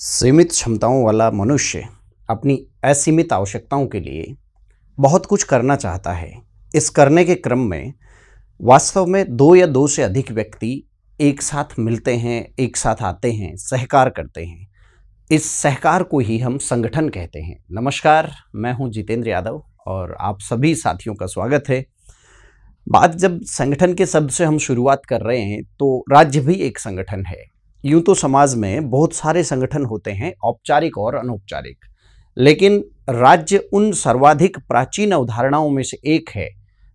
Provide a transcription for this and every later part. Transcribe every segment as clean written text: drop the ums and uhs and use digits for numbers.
सीमित क्षमताओं वाला मनुष्य अपनी असीमित आवश्यकताओं के लिए बहुत कुछ करना चाहता है। इस करने के क्रम में वास्तव में दो या दो से अधिक व्यक्ति एक साथ मिलते हैं, एक साथ आते हैं, सहकार करते हैं। इस सहकार को ही हम संगठन कहते हैं। नमस्कार, मैं हूं जितेंद्र यादव और आप सभी साथियों का स्वागत है। बात जब संगठन के शब्द से हम शुरुआत कर रहे हैं तो राज्य भी एक संगठन है। यूं तो समाज में बहुत सारे संगठन होते हैं, औपचारिक और अनौपचारिक, लेकिन राज्य उन सर्वाधिक प्राचीन अवधारणाओं में से एक है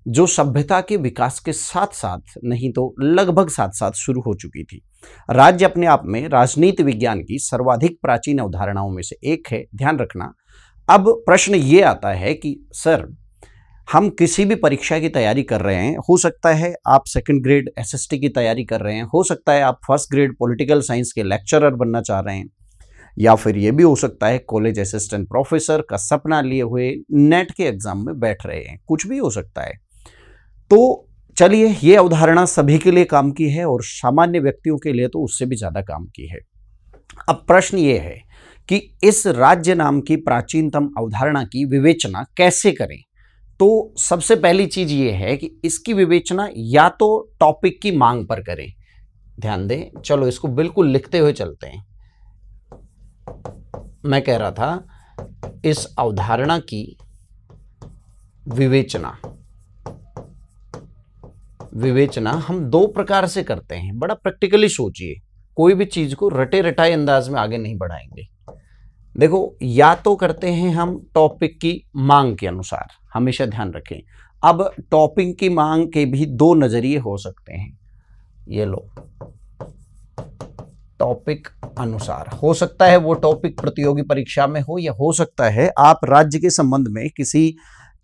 जो सभ्यता के विकास के साथ साथ नहीं तो लगभग साथ साथ शुरू हो चुकी थी। राज्य अपने आप में राजनीति विज्ञान की सर्वाधिक प्राचीन अवधारणाओं में से एक है, ध्यान रखना। अब प्रश्न ये आता है कि सर, हम किसी भी परीक्षा की तैयारी कर रहे हैं, हो सकता है आप सेकंड ग्रेड एसएसटी की तैयारी कर रहे हैं, हो सकता है आप फर्स्ट ग्रेड पॉलिटिकल साइंस के लेक्चरर बनना चाह रहे हैं, या फिर ये भी हो सकता है कॉलेज असिस्टेंट प्रोफेसर का सपना लिए हुए नेट के एग्जाम में बैठ रहे हैं, कुछ भी हो सकता है। तो चलिए, ये अवधारणा सभी के लिए काम की है और सामान्य व्यक्तियों के लिए तो उससे भी ज्यादा काम की है। अब प्रश्न ये है कि इस राज्य नाम की प्राचीनतम अवधारणा की विवेचना कैसे करें। तो सबसे पहली चीज ये है कि इसकी विवेचना या तो टॉपिक की मांग पर करें। ध्यान दें, चलो इसको बिल्कुल लिखते हुए चलते हैं। मैं कह रहा था इस अवधारणा की विवेचना हम दो प्रकार से करते हैं। बड़ा प्रैक्टिकली सोचिए, कोई भी चीज को रटे रटाए अंदाज में आगे नहीं बढ़ाएंगे। देखो, या तो करते हैं हम टॉपिक की मांग के अनुसार, हमेशा ध्यान रखें। अब टॉपिक की मांग के भी दो नजरिए हो सकते हैं। ये लो, टॉपिक अनुसार हो सकता है वो टॉपिक प्रतियोगी परीक्षा में हो, या हो सकता है आप राज्य के संबंध में किसी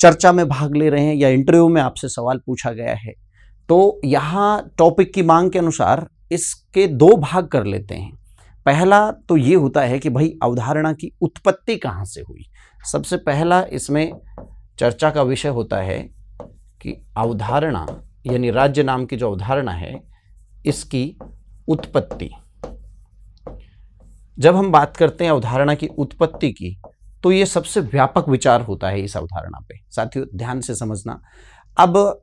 चर्चा में भाग ले रहे हैं या इंटरव्यू में आपसे सवाल पूछा गया है। तो यहाँ टॉपिक की मांग के अनुसार इसके दो भाग कर लेते हैं। पहला तो ये होता है कि भाई अवधारणा की उत्पत्ति कहाँ से हुई। सबसे पहला इसमें चर्चा का विषय होता है कि अवधारणा यानी राज्य नाम की जो अवधारणा है, इसकी उत्पत्ति। जब हम बात करते हैं अवधारणा की उत्पत्ति की, तो ये सबसे व्यापक विचार होता है इस अवधारणा पे। साथियों, ध्यान से समझना। अब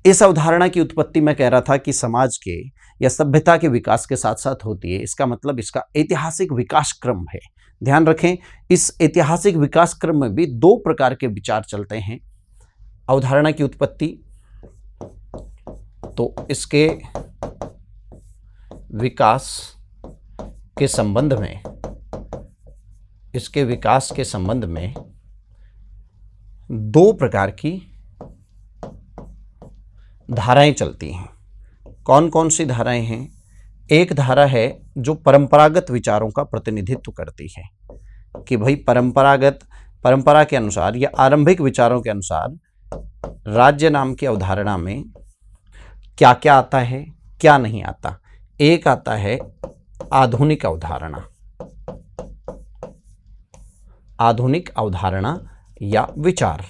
इस अवधारणा की उत्पत्ति मैं कह रहा था कि समाज के या सभ्यता के विकास के साथ साथ होती है। इसका मतलब इसका ऐतिहासिक विकास क्रम है। ध्यान रखें, इस ऐतिहासिक विकास क्रम में भी दो प्रकार के विचार चलते हैं। अवधारणा की उत्पत्ति, तो इसके विकास के संबंध में दो प्रकार की धाराएं चलती हैं। कौन कौन सी धाराएं हैं? एक धारा है जो परंपरागत विचारों का प्रतिनिधित्व करती है कि भाई परंपरा के अनुसार या आरंभिक विचारों के अनुसार राज्य नाम की अवधारणा में क्या क्या आता है, क्या नहीं आता। एक आता है आधुनिक अवधारणा या विचार।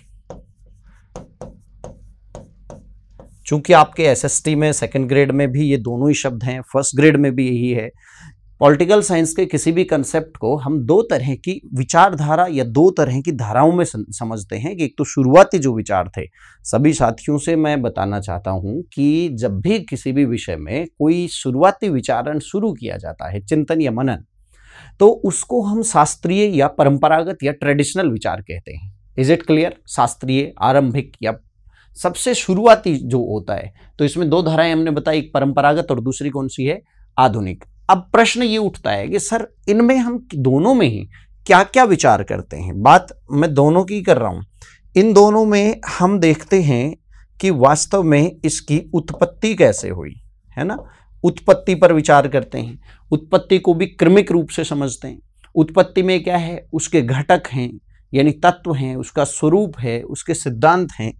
चूंकि आपके एसएसटी में सेकंड ग्रेड में भी ये दोनों ही शब्द हैं, फर्स्ट ग्रेड में भी यही है। पॉलिटिकल साइंस के किसी भी कंसेप्ट को हम दो तरह की विचारधारा या दो तरह की धाराओं में समझते हैं कि एक तो शुरुआती जो विचार थे। सभी साथियों से मैं बताना चाहता हूं कि जब भी किसी भी विषय में कोई शुरुआती विचारण शुरू किया जाता है, चिंतन या मनन, तो उसको हम शास्त्रीय या परंपरागत या ट्रेडिशनल विचार कहते हैं। Is it clear? शास्त्रीय, आरंभिक या सबसे शुरुआती जो होता है। तो इसमें दो धाराएं हमने बताई, एक परंपरागत और दूसरी कौन सी है? आधुनिक। अब प्रश्न ये उठता है कि सर, इनमें हम दोनों में ही क्या क्या विचार करते हैं। बात मैं दोनों की कर रहा हूं। इन दोनों में हम देखते हैं कि वास्तव में इसकी उत्पत्ति कैसे हुई, है ना। उत्पत्ति पर विचार करते हैं। उत्पत्ति को भी क्रमिक रूप से समझते हैं। उत्पत्ति में क्या है? उसके घटक हैं यानी तत्व हैं, उसका स्वरूप है, उसके सिद्धांत हैं।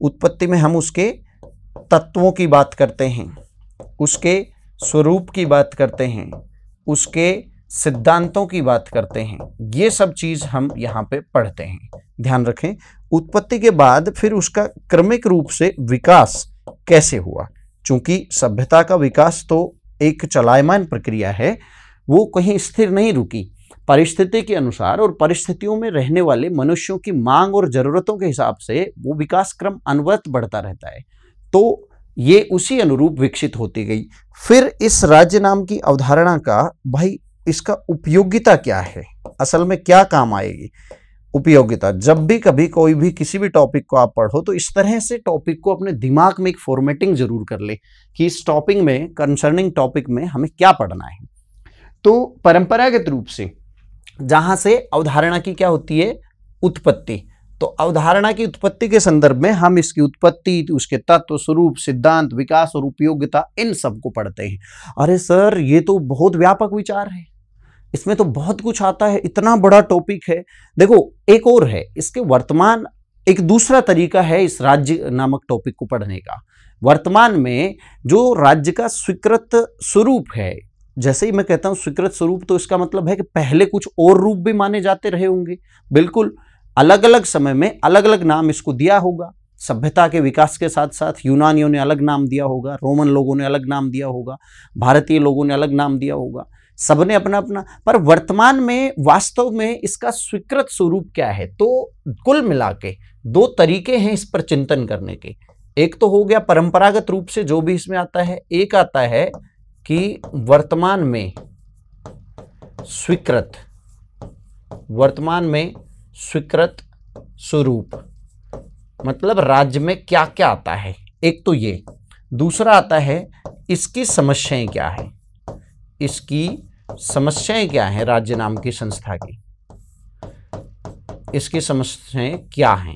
उत्पत्ति में हम उसके तत्वों की बात करते हैं, उसके स्वरूप की बात करते हैं, उसके सिद्धांतों की बात करते हैं। ये सब चीज हम यहाँ पे पढ़ते हैं। ध्यान रखें, उत्पत्ति के बाद फिर उसका क्रमिक रूप से विकास कैसे हुआ। चूंकि सभ्यता का विकास तो एक चलायमान प्रक्रिया है, वो कहीं स्थिर नहीं रुकी। परिस्थिति के अनुसार और परिस्थितियों में रहने वाले मनुष्यों की मांग और जरूरतों के हिसाब से वो विकास क्रम अनवरत बढ़ता रहता है। तो ये उसी अनुरूप विकसित होती गई। फिर इस राज्य नाम की अवधारणा का भाई इसका उपयोगिता क्या है, असल में क्या काम आएगी उपयोगिता। जब भी कभी कोई भी किसी भी टॉपिक को आप पढ़ो तो इस तरह से टॉपिक को अपने दिमाग में एक फॉर्मेटिंग जरूर कर ले कि इस टॉपिक में, कंसर्निंग टॉपिक में हमें क्या पढ़ना है। तो परंपरागत रूप से जहां से अवधारणा की क्या होती है, उत्पत्ति, तो अवधारणा की उत्पत्ति के संदर्भ में हम इसकी उत्पत्ति, उसके तत्व, स्वरूप, सिद्धांत, विकास और उपयोगिता, इन सब को पढ़ते हैं। अरे सर ये तो बहुत व्यापक विचार है, इसमें तो बहुत कुछ आता है, इतना बड़ा टॉपिक है। देखो एक और है इसके वर्तमान, एक दूसरा तरीका है इस राज्य नामक टॉपिक को पढ़ने का। वर्तमान में जो राज्य का स्वीकृत स्वरूप है, जैसे ही मैं कहता हूं स्वीकृत स्वरूप, तो इसका मतलब है कि पहले कुछ और रूप भी माने जाते रहे होंगे। बिल्कुल, अलग अलग समय में अलग अलग नाम इसको दिया होगा। सभ्यता के विकास के साथ साथ यूनानियों ने अलग नाम दिया होगा, रोमन लोगों ने अलग नाम दिया होगा, भारतीय लोगों ने अलग नाम दिया होगा, सबने अपना अपना। पर वर्तमान में वास्तव में इसका स्वीकृत स्वरूप क्या है, तो कुल मिला के दो तरीके हैं इस पर चिंतन करने के। एक तो हो गया परंपरागत रूप से जो भी इसमें आता है, एक आता है कि वर्तमान में स्वीकृत स्वरूप, मतलब राज्य में क्या क्या आता है, एक तो ये। दूसरा आता है इसकी समस्याएं क्या है, इसकी समस्याएं क्या है, राज्य नाम की संस्था की इसकी समस्याएं क्या हैं।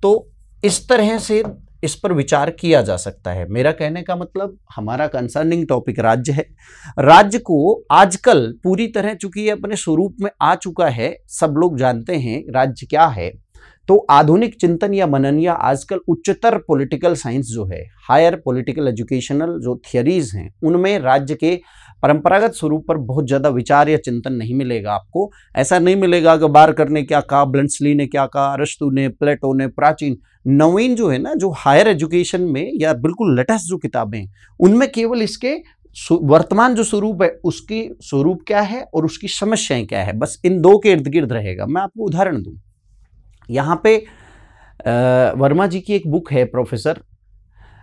तो इस तरह से इस पर विचार किया जा सकता है। मेरा कहने का मतलब, हमारा कंसर्निंग टॉपिक राज्य है। राज्य को आजकल पूरी तरह, चूंकि ये अपने स्वरूप में आ चुका है, सब लोग जानते हैं राज्य क्या है, तो आधुनिक चिंतन या मनन या आजकल उच्चतर पॉलिटिकल साइंस जो है, हायर पॉलिटिकल एजुकेशनल जो थियरीज हैं, उनमें राज्य के परंपरागत स्वरूप पर बहुत ज्यादा विचार या चिंतन नहीं मिलेगा आपको। ऐसा नहीं मिलेगा कि बारकर ने क्या कहा, ब्लंट्सली ने क्या कहा, अरस्तु ने, प्लेटो ने, प्राचीन, नवीन जो है ना, जो हायर एजुकेशन में या बिल्कुल लेटेस्ट जो किताबें हैं, उनमें केवल इसके वर्तमान जो स्वरूप है, उसकी स्वरूप क्या है और उसकी समस्याएं क्या है, बस इन दो के इर्द गिर्द रहेगा। मैं आपको उदाहरण दूं, यहाँ पे वर्मा जी की एक बुक है, प्रोफेसर,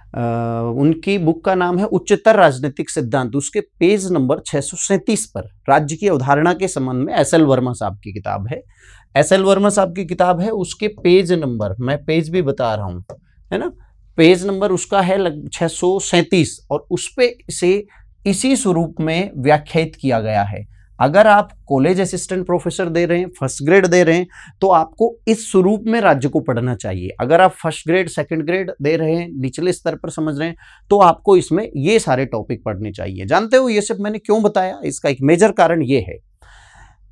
उनकी बुक का नाम है उच्चतर राजनीतिक सिद्धांत। उसके पेज नंबर 637 पर राज्य की अवधारणा के संबंध में एस एल वर्मा साहब की किताब है। एस एल वर्मा साहब की किताब है, उसके पेज नंबर, मैं पेज भी बता रहा हूं, है ना, पेज नंबर उसका है 637, और उस पे से इसी स्वरूप में व्याख्यायित किया गया है। अगर आप कॉलेज असिस्टेंट प्रोफेसर दे रहे हैं, फर्स्ट ग्रेड दे रहे हैं, तो आपको इस स्वरूप में राज्य को पढ़ना चाहिए। अगर आप फर्स्ट ग्रेड, सेकंड ग्रेड दे रहे हैं, निचले स्तर पर समझ रहे हैं, तो आपको इसमें ये सारे टॉपिक पढ़ने चाहिए। जानते हो ये सब मैंने क्यों बताया? इसका एक मेजर कारण ये है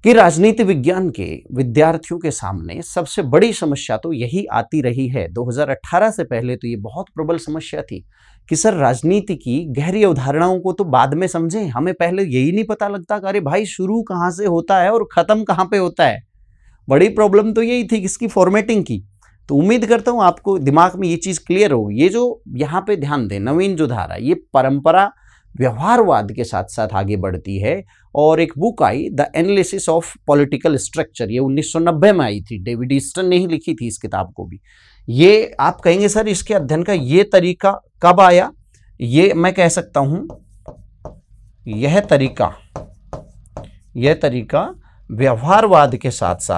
कि राजनीति विज्ञान के विद्यार्थियों के सामने सबसे बड़ी समस्या तो यही आती रही है। 2018 से पहले तो ये बहुत प्रबल समस्या थी कि सर राजनीति की गहरी अवधारणाओं को तो बाद में समझें, हमें पहले यही नहीं पता लगता कि अरे भाई शुरू कहाँ से होता है और ख़त्म कहाँ पे होता है। बड़ी प्रॉब्लम तो यही थी इसकी फॉर्मेटिंग की। तो उम्मीद करता हूँ आपको दिमाग में ये चीज़ क्लियर हो। ये जो यहाँ पे ध्यान दें, नवीन जो धारा, ये परंपरा व्यवहारवाद के साथ साथ आगे बढ़ती है। और एक book I, the analysis of political structure, ये 1990 में आई थी, डेविड ईस्टन ने ही लिखी थी इस किताब को भी। ये आप कहेंगे सर इसके अध्ययन का ये तरीका कब आया? ये मैं कह सकता हूं यह तरीका व्यवहारवाद के साथ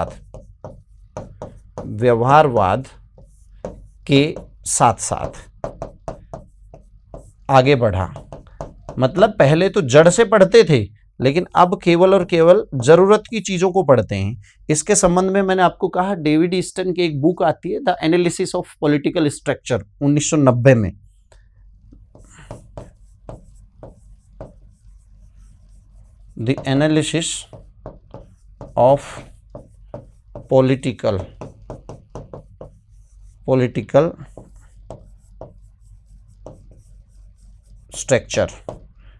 आगे बढ़ा। मतलब पहले तो जड़ से पढ़ते थे, लेकिन अब केवल और केवल जरूरत की चीजों को पढ़ते हैं। इसके संबंध में मैंने आपको कहा, डेविड ईस्टन की एक बुक आती है, the analysis of political structure, 1990 में। The analysis of political structure,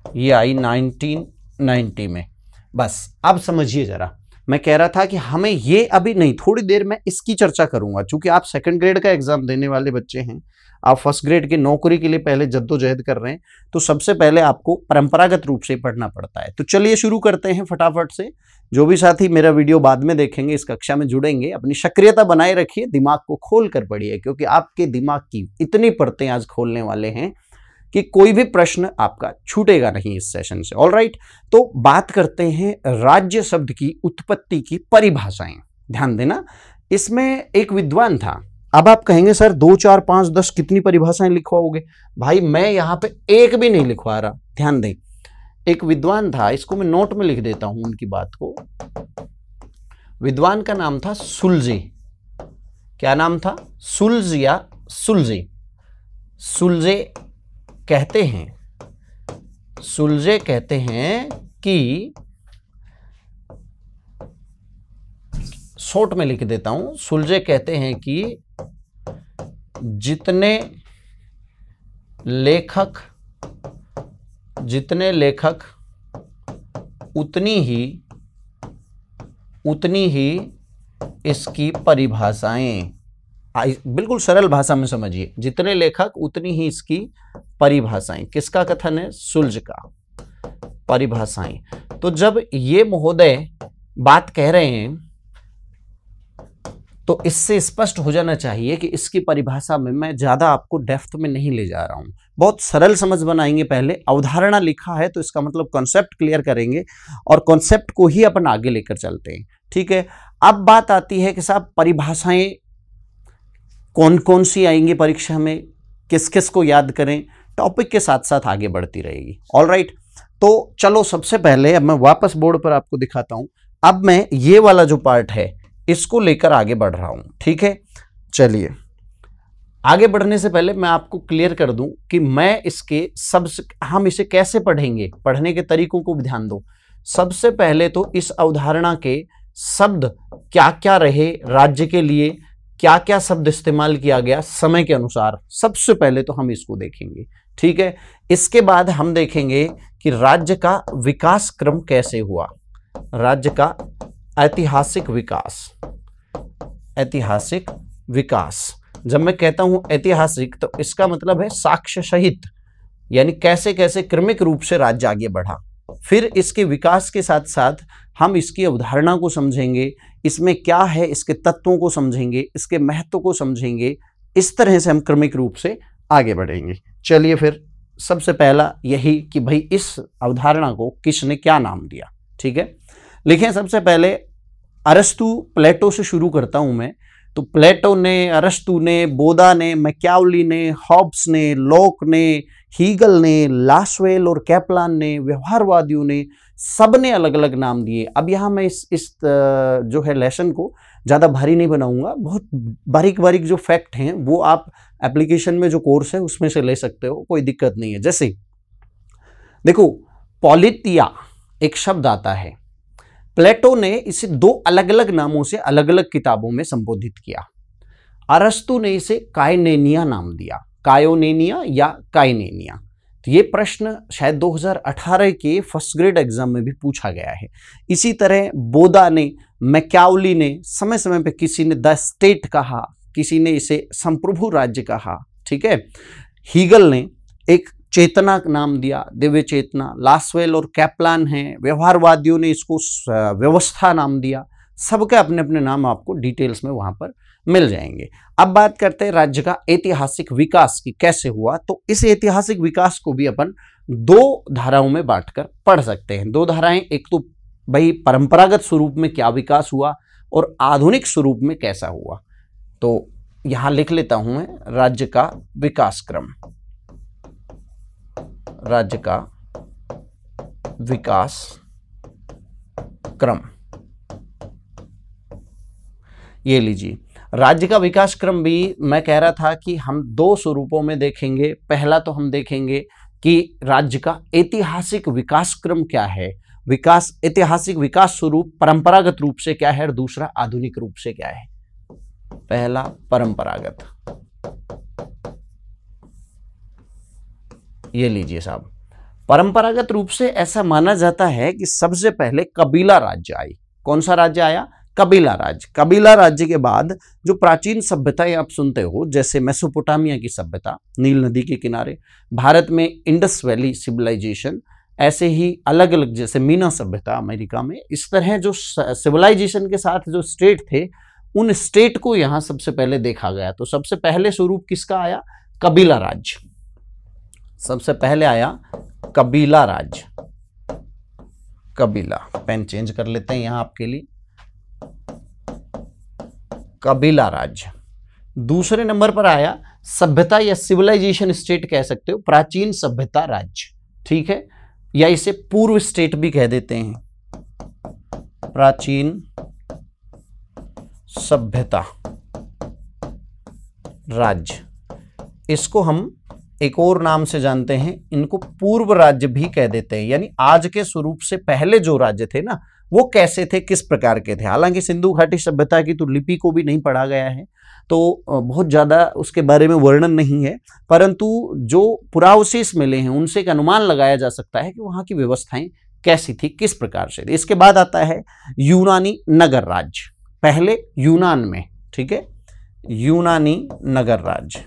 ये आई 1990 में। बस अब समझिए जरा, मैं कह रहा था कि हमें ये अभी नहीं, थोड़ी देर में इसकी चर्चा करूंगा। चूंकि आप सेकंड ग्रेड का एग्जाम देने वाले बच्चे हैं, आप फर्स्ट ग्रेड की नौकरी के लिए पहले जद्दोजहद कर रहे हैं, तो सबसे पहले आपको परंपरागत रूप से पढ़ना पड़ता है। तो चलिए शुरू करते हैं फटाफट से जो भी साथी मेरा वीडियो बाद में देखेंगे, इस कक्षा में जुड़ेंगे, अपनी सक्रियता बनाए रखिए, दिमाग को खोल कर पढ़िए, क्योंकि आपके दिमाग की इतनी परतें आज खोलने वाले हैं कि कोई भी प्रश्न आपका छूटेगा नहीं इस सेशन से। ऑल राइट, तो बात करते हैं राज्य शब्द की उत्पत्ति की परिभाषाएं। ध्यान देना, इसमें एक विद्वान था। अब आप कहेंगे सर 2, 4, 5, 10 कितनी परिभाषाएं लिखवाओगे? भाई मैं यहां पे एक भी नहीं लिखवा रहा, ध्यान दें। एक विद्वान था, इसको मैं नोट में लिख देता हूं उनकी बात को। विद्वान का नाम था सुलजे। क्या नाम था? सुल्ज या सुलजे। सुलजे कहते हैं कि, शॉर्ट में लिख देता हूं, सुलजे कहते हैं कि जितने लेखक उतनी ही इसकी परिभाषाएं। बिल्कुल सरल भाषा में समझिए, जितने लेखक उतनी ही इसकी परिभाषाएं। किसका कथन है? सुल्ज का। परिभाषाएं। तो जब ये महोदय बात कह रहे हैं तो इससे स्पष्ट हो जाना चाहिए कि इसकी परिभाषा में मैं ज्यादा आपको डेप्थ में नहीं ले जा रहा हूं, बहुत सरल समझ बनाएंगे। पहले अवधारणा लिखा है तो इसका मतलब कॉन्सेप्ट क्लियर करेंगे और कॉन्सेप्ट को ही अपन आगे लेकर चलते हैं, ठीक है। अब बात आती है कि साहब परिभाषाएं कौन कौन सी आएंगी परीक्षा में, किस किस को याद करें, टॉपिक के साथ साथ आगे बढ़ती रहेगी। ऑल राइट, तो चलो सबसे पहले अब मैं वापस बोर्ड पर आपको दिखाता हूं। अब मैं ये वाला जो पार्ट है इसको लेकर आगे बढ़ रहा हूं, ठीक है। चलिए, आगे बढ़ने से पहले मैं आपको क्लियर कर दूं कि मैं इसके हम इसे कैसे पढ़ेंगे, पढ़ने के तरीकों को भी ध्यान दो। सबसे पहले तो इस अवधारणा के शब्द क्या क्या रहे, राज्य के लिए क्या क्या शब्द इस्तेमाल किया गया समय के अनुसार, सबसे पहले तो हम इसको देखेंगे, ठीक है। इसके बाद हम देखेंगे कि राज्य का विकास क्रम कैसे हुआ, राज्य का ऐतिहासिक विकास। जब मैं कहता हूं ऐतिहासिक तो इसका मतलब है साक्ष्य सहित, यानी कैसे कैसे क्रमिक रूप से राज्य आगे बढ़ा। फिर इसके विकास के साथ साथ हम इसकी अवधारणा को समझेंगे, इसमें क्या है इसके तत्वों को समझेंगे, इसके महत्व को समझेंगे। इस तरह से हम क्रमिक रूप से आगे बढ़ेंगे। चलिए फिर सबसे पहला यही कि भाई इस अवधारणा को किसने क्या नाम दिया, ठीक है। लिखें सबसे पहले अरस्तु, प्लेटो से शुरू करता हूं मैं। तो प्लेटो ने, अरस्तु ने, बोदा ने, मैकियावली ने, हॉब्स ने, लोक ने, हीगल ने, लासवेल और कैप्लान ने, व्यवहारवादियों ने, सब ने अलग अलग नाम दिए। अब यहाँ मैं इस जो है लेसन को ज़्यादा भारी नहीं बनाऊंगा, बहुत बारीक बारीक जो फैक्ट हैं वो आप एप्लीकेशन में जो कोर्स है उसमें से ले सकते हो, कोई दिक्कत नहीं है। जैसे देखो, पॉलिटिया एक शब्द आता है, प्लेटो ने इसे 2 अलग अलग नामों से अलग अलग किताबों में संबोधित किया। अरस्तु ने इसे काइनेनिया नाम दिया, कायोनेनिया या काइनेनिया। तो ये प्रश्न शायद 2018 के फर्स्ट ग्रेड एग्जाम में भी पूछा गया है। इसी तरह बोदा ने, मैकियावली ने समय समय पे किसी ने द स्टेट कहा, किसी ने इसे संप्रभु राज्य कहा, ठीक है। हीगल ने एक चेतना नाम दिया, दिव्य चेतना। लासवेल और कैप्लान हैं, व्यवहारवादियों ने इसको व्यवस्था नाम दिया। सबके अपने अपने नाम आपको डिटेल्स में वहां पर मिल जाएंगे। अब बात करते हैं राज्य का ऐतिहासिक विकास की कैसे हुआ। तो इस ऐतिहासिक विकास को भी अपन 2 धाराओं में बांटकर पढ़ सकते हैं। 2 धाराएं, एक तो भाई परंपरागत स्वरूप में क्या विकास हुआ और आधुनिक स्वरूप में कैसा हुआ। तो यहां लिख लेता हूं मैं, राज्य का विकास क्रम, राज्य का विकास क्रम। ये लीजिए, राज्य का विकास क्रम भी मैं कह रहा था कि हम 2 स्वरूपों में देखेंगे। पहला तो हम देखेंगे कि राज्य का ऐतिहासिक विकास क्रम क्या है, ऐतिहासिक विकास स्वरूप परंपरागत रूप से क्या है, और दूसरा आधुनिक रूप से क्या है। पहला परंपरागत, ये लीजिए साहब, परंपरागत रूप से ऐसा माना जाता है कि सबसे पहले कबीला राज्य आई। कौन सा राज्य आया? कबीला राज्य। कबीला राज्य के बाद जो प्राचीन सभ्यताएं आप सुनते हो, जैसे मेसोपोटामिया की सभ्यता नील नदी के किनारे, भारत में इंडस वैली सिविलाइजेशन, ऐसे ही अलग अलग, जैसे मीना सभ्यता अमेरिका में, इस तरह जो सिविलाइजेशन के साथ जो स्टेट थे उन स्टेट को यहाँ सबसे पहले देखा गया। तो सबसे पहले स्वरूप किसका आया? कबीला राज्य। सबसे पहले आया कबीला राज्य। कबीला, पेन चेंज कर लेते हैं यहां आपके लिए, कबीला राज्य। दूसरे नंबर पर आया सभ्यता या सिविलाइजेशन स्टेट कह सकते हो, प्राचीन सभ्यता राज्य, ठीक है, या इसे पूर्व स्टेट भी कह देते हैं, प्राचीन सभ्यता राज्य। इसको हम एक और नाम से जानते हैं, इनको पूर्व राज्य भी कह देते हैं। यानी आज के स्वरूप से पहले जो राज्य थे ना, वो कैसे थे, किस प्रकार के थे। हालांकि सिंधु घाटी सभ्यता की तो लिपि को भी नहीं पढ़ा गया है, तो बहुत ज्यादा उसके बारे में वर्णन नहीं है, परंतु जो पुरावशेष मिले हैं उनसे एक अनुमान लगाया जा सकता है कि वहां की व्यवस्थाएं कैसी थी, किस प्रकार से थी। इसके बाद आता है यूनानी नगर राज्य, पहले यूनान में, ठीक है, यूनानी नगर राज्य,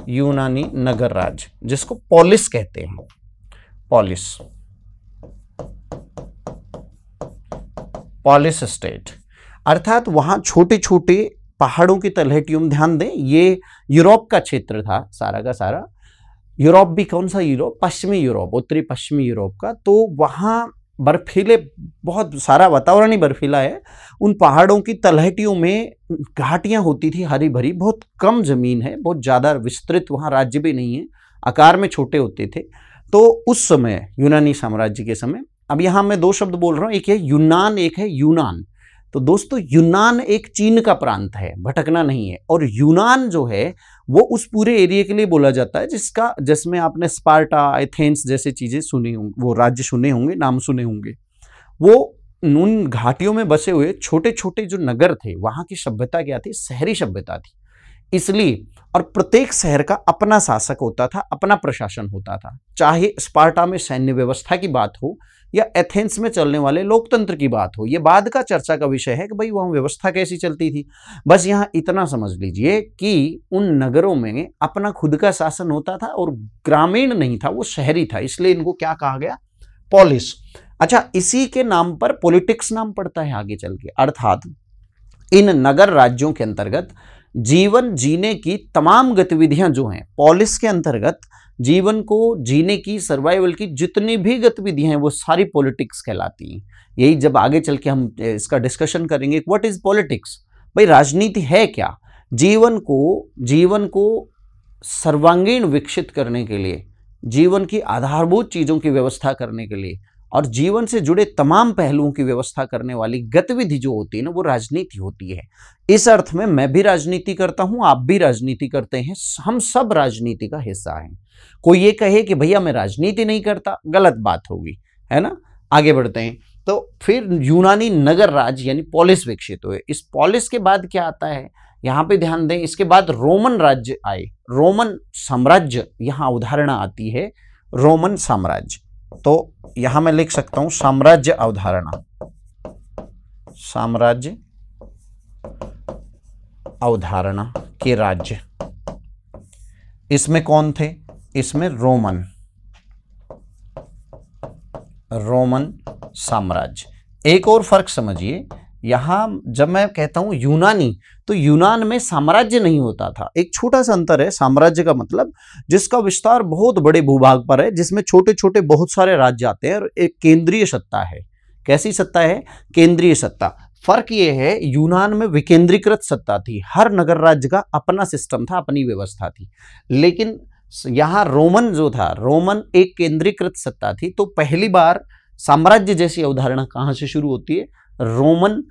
यूनानी नगर राज्य जिसको पोलिस कहते हैं, पोलिस, पोलिस स्टेट। अर्थात वहां छोटे छोटे पहाड़ों की तलहटियों में, ध्यान दें ये यूरोप का क्षेत्र था सारा का सारा। यूरोप भी कौन सा यूरोप? पश्चिमी यूरोप, उत्तरी पश्चिमी यूरोप का। तो वहां बर्फीले, बहुत सारा वातावरण ही बर्फीला है। उन पहाड़ों की तलहटियों में घाटियां होती थी, हरी भरी, बहुत कम जमीन है, बहुत ज्यादा विस्तृत वहां राज्य भी नहीं है, आकार में छोटे होते थे। तो उस समय यूनानी साम्राज्य के समय, अब यहां मैं दो शब्द बोल रहा हूं, एक है यूनान, एक है यूनान। तो दोस्तों यूनान एक चीन का प्रांत है, भटकना नहीं है। और यूनान जो है वो उस पूरे एरिया के लिए बोला जाता है जिसमें आपने स्पार्टा, एथेंस जैसे चीजें सुनी होंगी, वो राज्य सुने होंगे, नाम सुने होंगे। वो उन घाटियों में बसे हुए छोटे छोटे जो नगर थे, वहां की सभ्यता क्या थी? शहरी सभ्यता थी। इसलिए, और प्रत्येक शहर का अपना शासक होता था, अपना प्रशासन होता था। चाहे स्पार्टा में सैन्य व्यवस्था की बात हो या एथेंस में चलने वाले लोकतंत्र की बात हो, यह बाद का चर्चा का विषय है कि भाई वहां व्यवस्था कैसी चलती थी। बस यहां इतना समझ लीजिए कि उन नगरों में अपना खुद का शासन होता था और ग्रामीण नहीं था, वो शहरी था। इसलिए इनको क्या कहा गया? पोलिस। अच्छा, इसी के नाम पर पॉलिटिक्स नाम पड़ता है आगे चल के। अर्थात इन नगर राज्यों के अंतर्गत जीवन जीने की तमाम गतिविधियां जो हैं, पोलिस के अंतर्गत जीवन को जीने की, सर्वाइवल की जितनी भी गतिविधियां हैं, वो सारी पॉलिटिक्स कहलाती हैं। यही जब आगे चल के हम इसका डिस्कशन करेंगे, व्हाट इज पॉलिटिक्स, भाई राजनीति है क्या। जीवन को सर्वांगीण विकसित करने के लिए, जीवन की आधारभूत चीजों की व्यवस्था करने के लिए और जीवन से जुड़े तमाम पहलुओं की व्यवस्था करने वाली गतिविधि जो होती है ना, वो राजनीति होती है। इस अर्थ में मैं भी राजनीति करता हूं, आप भी राजनीति करते हैं, हम सब राजनीति का हिस्सा हैं। कोई ये कहे कि भैया मैं राजनीति नहीं करता, गलत बात होगी, है ना। आगे बढ़ते हैं। तो फिर यूनानी नगर राज्य यानी पोलिस विकसित हुए। इस पोलिस के बाद क्या आता है, यहां पे ध्यान दें, इसके बाद रोमन राज्य आए, रोमन साम्राज्य, यहां उदाहरण आती है रोमन साम्राज्य। तो यहां मैं लिख सकता हूं साम्राज्य अवधारणा, साम्राज्य अवधारणा के राज्य। इसमें कौन थे? इसमें रोमन साम्राज्य। एक और फर्क समझिए, यहां जब मैं कहता हूं यूनानी, तो यूनान में साम्राज्य नहीं होता था। एक छोटा सा अंतर है। साम्राज्य का मतलब जिसका विस्तार बहुत बड़े भूभाग पर है, जिसमें छोटे छोटे बहुत सारे राज्य आते हैं और एक केंद्रीय सत्ता है। कैसी सत्ता है? केंद्रीय सत्ता। फर्क यह है, यूनान में विकेंद्रीकृत सत्ता थी, हर नगर राज्य का अपना सिस्टम था, अपनी व्यवस्था थी। लेकिन यहां रोमन जो था, रोमन एक केंद्रीकृत सत्ता थी। तो पहली बार साम्राज्य जैसी अवधारणा कहां से शुरू होती है? रोमन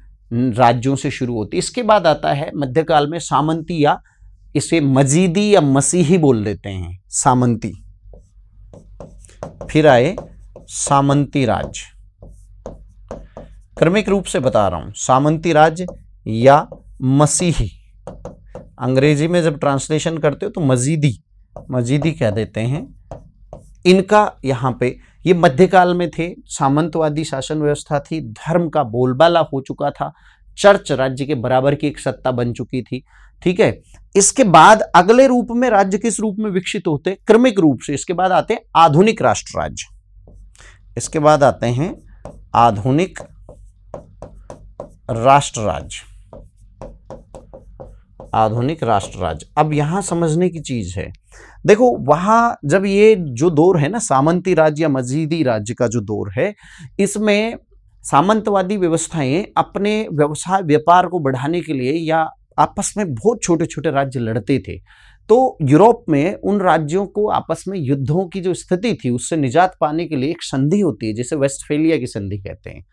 राज्यों से शुरू होती है। इसके बाद आता है मध्यकाल में सामंती, या इसे मजीदी या मसीही बोल देते हैं, सामंती। फिर आए सामंती राज्य, क्रमिक रूप से बता रहा हूं, सामंती राज्य या मसीही। अंग्रेजी में जब ट्रांसलेशन करते हो तो मजीदी कह देते हैं। इनका यहां पे, ये मध्यकाल में थे, सामंतवादी शासन व्यवस्था थी, धर्म का बोलबाला हो चुका था, चर्च राज्य के बराबर की एक सत्ता बन चुकी थी। ठीक है, इसके बाद अगले रूप में राज्य किस रूप में विकसित होते, क्रमिक रूप से इसके बाद आते हैं आधुनिक राष्ट्र राज्य। इसके बाद आते हैं आधुनिक राष्ट्र राज्य। आधुनिक राष्ट्र राज्य, अब यहां समझने की चीज है, देखो वहां जब ये जो दौर है ना सामंती राज्य या मजीदी राज्य का जो दौर है, इसमें सामंतवादी व्यवस्थाएं अपने व्यवसाय व्यापार को बढ़ाने के लिए या आपस में बहुत छोटे छोटे राज्य लड़ते थे। तो यूरोप में उन राज्यों को आपस में युद्धों की जो स्थिति थी उससे निजात पाने के लिए एक संधि होती है जिसे वेस्टफेलिया की संधि कहते हैं।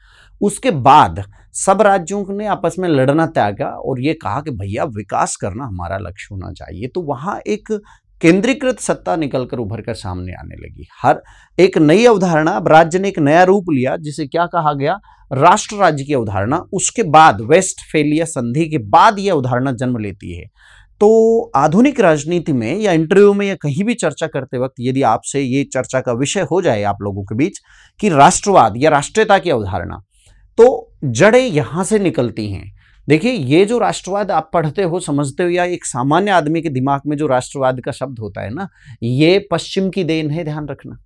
उसके बाद सब राज्यों ने आपस में लड़ना त्यागा और ये कहा कि भैया विकास करना हमारा लक्ष्य होना चाहिए। तो वहां एक केंद्रीकृत सत्ता निकलकर उभर कर सामने आने लगी। हर एक नई अवधारणा, अब राज्य ने एक नया रूप लिया जिसे क्या कहा गया, राष्ट्र राज्य की अवधारणा। उसके बाद वेस्टफेलिया संधि के बाद यह अवधारणा जन्म लेती है। तो आधुनिक राजनीति में या इंटरव्यू में या कहीं भी चर्चा करते वक्त यदि आपसे ये चर्चा का विषय हो जाए आप लोगों के बीच कि राष्ट्रवाद या राष्ट्रीयता की अवधारणा, तो जड़ें यहां से निकलती हैं। देखिए ये जो राष्ट्रवाद आप पढ़ते हो समझते हो या एक सामान्य आदमी के दिमाग में जो राष्ट्रवाद का शब्द होता है ना, ये पश्चिम की देन है, ध्यान रखना।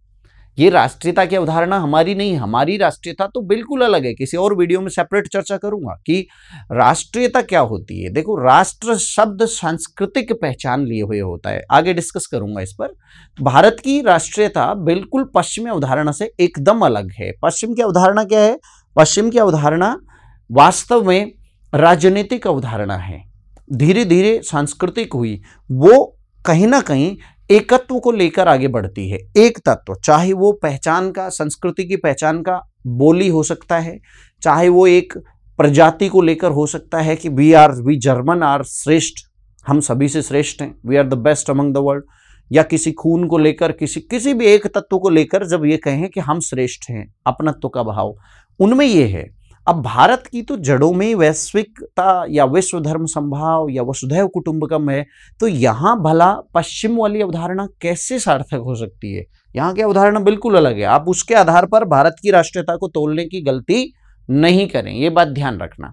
ये राष्ट्रीयता की अवधारणा हमारी नहीं है। हमारी राष्ट्रीयता तो बिल्कुल अलग है, किसी और वीडियो में सेपरेट चर्चा करूंगा कि राष्ट्रीयता क्या होती है। देखो राष्ट्र शब्द सांस्कृतिक पहचान लिए हुए होता है, आगे डिस्कस करूंगा इस पर। भारत की राष्ट्रीयता बिल्कुल पश्चिमी अवधारणा से एकदम अलग है। पश्चिम की अवधारणा क्या है, पश्चिम की अवधारणा वास्तव में राजनीतिक अवधारणा है, धीरे धीरे सांस्कृतिक हुई, वो कहीं ना कहीं एकत्व को लेकर आगे बढ़ती है। एक तत्व, चाहे वो पहचान का, संस्कृति की पहचान का बोली हो सकता है, चाहे वो एक प्रजाति को लेकर हो सकता है कि वी जर्मन आर श्रेष्ठ, हम सभी से श्रेष्ठ हैं, we are the best among the world, या किसी खून को लेकर, किसी भी एक तत्व को लेकर जब ये कहें कि हम श्रेष्ठ हैं, अपनत्व का भाव उनमें ये है। अब भारत की तो जड़ों में वैश्विकता या विश्व धर्म संभाव या वसुधैव कुटुंबकम है, तो यहां भला पश्चिम वाली अवधारणा कैसे सार्थक हो सकती है। यहाँ की अवधारणा बिल्कुल अलग है। आप उसके आधार पर भारत की राष्ट्रीयता को तोलने की गलती नहीं करें, ये बात ध्यान रखना।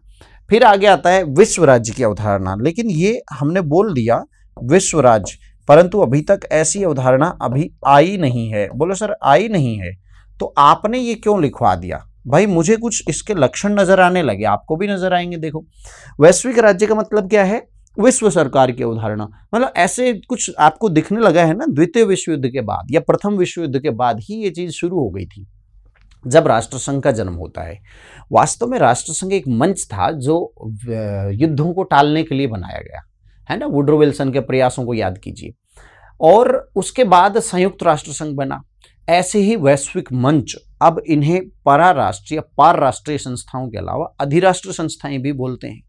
फिर आगे आता है विश्व राज्य की अवधारणा, लेकिन ये हमने बोल दिया विश्व राज्य, परंतु अभी तक ऐसी अवधारणा अभी आई नहीं है। बोलो सर आई नहीं है, तो आपने ये क्यों लिखवा दिया भाई? मुझे कुछ इसके लक्षण नजर आने लगे, आपको भी नजर आएंगे। देखो वैश्विक राज्य का मतलब क्या है, विश्व सरकार की अवधारणा, मतलब ऐसे कुछ आपको दिखने लगा है ना द्वितीय विश्व युद्ध के बाद या प्रथम विश्व युद्ध के बाद ही ये चीज शुरू हो गई थी जब राष्ट्रसंघ का जन्म होता है। वास्तव में राष्ट्रसंघ एक मंच था जो युद्धों को टालने के लिए बनाया गया है ना, वुड्रो विल्सन के प्रयासों को याद कीजिए। और उसके बाद संयुक्त राष्ट्र संघ बना। ऐसे ही वैश्विक मंच अब इन्हें पराराष्ट्रीय पार राष्ट्रीय संस्थाओं के अलावा अधिराष्ट्रीय संस्थाएं भी बोलते हैं।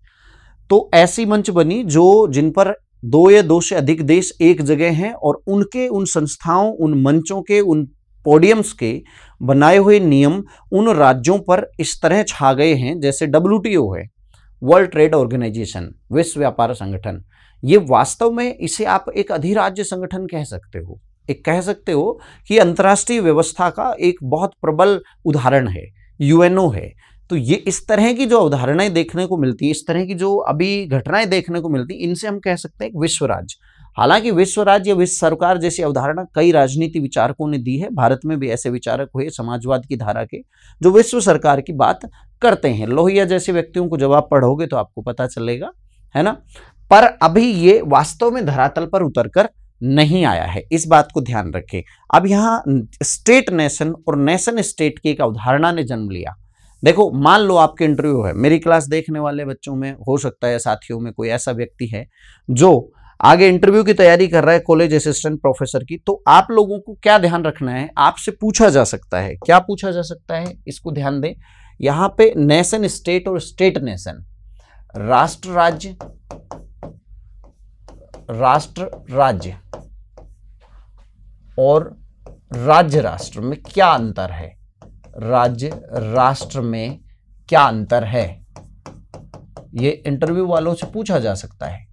तो ऐसी मंच बनी जिन पर 2 या 2 से अधिक देश एक जगह हैं और उनके उन संस्थाओं, उन मंचों के, उन पोडियम्स के बनाए हुए नियम उन राज्यों पर इस तरह छा गए हैं जैसे WTO है, वर्ल्ड ट्रेड ऑर्गेनाइजेशन, विश्व व्यापार संगठन। ये वास्तव में इसे आप एक अधिराज्य संगठन कह सकते हो, एक कह सकते हो कि अंतर्राष्ट्रीय व्यवस्था का एक बहुत प्रबल उदाहरण है, UNO है। तो ये इस तरह की जो अवधारणाएं देखने को मिलती है, इस तरह की जो अभी घटनाएं देखने को मिलती, इनसे हम कह सकते हैं विश्व राज्य। हालांकि विश्व राज्य या विश्व सरकार जैसी अवधारणा कई राजनीति विचारकों ने दी है। भारत में भी ऐसे विचारक हुए समाजवाद की धारा के जो विश्व सरकार की बात करते हैं। लोहिया जैसे व्यक्तियों को जब आप पढ़ोगे तो आपको पता चलेगा, है ना। पर अभी ये वास्तव में धरातल पर उतरकर नहीं आया है, इस बात को ध्यान रखें। अब यहाँ स्टेट नेशन और नेशन स्टेट की एक अवधारणा ने जन्म लिया। देखो मान लो आपके इंटरव्यू है, मेरी क्लास देखने वाले बच्चों में हो सकता है साथियों में कोई ऐसा व्यक्ति है जो आगे इंटरव्यू की तैयारी कर रहा है, कॉलेज असिस्टेंट प्रोफेसर की। तो आप लोगों को क्या ध्यान रखना है, आपसे पूछा जा सकता है, क्या पूछा जा सकता है, इसको ध्यान दें। यहाँ पे नेशन स्टेट और स्टेट नेशन, राष्ट्र राज्य, राष्ट्र राज्य और राज्य राष्ट्र में क्या अंतर है, राज्य राष्ट्र में क्या अंतर है, ये इंटरव्यू वालों से पूछा जा सकता है।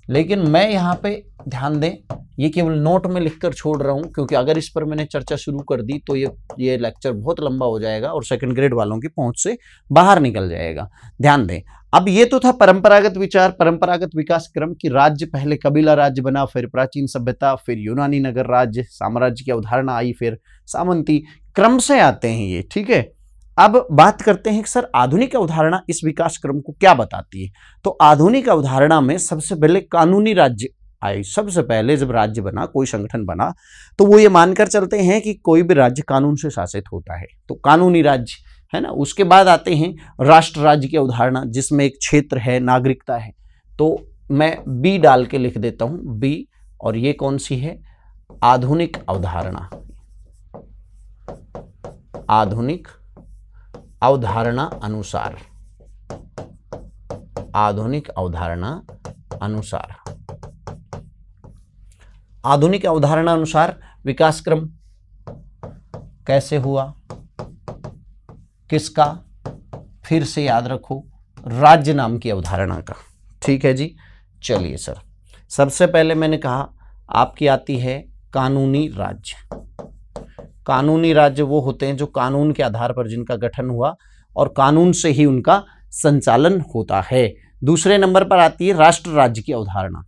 लेकिन मैं यहाँ पे ध्यान दें, ये केवल नोट में लिखकर छोड़ रहा हूँ, क्योंकि अगर इस पर मैंने चर्चा शुरू कर दी तो ये लेक्चर बहुत लंबा हो जाएगा और सेकंड ग्रेड वालों की पहुंच से बाहर निकल जाएगा। ध्यान दें, अब ये तो था परंपरागत विचार, परंपरागत विकास क्रम की राज्य पहले कबीला राज्य बना, फिर प्राचीन सभ्यता, फिर यूनानी नगर राज्य, साम्राज्य की अवधारणा आई, फिर सामंती, क्रम से आते हैं ये, ठीक है। अब बात करते हैं कि सर आधुनिक अवधारणा इस विकास क्रम को क्या बताती है। तो आधुनिक अवधारणा में सबसे पहले कानूनी राज्य आई। सबसे पहले जब राज्य बना, कोई संगठन बना, तो वो ये मानकर चलते हैं कि कोई भी राज्य कानून से शासित होता है, तो कानूनी राज्य है ना। उसके बाद आते हैं राष्ट्र राज्य की अवधारणा, जिसमें एक क्षेत्र है, नागरिकता है। तो मैं बी डाल के लिख देता हूं, बी। और ये कौन सी है? आधुनिक अवधारणा। आधुनिक अवधारणा अनुसार, आधुनिक अवधारणा अनुसार, आधुनिक अवधारणा अनुसार विकास क्रम कैसे हुआ, किसका? फिर से याद रखो, राज्य नाम की अवधारणा का। ठीक है जी, चलिए सर, सबसे पहले मैंने कहा आपकी आती है कानूनी राज्य। कानूनी राज्य वो होते हैं जो कानून के आधार पर जिनका गठन हुआ और कानून से ही उनका संचालन होता है। दूसरे नंबर पर आती है राष्ट्र राज्य की अवधारणा।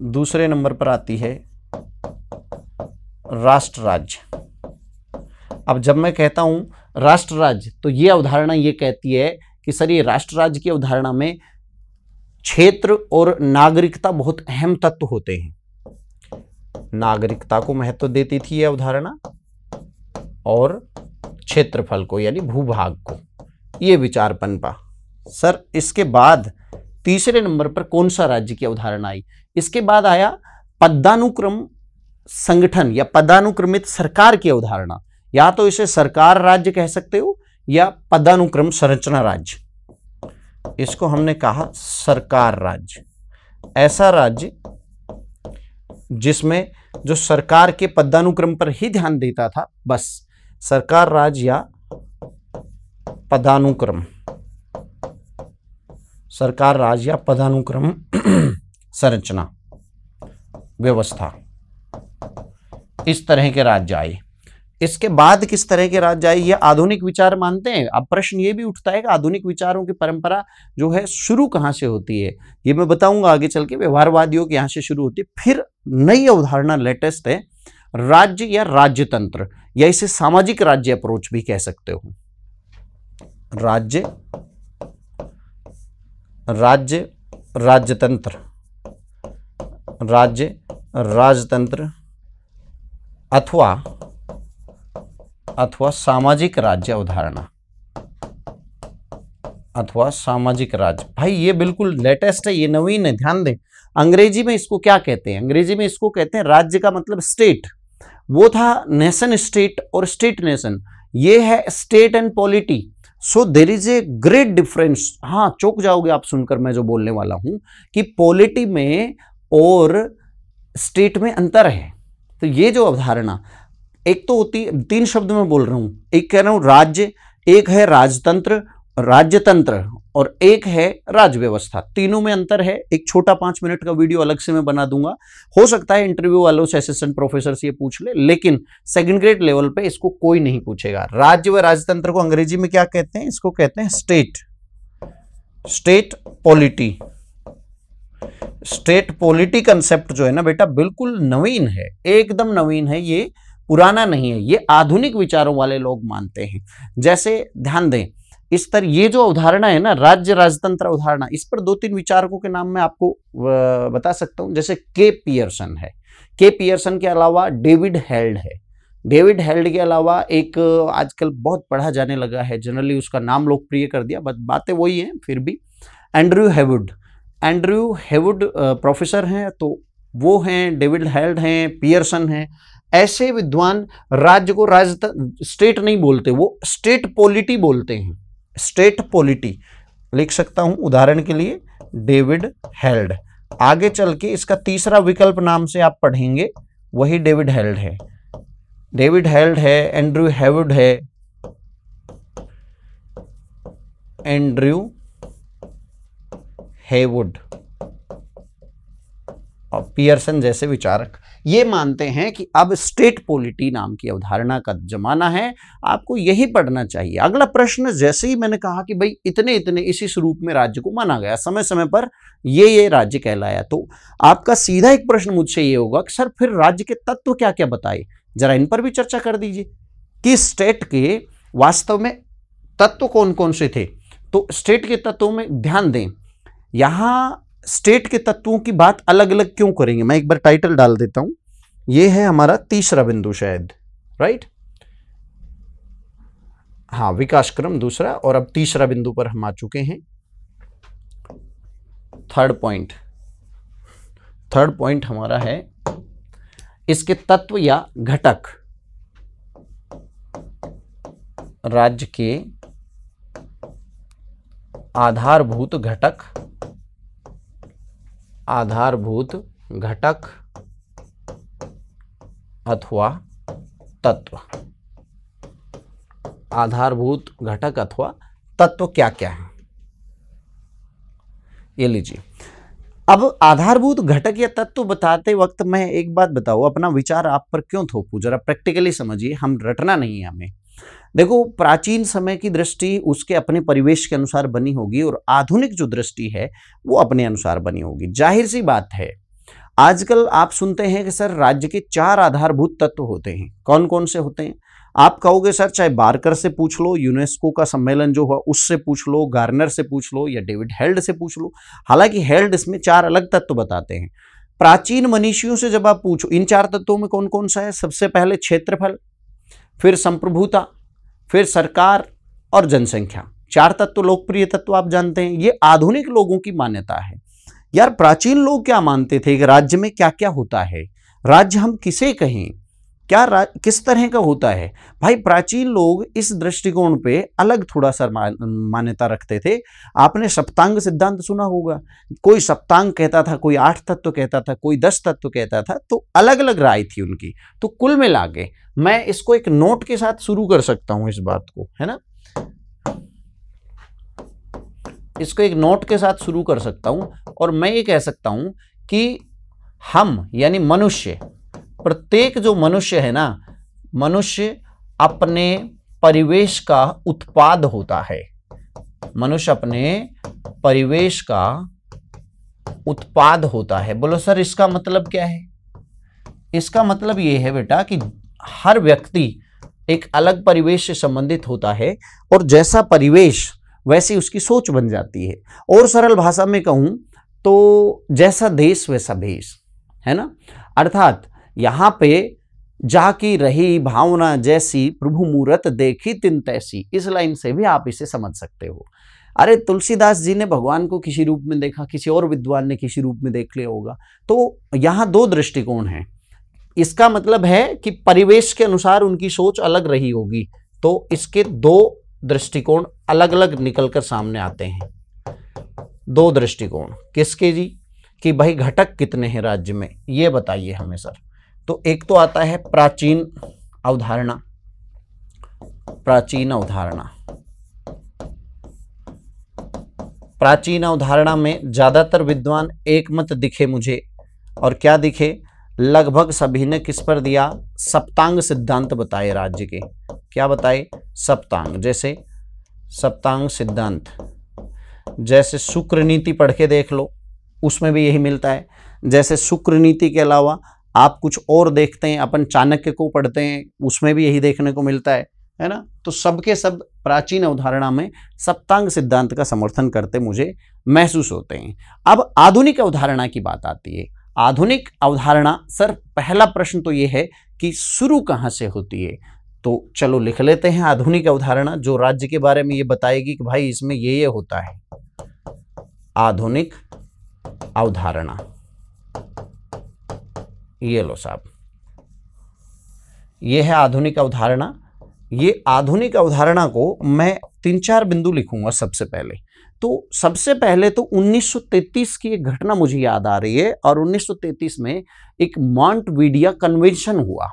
दूसरे नंबर पर आती है राष्ट्र राज्य। अब जब मैं कहता हूं राष्ट्र राज्य, तो ये अवधारणा ये कहती है कि सर ये राष्ट्र राज्य की अवधारणा में क्षेत्र और नागरिकता बहुत अहम तत्व होते हैं। नागरिकता को महत्व देती थी ये अवधारणा, और क्षेत्रफल को यानी भूभाग को, ये विचार पनपा। सर इसके बाद तीसरे नंबर पर कौन सा राज्य की अवधारणा आई? इसके बाद आया पदानुक्रम संगठन या पदानुक्रमित सरकार की अवधारणा। या तो इसे सरकार राज्य कह सकते हो या पदानुक्रम संरचना राज्य। इसको हमने कहा सरकार राज्य। ऐसा राज्य जिसमें जो सरकार के पदानुक्रम पर ही ध्यान देता था, बस सरकार राज्य या पदानुक्रम, सरकार राज्य या पदानुक्रम संरचना व्यवस्था, इस तरह के राज्य आए। इसके बाद किस तरह के राज्य आए? ये आधुनिक विचार मानते हैं। अब प्रश्न ये भी उठता है कि आधुनिक विचारों की परंपरा जो है शुरू कहां से होती है, ये मैं बताऊंगा आगे चल के। व्यवहारवादियों के यहां से शुरू होती है। फिर नई अवधारणा लेटेस्ट है राज्य या राज्यतंत्र, या इसे सामाजिक राज्य अप्रोच भी कह सकते हो। राज्य, राज्य राज्यतंत्र, राज्य राजतंत्र अथवा सामाजिक राज्य अवधारणा, अथवा सामाजिक राज्य। भाई ये बिल्कुल लेटेस्ट है, ये नवीन है, ध्यान दें। अंग्रेजी में इसको क्या कहते हैं? अंग्रेजी में इसको कहते हैं, राज्य का मतलब स्टेट। वो था नेशन स्टेट और स्टेट नेशन, ये है state and polity. So there is a great difference. हाँ, चौंक जाओगे आप सुनकर मैं जो बोलने वाला हूं कि पॉलिटी में और स्टेट में अंतर है। तो ये जो अवधारणा एक तो होती है, तीन शब्द में बोल रहा हूं, एक कह रहा हूं राज्य, एक है राजतंत्र, राज्यतंत्र, और एक है राज्य व्यवस्था। तीनों में अंतर है। एक छोटा 5 मिनट का वीडियो अलग से मैं बना दूंगा। हो सकता है इंटरव्यू वालों से, असिस्टेंट प्रोफेसर से ये पूछ ले, लेकिन सेकंड ग्रेड लेवल पे इसको कोई नहीं पूछेगा। राज्य व राजतंत्र को अंग्रेजी में क्या कहते हैं? इसको कहते हैं state, state polity. State polity concept जो है ना बेटा, बिल्कुल नवीन है, एकदम नवीन है, ये पुराना नहीं है। ये आधुनिक विचारों वाले लोग मानते हैं। जैसे ध्यान दें, इस तरह ये जो अवधारणा है ना, राज्य राजतंत्र अवधारणा, इस पर 2-3 विचारकों के नाम मैं आपको बता सकता हूं। जैसे के पियर्सन है। के पियर्सन के अलावा डेविड हेल्ड है। डेविड हेल्ड के अलावा एक आजकल बहुत पढ़ा जाने लगा है, जनरली उसका नाम लोकप्रिय कर दिया, बट बातें वही हैं फिर भी, Andrew Heywood. Andrew Heywood professor हैं, तो वो हैं, डेविड हेल्ड हैं, पियर्सन हैं। ऐसे विद्वान राज्य को स्टेट नहीं बोलते, वो स्टेट पॉलिटी बोलते हैं। स्टेट पॉलिटी लिख सकता हूं उदाहरण के लिए, डेविड हेल्ड। आगे चल के इसका तीसरा विकल्प नाम से आप पढ़ेंगे, वही डेविड हेल्ड है। डेविड हेल्ड है, एंड्रयू हेवुड है, एंड्रयू हेवुड। पियर्सन जैसे विचारक ये मानते हैं कि अब स्टेट पॉलिटी नाम की अवधारणा का जमाना है, आपको यही पढ़ना चाहिए। अगला प्रश्न, जैसे ही मैंने कहा कि भाई इतने इतने इस रूप में राज्य को माना गया, समय समय पर ये राज्य कहलाया, तो आपका सीधा एक प्रश्न मुझसे ये होगा कि सर फिर राज्य के तत्व क्या क्या बताए, जरा इन पर भी चर्चा कर दीजिए कि स्टेट के वास्तव में तत्व कौन कौन से थे। तो स्टेट के तत्वों में ध्यान दें, यहां स्टेट के तत्वों की बात अलग अलग क्यों करेंगे, मैं एक बार टाइटल डाल देता हूं। यह है हमारा तीसरा बिंदु शायद, राइट, हाँ, विकास क्रम दूसरा, और अब तीसरा बिंदु पर हम आ चुके हैं। थर्ड पॉइंट हमारा है इसके तत्व या घटक, राज्य के आधारभूत घटक अथवा तत्व। आधारभूत घटक अथवा तत्व क्या क्या है, ये लीजिए। अब आधारभूत घटक या तत्व बताते वक्त मैं एक बात बताऊं, अपना विचार आप पर क्यों थोपूं, जरा प्रैक्टिकली समझिए, हम रटना नहीं है हमें। देखो, प्राचीन समय की दृष्टि उसके अपने परिवेश के अनुसार बनी होगी और आधुनिक जो दृष्टि है वो अपने अनुसार बनी होगी। जाहिर सी बात है, आजकल आप सुनते हैं कि सर राज्य के 4 आधारभूत तत्व होते हैं। कौन कौन से होते हैं? आप कहोगे सर चाहे बारकर से पूछ लो, यूनेस्को का सम्मेलन जो हुआ उससे पूछ लो, गार्नर से पूछ लो, या डेविड हेल्ड से पूछ लो। हालांकि हेल्ड इसमें 4 अलग तत्व बताते हैं। प्राचीन मनीषियों से जब आप पूछो इन 4 तत्वों में कौन कौन सा है, सबसे पहले क्षेत्रफल, फिर संप्रभुता, फिर सरकार और जनसंख्या। 4 तत्व लोकप्रिय तत्व आप जानते हैं। ये आधुनिक लोगों की मान्यता है। यार, प्राचीन लोग क्या मानते थे कि राज्य में क्या क्या होता है, राज्य हम किसे कहें, क्या किस तरह का होता है। भाई, प्राचीन लोग इस दृष्टिकोण पे अलग थोड़ा सा मान्यता रखते थे। आपने सप्तांग सिद्धांत सुना होगा, कोई सप्तांग कहता था, कोई 8 तत्व कहता था, कोई 10 तत्व कहता था, तो अलग अलग राय थी उनकी। तो कुल मिला के मैं इसको एक नोट के साथ शुरू कर सकता हूं, इस बात को, है ना, इसको एक नोट के साथ शुरू कर सकता हूं, और मैं ये कह सकता हूं कि हम यानी मनुष्य, प्रत्येक जो मनुष्य है ना, मनुष्य अपने परिवेश का उत्पाद होता है। मनुष्य अपने परिवेश का उत्पाद होता है। बोलो सर इसका मतलब क्या है? इसका मतलब ये है बेटा कि हर व्यक्ति एक अलग परिवेश से संबंधित होता है, और जैसा परिवेश वैसी उसकी सोच बन जाती है। और सरल भाषा में कहूं तो जैसा देश वैसा भेष, है ना। अर्थात यहां पे जाकी रही भावना जैसी, प्रभु मूरत देखी तिन तैसी, इस लाइन से भी आप इसे समझ सकते हो। अरे तुलसीदास जी ने भगवान को किसी रूप में देखा, किसी और विद्वान ने किसी रूप में देख लिया होगा। तो यहां 2 दृष्टिकोण हैं। इसका मतलब है कि परिवेश के अनुसार उनकी सोच अलग रही होगी। तो इसके 2 दृष्टिकोण अलग अलग निकलकर सामने आते हैं। 2 दृष्टिकोण किसके जी? कि भाई घटक कितने हैं राज्य में, ये बताइए हमें सर। तो एक तो आता है प्राचीन अवधारणा। प्राचीन अवधारणा में ज्यादातर विद्वान एक मत दिखे मुझे, और क्या दिखे, लगभग सभी ने किस पर दिया, सप्तांग सिद्धांत बताए राज्य के। क्या बताए? सप्तांग। जैसे सप्तांग सिद्धांत, जैसे शुक्र नीति पढ़ के देख लो, उसमें भी यही मिलता है। जैसे शुक्र नीति के अलावा आप कुछ और देखते हैं, अपन चाणक्य को पढ़ते हैं, उसमें भी यही देखने को मिलता है ना। तो सबके सब प्राचीन अवधारणा में सप्तांग सिद्धांत का समर्थन करते मुझे महसूस होते हैं। अब आधुनिक अवधारणा की बात आती है। आधुनिक अवधारणा, सर पहला प्रश्न तो ये है कि शुरू कहाँ से होती है। तो चलो लिख लेते हैं आधुनिक अवधारणा, जो राज्य के बारे में ये बताएगी कि भाई इसमें ये होता है। आधुनिक अवधारणा, ये लो साहब, ये है आधुनिक अवधारणा। ये आधुनिक अवधारणा को मैं 3-4 बिंदु लिखूंगा सबसे पहले। तो सबसे पहले तो 1933 की एक घटना मुझे याद आ रही है, और 1933 में एक मॉन्टविडिया कन्वेंशन हुआ।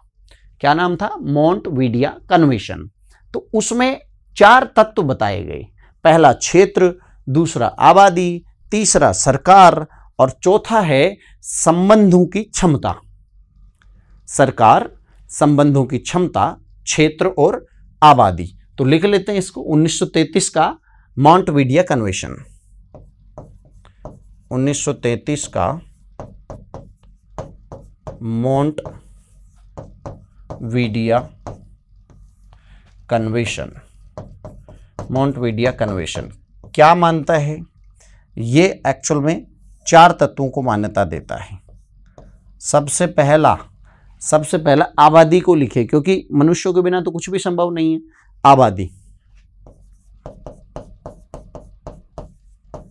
क्या नाम था? मॉन्टविडिया कन्वेंशन। तो उसमें 4 तत्व बताए गए। पहला क्षेत्र, दूसरा आबादी, तीसरा सरकार, और चौथा है संबंधों की क्षमता। सरकार, संबंधों की क्षमता, क्षेत्र और आबादी। तो लिख लेते हैं इसको, 1933 का मॉन्टविडिया कन्वेंशन। 1933 का मॉन्टविडिया कन्वेंशन। मॉन्टविडिया कन्वेंशन क्या मानता है? ये एक्चुअल में 4 तत्वों को मान्यता देता है। सबसे पहला आबादी को लिखे, क्योंकि मनुष्यों के बिना तो कुछ भी संभव नहीं है। आबादी।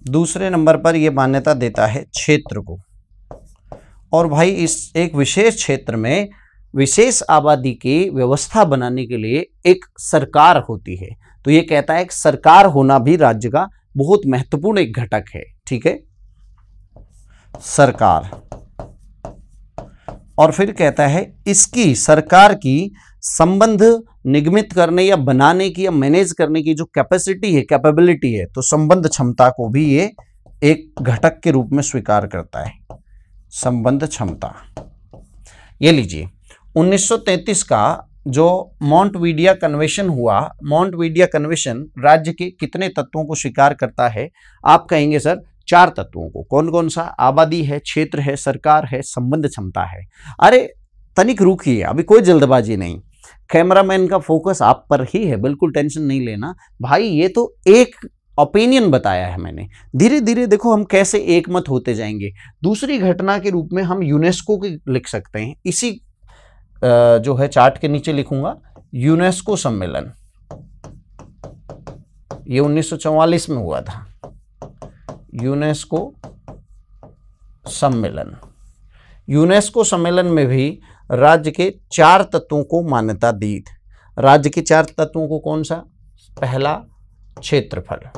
दूसरे नंबर पर यह मान्यता देता है क्षेत्र को। और भाई इस एक विशेष क्षेत्र में विशेष आबादी की व्यवस्था बनाने के लिए एक सरकार होती है। तो ये कहता है कि सरकार होना भी राज्य का बहुत महत्वपूर्ण एक घटक है। ठीक है, सरकार। और फिर कहता है इसकी, सरकार की संबंध निगमित करने या बनाने की या मैनेज करने की जो कैपेसिटी है, कैपेबिलिटी है, तो संबंध क्षमता को भी ये एक घटक के रूप में स्वीकार करता है। संबंध क्षमता। ये लीजिए, 1933 का जो मॉन्टविडिया कन्वेंशन हुआ, मॉन्टविडिया कन्वेंशन राज्य के कितने तत्वों को स्वीकार करता है? आप कहेंगे सर 4 तत्वों को। कौन कौन सा? आबादी है, क्षेत्र है, सरकार है, संबंध क्षमता है। अरे तनिक रुकिए, अभी कोई जल्दबाजी नहीं। कैमरामैन का फोकस आप पर ही है, बिल्कुल टेंशन नहीं लेना भाई। ये तो एक ओपिनियन बताया है मैंने। धीरे धीरे देखो हम कैसे एकमत होते जाएंगे। दूसरी घटना के रूप में हम यूनेस्को की लिख सकते हैं। इसी जो है चार्ट के नीचे लिखूंगा, यूनेस्को सम्मेलन। ये 1944 में हुआ था, यूनेस्को सम्मेलन। यूनेस्को सम्मेलन में भी राज्य के 4 तत्वों को मान्यता दी। राज्य के 4 तत्वों को कौन सा? पहला क्षेत्रफल,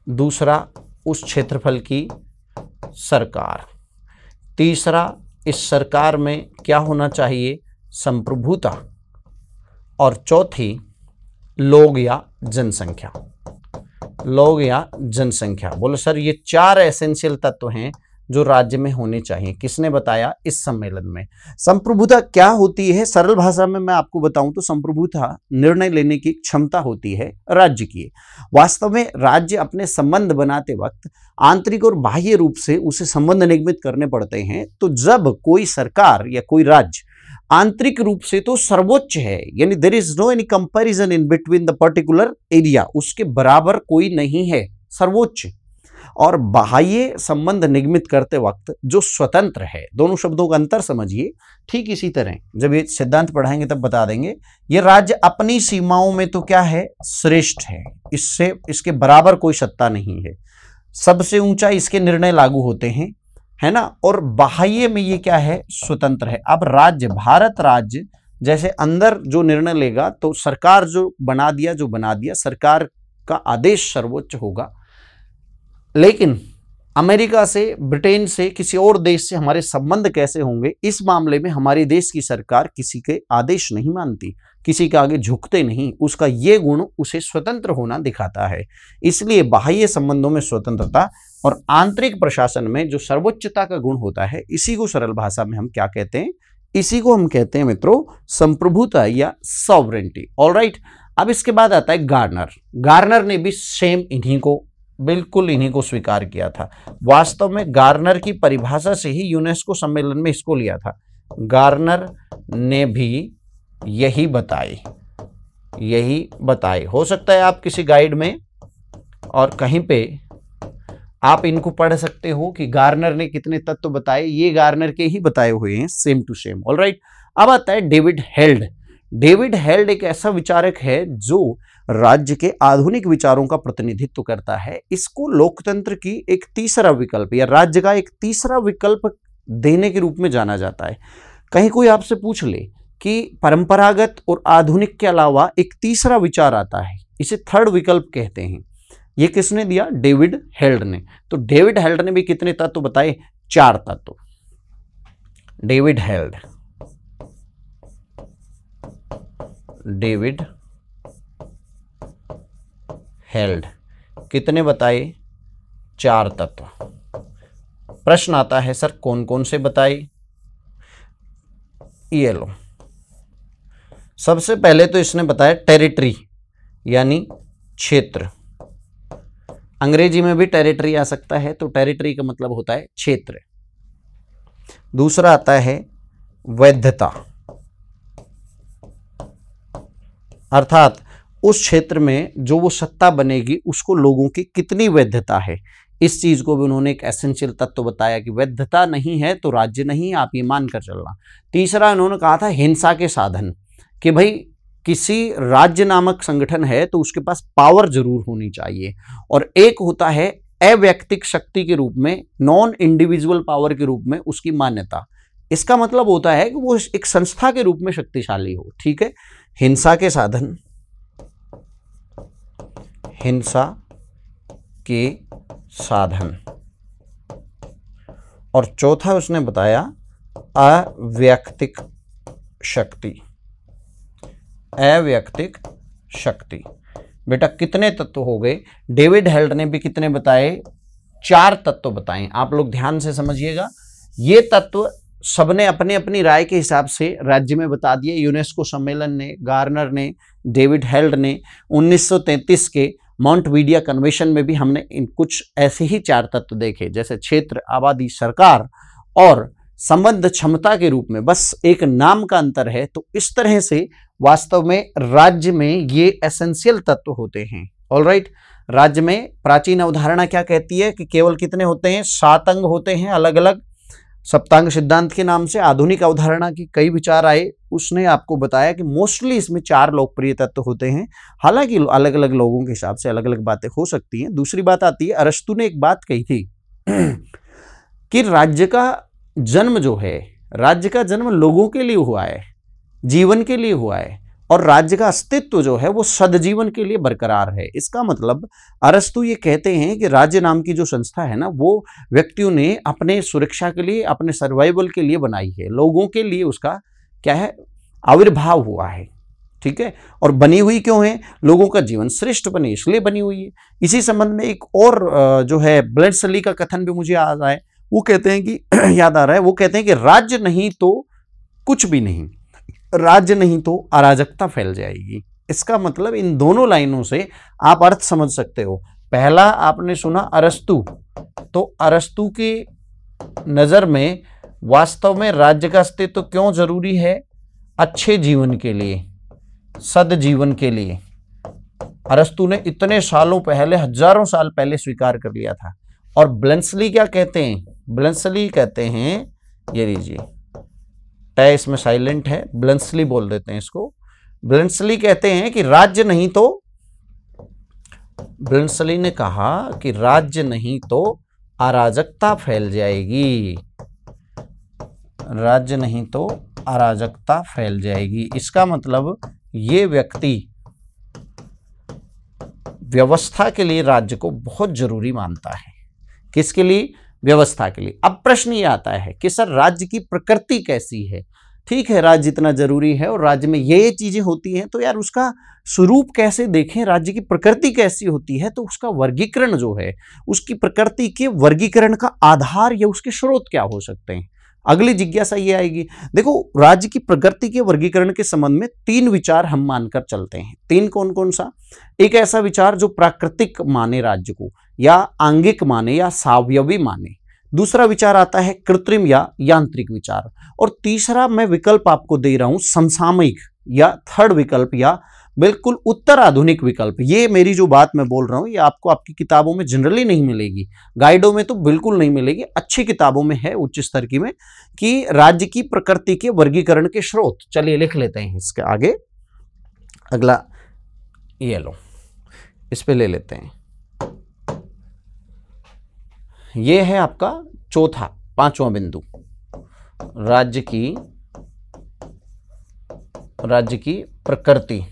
दूसरा उस क्षेत्रफल की सरकार, तीसरा इस सरकार में क्या होना चाहिए? संप्रभुता, और चौथी लोग या जनसंख्या। लोग या जनसंख्या। बोलो सर ये 4 एसेंशियल तत्व हैं जो राज्य में होने चाहिए। किसने बताया? इस सम्मेलन में। संप्रभुता क्या होती है? सरल भाषा में मैं आपको बताऊं तो संप्रभुता निर्णय लेने की क्षमता होती है राज्य की। वास्तव में राज्य अपने संबंध बनाते वक्त आंतरिक और बाह्य रूप से उसे संबंध निगमित करने पड़ते हैं। तो जब कोई सरकार या कोई राज्य आंतरिक रूप से तो सर्वोच्च है, यानी there is no any comparison in between the particular area, उसके बराबर कोई नहीं है, सर्वोच्च, और बाह्य संबंध निगमित करते वक्त जो स्वतंत्र है। दोनों शब्दों का अंतर समझिए। ठीक इसी तरह जब ये सिद्धांत पढ़ाएंगे तब बता देंगे। ये राज्य अपनी सीमाओं में तो क्या है? श्रेष्ठ है, इससे इसके बराबर कोई सत्ता नहीं है, सबसे ऊंचा इसके निर्णय लागू होते हैं, है ना। और बाह्य में ये क्या है? स्वतंत्र है। अब राज्य, भारत राज्य जैसे अंदर जो निर्णय लेगा तो सरकार जो बना दिया, सरकार का आदेश सर्वोच्च होगा। लेकिन अमेरिका से, ब्रिटेन से, किसी और देश से हमारे संबंध कैसे होंगे? इस मामले में हमारे देश की सरकार किसी के आदेश नहीं मानती, किसी के आगे झुकते नहीं। उसका ये गुण उसे स्वतंत्र होना दिखाता है। इसलिए बाह्य संबंधों में स्वतंत्रता और आंतरिक प्रशासन में जो सर्वोच्चता का गुण होता है, इसी को सरल भाषा में हम क्या कहते हैं? इसी को हम कहते हैं मित्रों संप्रभुता या सॉवरेंटी। ऑलराइट, अब इसके बाद आता है गार्नर। गार्नर ने भी सेम बिल्कुल इन्हीं को स्वीकार किया था। वास्तव में गार्नर की परिभाषा से ही यूनेस्को सम्मेलन में इसको लिया था। गार्नर ने भी यही बताए। हो सकता है आप किसी गाइड में और कहीं पे आप इनको पढ़ सकते हो कि गार्नर ने कितने तत्व बताए। ये गार्नर के ही बताए हुए हैं, सेम टू सेम। ऑलराइट, अब आता है डेविड हेल्ड। डेविड हेल्ड एक ऐसा विचारक है जो राज्य के आधुनिक विचारों का प्रतिनिधित्व करता है। इसको लोकतंत्र की एक तीसरा विकल्प या राज्य का एक तीसरा विकल्प देने के रूप में जाना जाता है। कहीं कोई आपसे पूछ ले कि परंपरागत और आधुनिक के अलावा एक तीसरा विचार आता है, इसे थर्ड विकल्प कहते हैं। ये किसने दिया? डेविड हेल्ड ने। तो डेविड हेल्ड ने भी कितने तत्व बताए? 4 तत्व। डेविड हेल्ड कितने बताए? 4 तत्व। प्रश्न आता है सर कौन कौन से बताइए। ये लो, सबसे पहले तो इसने बताया टेरिटरी यानी क्षेत्र। अंग्रेजी में भी टेरिटरी आ सकता है, तो टेरिटरी का मतलब होता है क्षेत्र। दूसरा आता है वैधता, अर्थात उस क्षेत्र में जो वो सत्ता बनेगी उसको लोगों की कितनी वैधता है। इस चीज को भी उन्होंने एक एसेंशियल तत्व बताया कि वैधता नहीं है तो राज्य नहीं, आप ये मान कर चलना। तीसरा उन्होंने कहा था हिंसा के साधन, कि भाई किसी राज्य नामक संगठन है तो उसके पास पावर जरूर होनी चाहिए। और एक होता है अवैयक्तिक शक्ति के रूप में, नॉन इंडिविजुअल पावर के रूप में उसकी मान्यता। इसका मतलब होता है कि वो एक संस्था के रूप में शक्तिशाली हो। ठीक है, हिंसा के साधन, हिंसा के साधन। और चौथा उसने बताया अवैयक्तिक शक्ति, अवैयक्तिक शक्ति। बेटा कितने तत्व हो गए? डेविड हेल्ड ने भी कितने बताए? 4 तत्व बताए। आप लोग ध्यान से समझिएगा, ये तत्व सबने अपनी अपनी राय के हिसाब से राज्य में बता दिए। यूनेस्को सम्मेलन ने, गार्नर ने, डेविड हेल्ड ने 1933 के मॉन्टवीडिया कन्वेंशन में भी हमने इन कुछ ऐसे ही 4 तत्व देखे, जैसे क्षेत्र, आबादी, सरकार और संबंध क्षमता के रूप में, बस एक नाम का अंतर है। तो इस तरह से वास्तव में राज्य में ये एसेंशियल तत्व होते हैं। ऑलराइट, राज्य में प्राचीन अवधारणा क्या कहती है कि केवल कितने होते हैं? 7 अंग होते हैं अलग अलग, सप्तांग सिद्धांत के नाम से। आधुनिक अवधारणा की कई विचार आए, उसने आपको बताया कि मोस्टली इसमें 4 लोकप्रिय तत्व होते हैं। हालांकि अलग अलग लोगों के हिसाब से अलग अलग बातें हो सकती हैं। दूसरी बात आती है, अरस्तु ने एक बात कही थी कि राज्य का जन्म जो है, राज्य का जन्म लोगों के लिए हुआ है, जीवन के लिए हुआ है, और राज्य का अस्तित्व जो है वो सदजीवन के लिए बरकरार है। इसका मतलब अरस्तु ये कहते हैं कि राज्य नाम की जो संस्था है ना, वो व्यक्तियों ने अपने सुरक्षा के लिए, अपने सर्वाइवल के लिए बनाई है, लोगों के लिए उसका क्या है? आविर्भाव हुआ है। ठीक है, और बनी हुई क्यों है? लोगों का जीवन श्रेष्ठ बने इसलिए बनी हुई है। इसी संबंध में एक और जो है ब्लेड्सली का कथन भी मुझे याद आए, वो कहते हैं कि याद आ रहा है, वो कहते हैं कि राज्य नहीं तो कुछ भी नहीं, राज्य नहीं तो अराजकता फैल जाएगी। इसका मतलब इन दोनों लाइनों से आप अर्थ समझ सकते हो। पहला आपने सुना अरस्तु, तो अरस्तु की नजर में वास्तव में राज्य का अस्तित्व क्यों जरूरी है? अच्छे जीवन के लिए, सदजीवन के लिए। अरस्तु ने इतने सालों पहले, हजारों साल पहले स्वीकार कर लिया था। और ब्लेड्सली क्या कहते हैं? ब्लेड्सली कहते हैं, ये लीजिए, टै इसमें साइलेंट है, ब्लेड्सली बोल देते हैं इसको। ब्लेड्सली कहते हैं कि राज्य नहीं तो, ब्लेड्सली ने कहा कि राज्य नहीं तो अराजकता फैल जाएगी, राज्य नहीं तो अराजकता फैल जाएगी। इसका मतलब ये व्यक्ति व्यवस्था के लिए राज्य को बहुत जरूरी मानता है। किसके लिए? व्यवस्था के लिए। अब प्रश्न ये आता है कि सर राज्य की प्रकृति कैसी है? ठीक है, राज्य इतना जरूरी है और राज्य में ये चीजें होती हैं, तो यार उसका स्वरूप कैसे देखें, राज्य की प्रकृति कैसी होती है? तो उसका वर्गीकरण जो है, उसकी प्रकृति के वर्गीकरण का आधार या उसके स्रोत क्या हो सकते हैं? अगली जिज्ञासा ये आएगी। देखो, राज्य की प्रकृति के वर्गीकरण के संबंध में 3 विचार हम मानकर चलते हैं। 3 कौन कौन सा? एक ऐसा विचार जो प्राकृतिक माने राज्य को, या आंगिक माने, या सावयवी माने। दूसरा विचार आता है कृत्रिम या यांत्रिक विचार। और तीसरा मैं विकल्प आपको दे रहा हूं, समसामयिक, या थर्ड विकल्प, या बिल्कुल उत्तर आधुनिक विकल्प। ये मेरी जो बात मैं बोल रहा हूं, ये आपको आपकी किताबों में जनरली नहीं मिलेगी, गाइडों में तो बिल्कुल नहीं मिलेगी, अच्छी किताबों में है उच्च स्तर की में, कि राज्य की प्रकृति के वर्गीकरण के स्रोत। चलिए लिख लेते हैं इसके आगे। अगला ये लो, इस पे ले लेते हैं। ये है आपका चौथा, 5वां बिंदु, राज्य की प्रकृति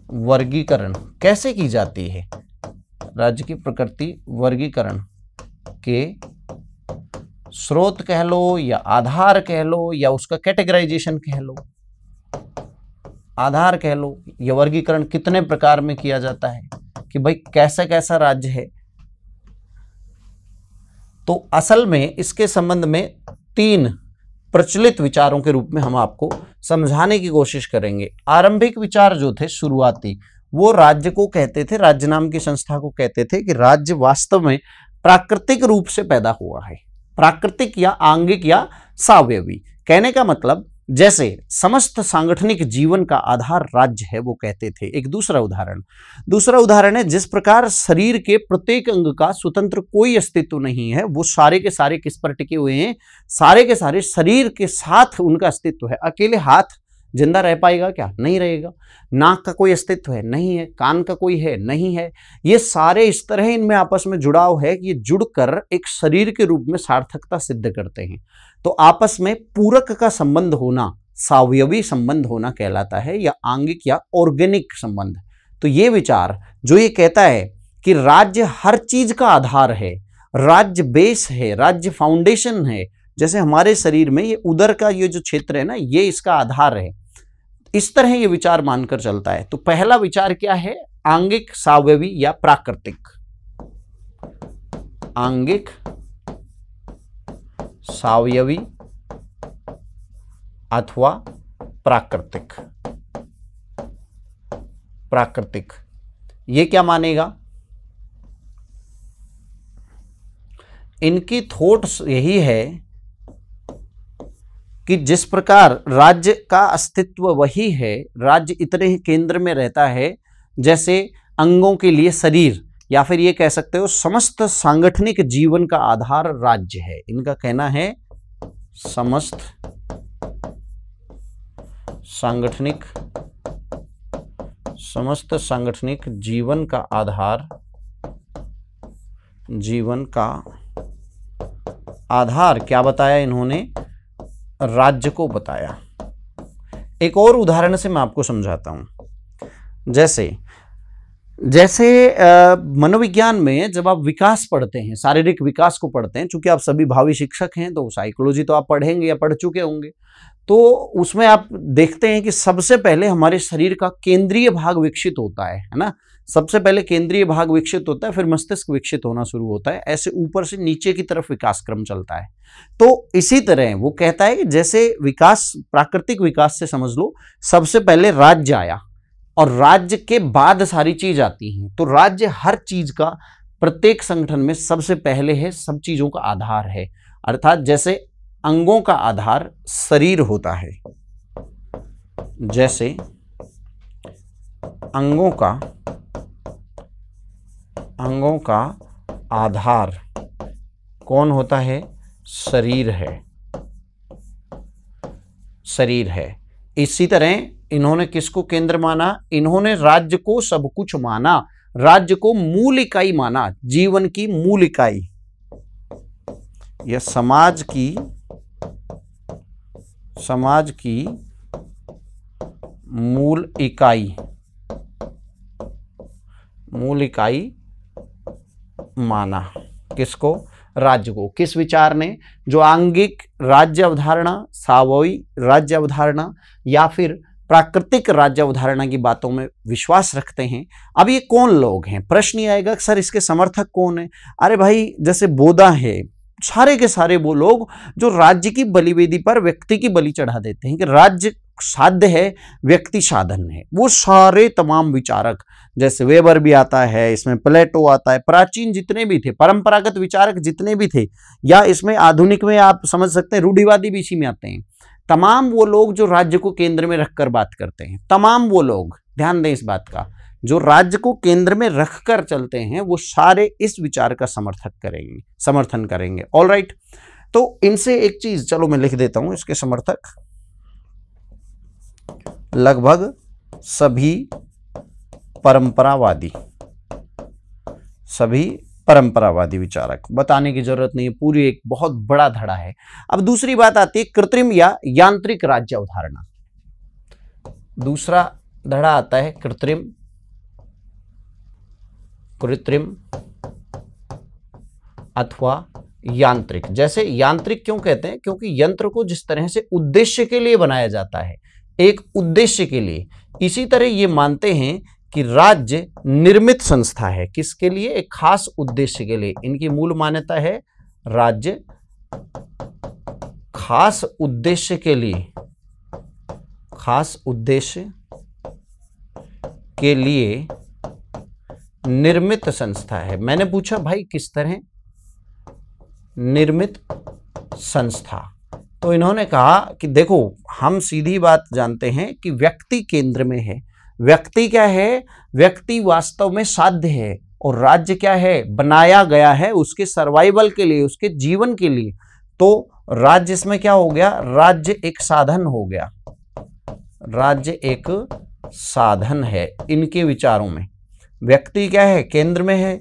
वर्गीकरण कैसे की जाती है? राज्य की प्रकृति वर्गीकरण के स्रोत कह लो, या आधार कह लो, या उसका कैटेगराइजेशन कह लो। आधार कह लो, या वर्गीकरण कितने प्रकार में किया जाता है, कि भाई कैसा कैसा राज्य है, तो असल में इसके संबंध में 3 प्रचलित विचारों के रूप में हम आपको समझाने की कोशिश करेंगे। आरंभिक विचार जो थे शुरुआती, वो राज्य को कहते थे, राज्य नाम की संस्था को कहते थे कि राज्य वास्तव में प्राकृतिक रूप से पैदा हुआ है, प्राकृतिक या आंगिक या सावयवी। कहने का मतलब जैसे समस्त सांगठनिक जीवन का आधार राज्य है, वो कहते थे। एक दूसरा उदाहरण है, जिस प्रकार शरीर के प्रत्येक अंग का स्वतंत्र कोई अस्तित्व नहीं है, वो सारे के सारे किस पर टिके हुए हैं, सारे के सारे शरीर के साथ उनका अस्तित्व है। अकेले हाथ जिंदा रह पाएगा क्या? नहीं रहेगा। नाक का कोई अस्तित्व है? नहीं है। कान का कोई है? नहीं है। ये सारे इस तरह इनमें आपस में जुड़ाव है कि ये जुड़कर एक शरीर के रूप में सार्थकता सिद्ध करते हैं। तो आपस में पूरक का संबंध होना, सावयवी संबंध होना कहलाता है, या आंगिक या ऑर्गेनिक संबंध। तो ये विचार जो ये कहता है कि राज्य हर चीज का आधार है, राज्य बेस है, राज्य फाउंडेशन है। जैसे हमारे शरीर में ये उदर का ये जो क्षेत्र है ना, ये इसका आधार है। इस तरह ये विचार मानकर चलता है। तो पहला विचार क्या है? आंगिक, सावयवी या प्राकृतिक। आंगिक, सावयवी अथवा प्राकृतिक। प्राकृतिक ये क्या मानेगा? इनकी थॉट यही है कि जिस प्रकार राज्य का अस्तित्व वही है, राज्य इतने ही केंद्र में रहता है जैसे अंगों के लिए शरीर, या फिर ये कह सकते हो समस्त सांगठनिक जीवन का आधार राज्य है। इनका कहना है समस्त सांगठनिक जीवन का आधार, क्या बताया इन्होंने? राज्य को बताया। एक और उदाहरण से मैं आपको समझाता हूं। जैसे मनोविज्ञान में जब आप विकास पढ़ते हैं, शारीरिक विकास को पढ़ते हैं, चूंकि आप सभी भावी शिक्षक हैं तो साइकोलॉजी तो आप पढ़ेंगे या पढ़ चुके होंगे, तो उसमें आप देखते हैं कि सबसे पहले हमारे शरीर का केंद्रीय भाग विकसित होता है ना। सबसे पहले केंद्रीय भाग विकसित होता है, फिर मस्तिष्क विकसित होना शुरू होता है, ऐसे ऊपर से नीचे की तरफ विकास क्रम चलता है। तो इसी तरह वो कहता है कि जैसे विकास, प्राकृतिक विकास से समझ लो, सबसे पहले राज्य आया और राज्य के बाद सारी चीज आती हैं। तो राज्य हर चीज का, प्रत्येक संगठन में सबसे पहले है, सब चीजों का आधार है। अर्थात जैसे अंगों का आधार शरीर होता है, जैसे अंगों का आधार कौन होता है? शरीर है। इसी तरह इन्होंने किसको केंद्र माना? इन्होंने राज्य को सब कुछ माना, राज्य को मूल इकाई माना, जीवन की मूल इकाई या समाज की मूल इकाई माना। किसको? राज्य को। किस विचार ने? जो आंगिक राज्य अवधारणा, सावयवी राज्य अवधारणा या फिर प्राकृतिक राज्य अवधारणा की बातों में विश्वास रखते हैं। अब ये कौन लोग हैं? प्रश्न ये आएगा, सर इसके समर्थक कौन है? अरे भाई, जैसे बोधा है, सारे के सारे वो लोग जो राज्य की बलिवेदी पर व्यक्ति की बलि चढ़ा देते हैं कि राज्य साध्य है, व्यक्ति साधन है। वो सारे तमाम विचारक, जैसे वेबर भी आता है, इसमें प्लेटो आता है, प्राचीन जितने भी थे, परंपरागत विचारक जितने भी थे, या इसमें आधुनिक में आप समझ सकते हैं रूढ़िवादी भी इसी में आते हैं। तमाम वो लोग जो राज्य को केंद्र में रखकर बात करते हैं, तमाम वो लोग, ध्यान दें इस बात का, जो राज्य को केंद्र में रखकर चलते हैं, वो सारे इस विचार का समर्थन करेंगे। All right. तो इनसे एक चीज, चलो मैं लिख देता हूं, इसके समर्थक लगभग सभी परंपरावादी विचारक। बताने की जरूरत नहीं है, पूरी एक बहुत बड़ा धड़ा है। अब दूसरी बात आती है कृत्रिम या यांत्रिक राज्य अवधारणा। दूसरा धड़ा आता है कृत्रिम अथवा यांत्रिक। जैसे यांत्रिक क्यों कहते हैं? क्योंकि यंत्र को जिस तरह से उद्देश्य के लिए बनाया जाता है, एक उद्देश्य के लिए, इसी तरह ये मानते हैं कि राज्य निर्मित संस्था है। किसके लिए? एक खास उद्देश्य के लिए। इनकी मूल मान्यता है राज्य खास उद्देश्य के लिए निर्मित संस्था है। मैंने पूछा भाई किस तरह निर्मित संस्था, तो इन्होंने कहा कि देखो हम सीधी बात जानते हैं कि व्यक्ति केंद्र में है। व्यक्ति क्या है? व्यक्ति वास्तव में साध्य है, और राज्य क्या है? बनाया गया है उसके सर्वाइवल के लिए, उसके जीवन के लिए। तो राज्य इसमें क्या हो गया? राज्य एक साधन हो गया। राज्य एक साधन है इनके विचारों में। व्यक्ति क्या है? केंद्र में है।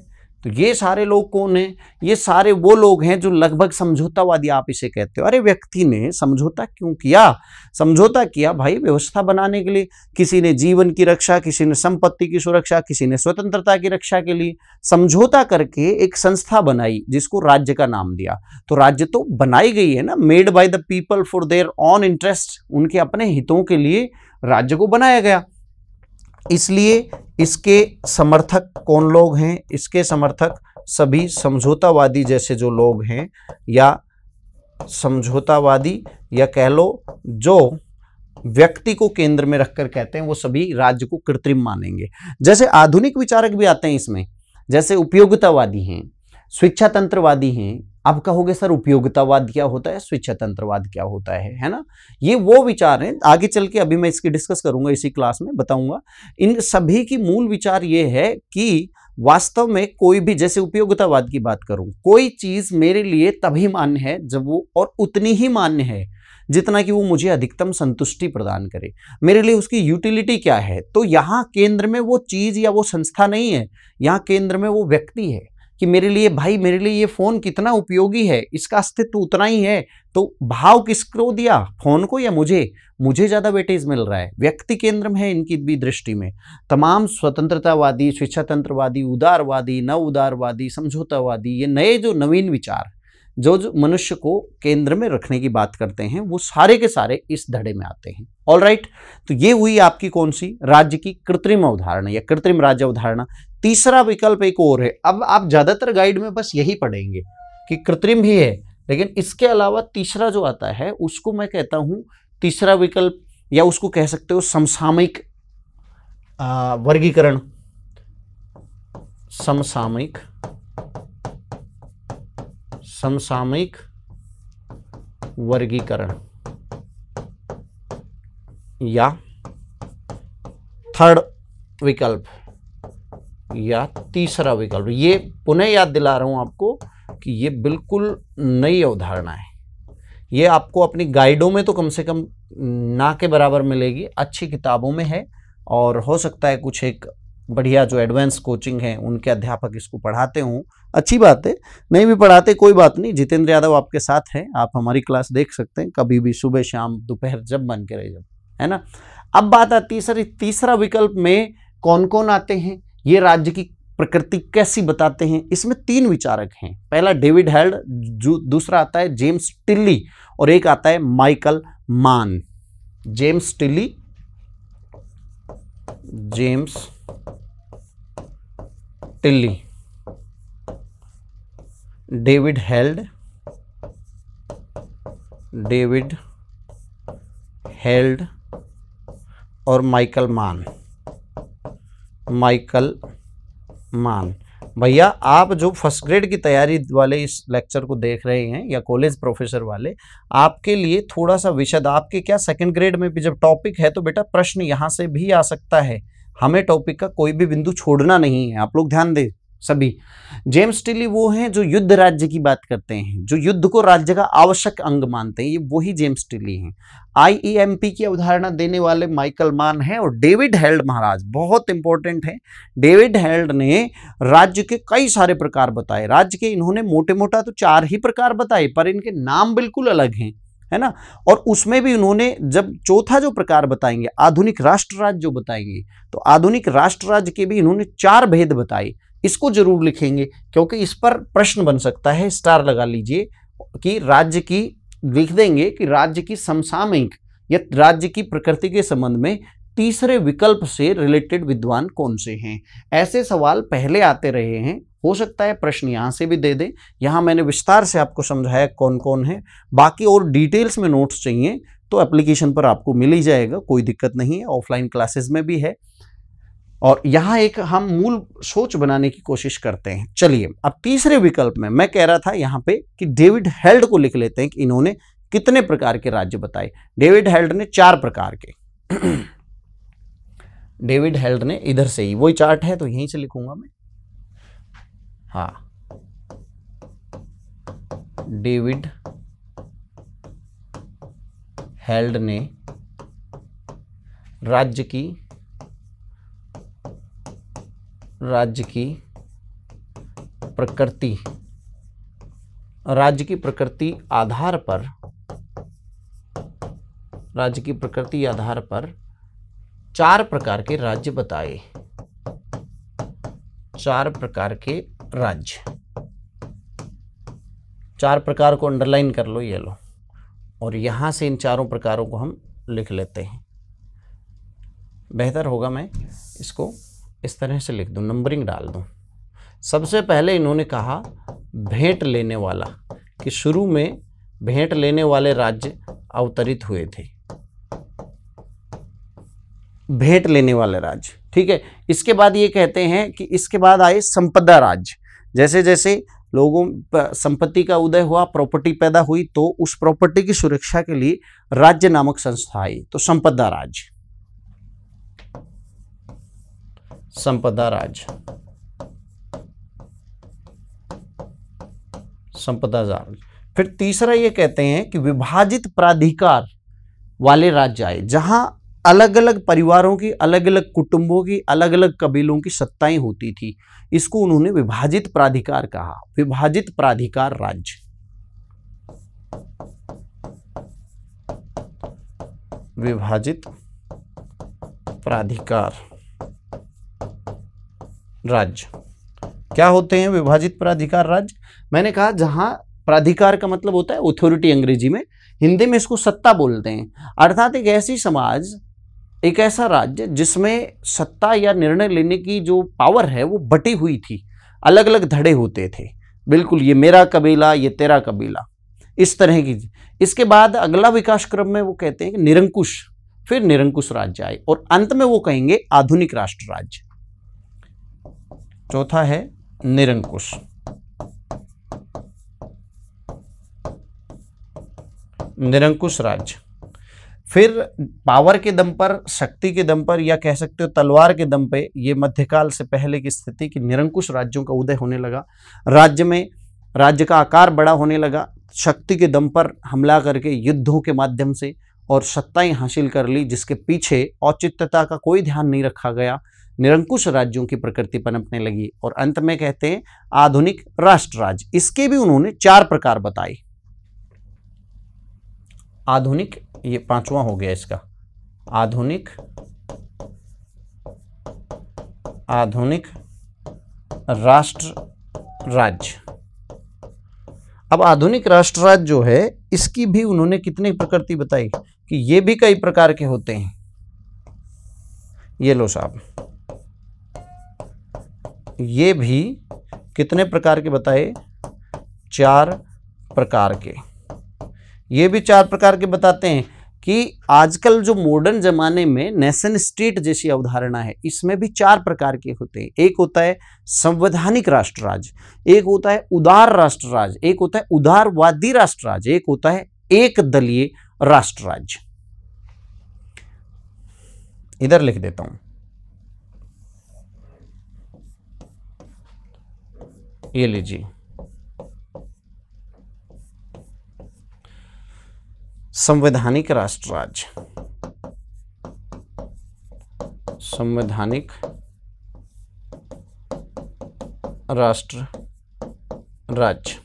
तो ये सारे लोग कौन हैं? ये सारे वो लोग हैं जो लगभग समझौतावादी आप इसे कहते हो। अरे व्यक्ति ने समझौता क्यों किया? समझौता किया भाई व्यवस्था बनाने के लिए। किसी ने जीवन की रक्षा, किसी ने संपत्ति की सुरक्षा, किसी ने स्वतंत्रता की रक्षा के लिए समझौता करके एक संस्था बनाई जिसको राज्य का नाम दिया। तो राज्य तो बनाई गई है ना, made by the people for their on interest, उनके अपने हितों के लिए राज्य को बनाया गया। इसलिए इसके समर्थक कौन लोग हैं? इसके समर्थक सभी समझौतावादी जैसे जो लोग हैं, या समझौतावादी, या कह लो जो व्यक्ति को केंद्र में रखकर कहते हैं, वो सभी राज्य को कृत्रिम मानेंगे। जैसे आधुनिक विचारक भी आते हैं इसमें, जैसे उपयोगितावादी हैं, स्वेच्छातंत्रवादी हैं। अब कहोगे सर उपयोगितावाद क्या होता है, स्वेच्छातंत्रवाद क्या होता है ना? ये वो विचार हैं, आगे चल के अभी मैं इसकी डिस्कस करूंगा, इसी क्लास में बताऊंगा। इन सभी की मूल विचार ये है कि वास्तव में कोई भी, जैसे उपयोगितावाद की बात करूं, कोई चीज मेरे लिए तभी मान्य है जब वो, और उतनी ही मान्य है जितना कि वो मुझे अधिकतम संतुष्टि प्रदान करे। मेरे लिए उसकी यूटिलिटी क्या है? तो यहाँ केंद्र में वो चीज या वो संस्था नहीं है, यहाँ केंद्र में वो व्यक्ति है कि मेरे लिए भाई, मेरे लिए ये फोन कितना उपयोगी है, इसका अस्तित्व उतना ही है। तो भाव किसको दिया? फोन को या मुझे? मुझे ज्यादा वेटेज मिल रहा है। व्यक्ति केंद्र में है इनकी भी दृष्टि में। तमाम स्वतंत्रतावादी, स्वेच्छातंत्रवादी, उदारवादी, नव उदारवादी, समझौतावादी, ये नए जो नवीन विचार जो मनुष्य को केंद्र में रखने की बात करते हैं, वो सारे के सारे इस धड़े में आते हैं। ऑलराइट, तो ये हुई आपकी कौन सी? राज्य की कृत्रिम अवधारणा या कृत्रिम राज्य अवधारणा। तीसरा विकल्प एक और है। अब आप ज्यादातर गाइड में बस यही पढ़ेंगे कि कृत्रिम भी है, लेकिन इसके अलावा तीसरा जो आता है उसको मैं कहता हूं तीसरा विकल्प, या उसको कह सकते हो समसामयिक वर्गीकरण। समसामयिक वर्गीकरण, या थर्ड विकल्प, या तीसरा विकल्प। ये पुनः याद दिला रहा हूं आपको कि ये बिल्कुल नई अवधारणा है। ये आपको अपनी गाइडों में तो कम से कम ना के बराबर मिलेगी, अच्छी किताबों में है, और हो सकता है कुछ एक बढ़िया जो एडवांस कोचिंग है उनके अध्यापक इसको पढ़ाते हों। अच्छी बात है, नहीं भी पढ़ाते कोई बात नहीं, जितेंद्र यादव आपके साथ है, आप हमारी क्लास देख सकते हैं कभी भी, सुबह शाम दोपहर जब मन करे जब, है ना। अब बात आती है सर तीसरा विकल्प में कौन कौन आते हैं, ये राज्य की प्रकृति कैसी बताते हैं। इसमें तीन विचारक हैं। पहला डेविड हेल्ड, दूसरा आता है जेम्स टिल्ली, और एक आता है माइकल मान। जेम्स टिल्ली, डेविड हेल्ड और माइकल मान। भैया आप जो फर्स्ट ग्रेड की तैयारी वाले इस लेक्चर को देख रहे हैं, या कॉलेज प्रोफेसर वाले, आपके लिए थोड़ा सा विशद, आपके क्या सेकंड ग्रेड में भी जब टॉपिक है तो बेटा प्रश्न यहाँ से भी आ सकता है। हमें टॉपिक का कोई भी बिंदु छोड़ना नहीं है, आप लोग ध्यान दें सभी। जेम्स टिली वो हैं जो युद्ध राज्य की बात करते हैं, जो युद्ध को राज्य का आवश्यक अंग मानते हैं, ये वही जेम्स टिली हैं। आईईएमपी की अवधारणा देने वाले माइकल मान हैं, और डेविड हेल्ड महाराज बहुत इंपॉर्टेंट है। डेविड हेल्ड ने राज्य के कई सारे प्रकार बताए। राज्य के इन्होंने मोटे मोटा तो 4 ही प्रकार बताए, पर इनके नाम बिल्कुल अलग हैं, है ना। और उसमें भी उन्होंने जब चौथा जो प्रकार बताएंगे, आधुनिक राष्ट्र राज्य जो बताएंगे, तो आधुनिक राष्ट्र राज्य के भी इन्होंने 4 भेद बताए। इसको जरूर लिखेंगे क्योंकि इस पर प्रश्न बन सकता है, स्टार लगा लीजिए कि राज्य की, लिख देंगे कि राज्य की समसामयिक या राज्य की प्रकृति के संबंध में तीसरे विकल्प से रिलेटेड विद्वान कौन से हैं? ऐसे सवाल पहले आते रहे हैं, हो सकता है प्रश्न यहाँ से भी दे दे। यहाँ मैंने विस्तार से आपको समझाया कौन कौन है। बाकी और डिटेल्स में नोट्स चाहिए तो एप्लीकेशन पर आपको मिल ही जाएगा, कोई दिक्कत नहीं है, ऑफलाइन क्लासेस में भी है। और यहाँ एक हम मूल सोच बनाने की कोशिश करते हैं। चलिए अब तीसरे विकल्प में मैं कह रहा था यहाँ पे कि डेविड हेल्ड को लिख लेते हैं कि इन्होंने कितने प्रकार के राज्य बताए। डेविड हेल्ड ने 4 प्रकार के डेविड हेल्ड ने, इधर से ही वही चार्ट है तो यहीं से लिखूंगा मैं। हाँ, डेविड हेल्ड ने राज्य की प्रकृति आधार पर 4 प्रकार के राज्य बताए। 4 प्रकार के राज्य, 4 प्रकार को अंडरलाइन कर लो, ये लो, और यहां से इन चारों प्रकारों को हम लिख लेते हैं। बेहतर होगा मैं इसको इस तरह से लिख दूं, नंबरिंग डाल दूं। सबसे पहले इन्होंने कहा भेंट लेने वाला, कि शुरू में भेंट लेने वाले राज्य अवतरित हुए थे। भेंट लेने वाले राज्य, ठीक है। इसके बाद ये कहते हैं कि इसके बाद आए संपदा राज्य। जैसे जैसे लोगों संपत्ति का उदय हुआ, प्रॉपर्टी पैदा हुई, तो उस प्रॉपर्टी की सुरक्षा के लिए राज्य नामक संस्था आई, तो संपदा राज्य। संपदा राज्य, संपदा राज्य। फिर तीसरा ये कहते हैं कि विभाजित प्राधिकार वाले राज्य आए, जहां अलग अलग परिवारों की, अलग अलग कुटुंबों की, अलग अलग कबीलों की सत्ताएं होती थी। इसको उन्होंने विभाजित प्राधिकार कहा, विभाजित प्राधिकार राज्य। विभाजित प्राधिकार राज्य क्या होते हैं? विभाजित प्राधिकार राज्य, मैंने कहा जहां प्राधिकार का मतलब होता है अथॉरिटी अंग्रेजी में, हिंदी में इसको सत्ता बोलते हैं। अर्थात एक ऐसी समाज, एक ऐसा राज्य जिसमें सत्ता या निर्णय लेने की जो पावर है वो बटी हुई थी, अलग अलग धड़े होते थे, बिल्कुल ये मेरा कबीला, ये तेरा कबीला, इस तरह की। इसके बाद अगला विकास क्रम में वो कहते हैं कि निरंकुश, फिर निरंकुश राज्य आए, और अंत में वो कहेंगे आधुनिक राष्ट्र राज्य। चौथा है निरंकुश। निरंकुश राज्य, फिर पावर के दम पर, शक्ति के दम पर, या कह सकते हो तलवार के दम पे, ये मध्यकाल से पहले की स्थिति कि निरंकुश राज्यों का उदय होने लगा। राज्य में, राज्य का आकार बड़ा होने लगा, शक्ति के दम पर हमला करके युद्धों के माध्यम से और सत्ताएं हासिल कर ली, जिसके पीछे औचित्यता का कोई ध्यान नहीं रखा गया। निरंकुश राज्यों की प्रकृति पनपने लगी, और अंत में कहते हैं आधुनिक राष्ट्र राज्य। इसके भी उन्होंने 4 प्रकार बताए। आधुनिक, ये 5वां हो गया इसका, आधुनिक राष्ट्र राज्य। अब आधुनिक राष्ट्र राज्य जो है, इसकी भी उन्होंने कितनी प्रकृति बताई कि ये भी कई प्रकार के होते हैं। ये लो साहब, ये भी कितने प्रकार के बताए? 4 प्रकार के। ये भी 4 प्रकार के बताते हैं कि आजकल जो मॉडर्न जमाने में नेशन स्टेट जैसी अवधारणा है, इसमें भी 4 प्रकार के होते हैं। एक होता है संवैधानिक राष्ट्र राज्य, एक होता है उदार राष्ट्र राज्य, एक होता है उदारवादी राष्ट्र राज्य, एक होता है एक दलीय राष्ट्र राज्य। इधर लिख देता हूं, ये लीजिए, संवैधानिक राष्ट्र राज्य, संवैधानिक राष्ट्र राज्य,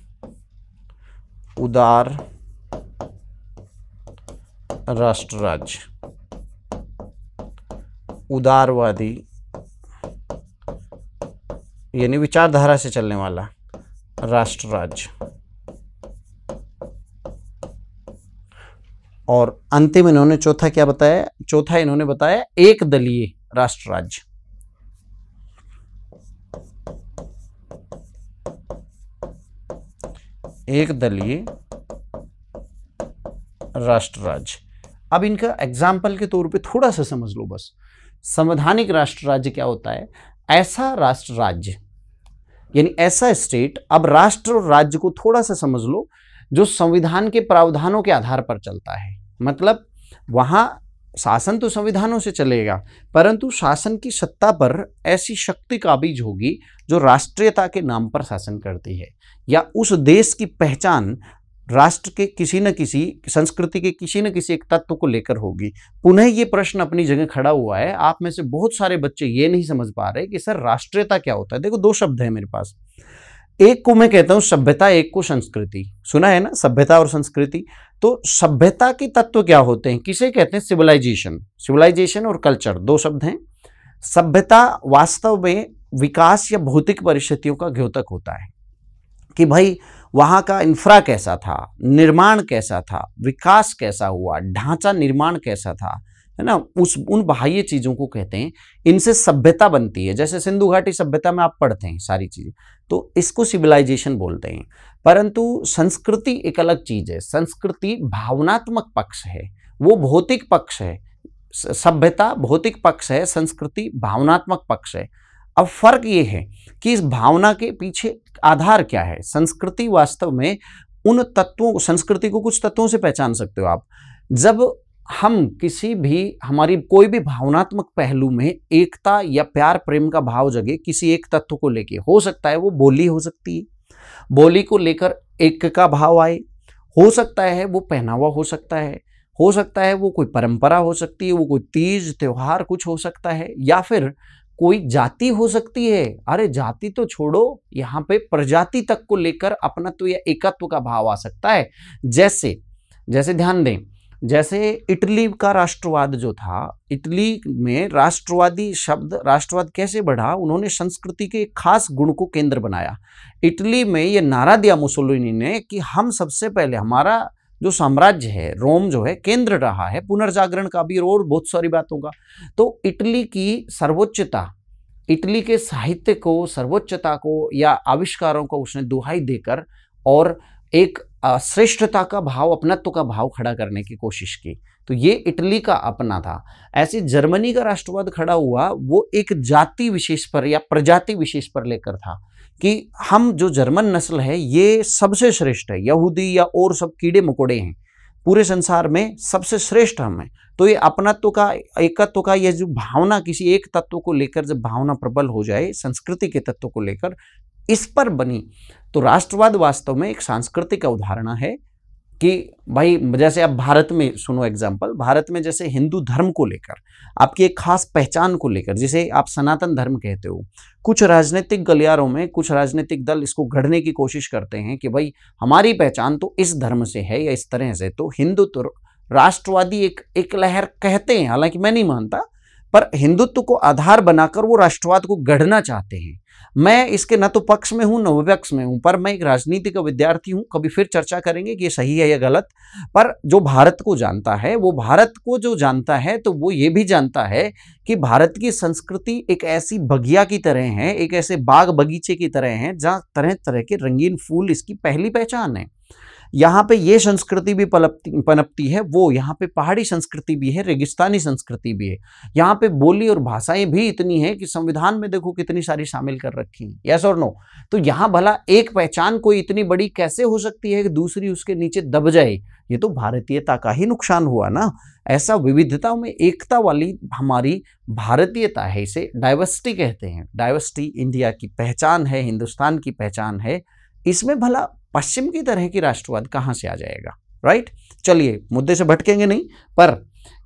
उदार राष्ट्र राज्य, उदारवादी यानी विचारधारा से चलने वाला राष्ट्र राज्य, और अंतिम इन्होंने चौथा क्या बताया? चौथा इन्होंने बताया एक दलीय राष्ट्र राज्य। एक दलीय राष्ट्र राज्य। अब इनका एग्जाम्पल के तौर पे थोड़ा सा समझ लो बस। संवैधानिक राष्ट्र राज्य क्या होता है? ऐसा राष्ट्र राज्य यानी ऐसा स्टेट, अब राष्ट्र और राज्य को थोड़ा सा समझ लो, जो संविधान के प्रावधानों के आधार पर चलता है। मतलब वहां शासन तो संविधानों से चलेगा, परंतु शासन की सत्ता पर ऐसी शक्ति काबिज होगी जो राष्ट्रीयता के नाम पर शासन करती है, या उस देश की पहचान राष्ट्र के किसी न किसी संस्कृति के किसी न किसी एक तत्व को लेकर होगी। पुनः ये प्रश्न अपनी जगह खड़ा हुआ है। आप में से बहुत सारे बच्चे ये नहीं समझ पा रहे कि सर राष्ट्रीयता क्या होता है। देखो, दो शब्द है मेरे पास, एक को मैं कहता हूं सभ्यता, एक को संस्कृति। सुना है ना, सभ्यता और संस्कृति। तो सभ्यता के तत्व क्या होते हैं? किसे कहते हैं? सिविलाइजेशन। सिविलाइजेशन और कल्चर दो शब्द हैं। सभ्यता वास्तव में विकास या भौतिक परिस्थितियों का द्योतक होता है कि भाई वहां का इंफ्रा कैसा था, निर्माण कैसा था, विकास कैसा हुआ, ढांचा निर्माण कैसा था, है ना, उन बाह्य चीजों को कहते हैं। इनसे सभ्यता बनती है। जैसे सिंधु घाटी सभ्यता में आप पढ़ते हैं सारी चीजें, तो इसको सिविलाइजेशन बोलते हैं। परंतु संस्कृति एक अलग चीज है। संस्कृति भावनात्मक पक्ष है, वो भौतिक पक्ष है। सभ्यता भौतिक पक्ष है, संस्कृति भावनात्मक पक्ष है। अब फर्क ये है कि इस भावना के पीछे आधार क्या है। संस्कृति वास्तव में उन तत्वों को, संस्कृति को कुछ तत्वों से पहचान सकते हो आप। जब हम किसी भी, हमारी कोई भी भावनात्मक पहलू में एकता या प्यार प्रेम का भाव जगे किसी एक तत्व को लेके, हो सकता है वो बोली हो सकती है, बोली को लेकर एक का भाव आए, हो सकता है वो पहनावा हो सकता है वो कोई परंपरा हो सकती है, वो कोई तीज त्योहार कुछ हो सकता है, या फिर कोई जाति हो सकती है। अरे जाति तो छोड़ो, यहाँ पे प्रजाति तक को लेकर अपनत्व या एकत्व का भाव आ सकता है। जैसे ध्यान दें, जैसे इटली का राष्ट्रवाद जो था, इटली में राष्ट्रवादी शब्द, राष्ट्रवाद कैसे बढ़ा? उन्होंने संस्कृति के एक खास गुण को केंद्र बनाया। इटली में ये नारा दिया मुसोलिनी ने कि हम सबसे पहले, हमारा जो साम्राज्य है, रोम जो है, केंद्र रहा है पुनर्जागरण का भी और बहुत सारी बातों का। तो इटली की सर्वोच्चता, इटली के साहित्य को, सर्वोच्चता को या आविष्कारों को उसने दुहाई देकर और एक श्रेष्ठता का भाव, अपनत्व का भाव खड़ा करने की कोशिश की। तो ये इटली का अपना था। ऐसे जर्मनी का राष्ट्रवाद खड़ा हुआ, वो एक जाति विशेष पर या प्रजाति विशेष पर लेकर था कि हम जो जर्मन नस्ल है ये सबसे श्रेष्ठ है, यहूदी या और सब कीड़े मकोड़े हैं, पूरे संसार में सबसे श्रेष्ठ हम हैं। तो ये अपनत्व का, एकत्व का, ये जो भावना किसी एक तत्व को लेकर जब भावना प्रबल हो जाए, संस्कृति के तत्व को लेकर, इस पर बनी। तो राष्ट्रवाद वास्तव में एक सांस्कृतिक अवधारणा है कि भाई, जैसे आप भारत में सुनो एग्जाम्पल, भारत में जैसे हिंदू धर्म को लेकर, आपकी एक खास पहचान को लेकर, जिसे आप सनातन धर्म कहते हो, कुछ राजनीतिक गलियारों में कुछ राजनीतिक दल इसको गढ़ने की कोशिश करते हैं कि भाई हमारी पहचान तो इस धर्म से है या इस तरह से। तो हिंदुत्व, राष्ट्रवादी एक लहर कहते हैं, हालांकि मैं नहीं मानता, पर हिंदुत्व को आधार बनाकर वो राष्ट्रवाद को गढ़ना चाहते हैं। मैं इसके न तो पक्ष में हूं न विपक्ष में हूं, पर मैं एक राजनीति का विद्यार्थी हूं। कभी फिर चर्चा करेंगे कि ये सही है या गलत। पर जो भारत को जानता है, वो भारत को जो जानता है, तो वो ये भी जानता है कि भारत की संस्कृति एक ऐसी बगिया की तरह है, एक ऐसे बाग बगीचे की तरह है जहां तरह तरह के रंगीन फूल इसकी पहली पहचान है। यहाँ पे ये संस्कृति भी पनपती है, वो यहाँ पे पहाड़ी संस्कृति भी है, रेगिस्तानी संस्कृति भी है। यहाँ पे बोली और भाषाएं भी इतनी है कि संविधान में देखो कितनी सारी शामिल कर रखी हैं। यस और नो? तो यहाँ भला एक पहचान कोई इतनी बड़ी कैसे हो सकती है कि दूसरी उसके नीचे दब जाए? ये तो भारतीयता का ही नुकसान हुआ ना। ऐसा विविधताओं में एकता वाली हमारी भारतीयता है, इसे डाइवर्सिटी कहते हैं। डाइवर्सिटी इंडिया की पहचान है, हिंदुस्तान की पहचान है। इसमें भला पश्चिम की तरह की राष्ट्रवाद कहां से आ जाएगा? राइट? चलिए, मुद्दे से भटकेंगे नहीं, पर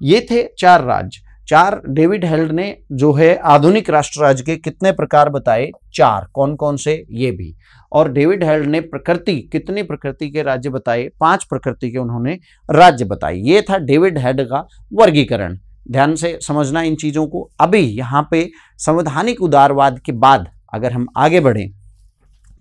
ये थे 4 राज्य। 4 डेविड हेल्ड ने जो है आधुनिक राष्ट्र राज्य के कितने प्रकार बताए? 4। कौन कौन से? ये भी। और डेविड हेल्ड ने प्रकृति, कितनी प्रकृति के राज्य बताए? 5 प्रकृति के उन्होंने राज्य बताए। ये था डेविड हेल्ड का वर्गीकरण। ध्यान से समझना इन चीजों को। अभी यहाँ पे संवैधानिक उदारवाद के बाद अगर हम आगे बढ़ें,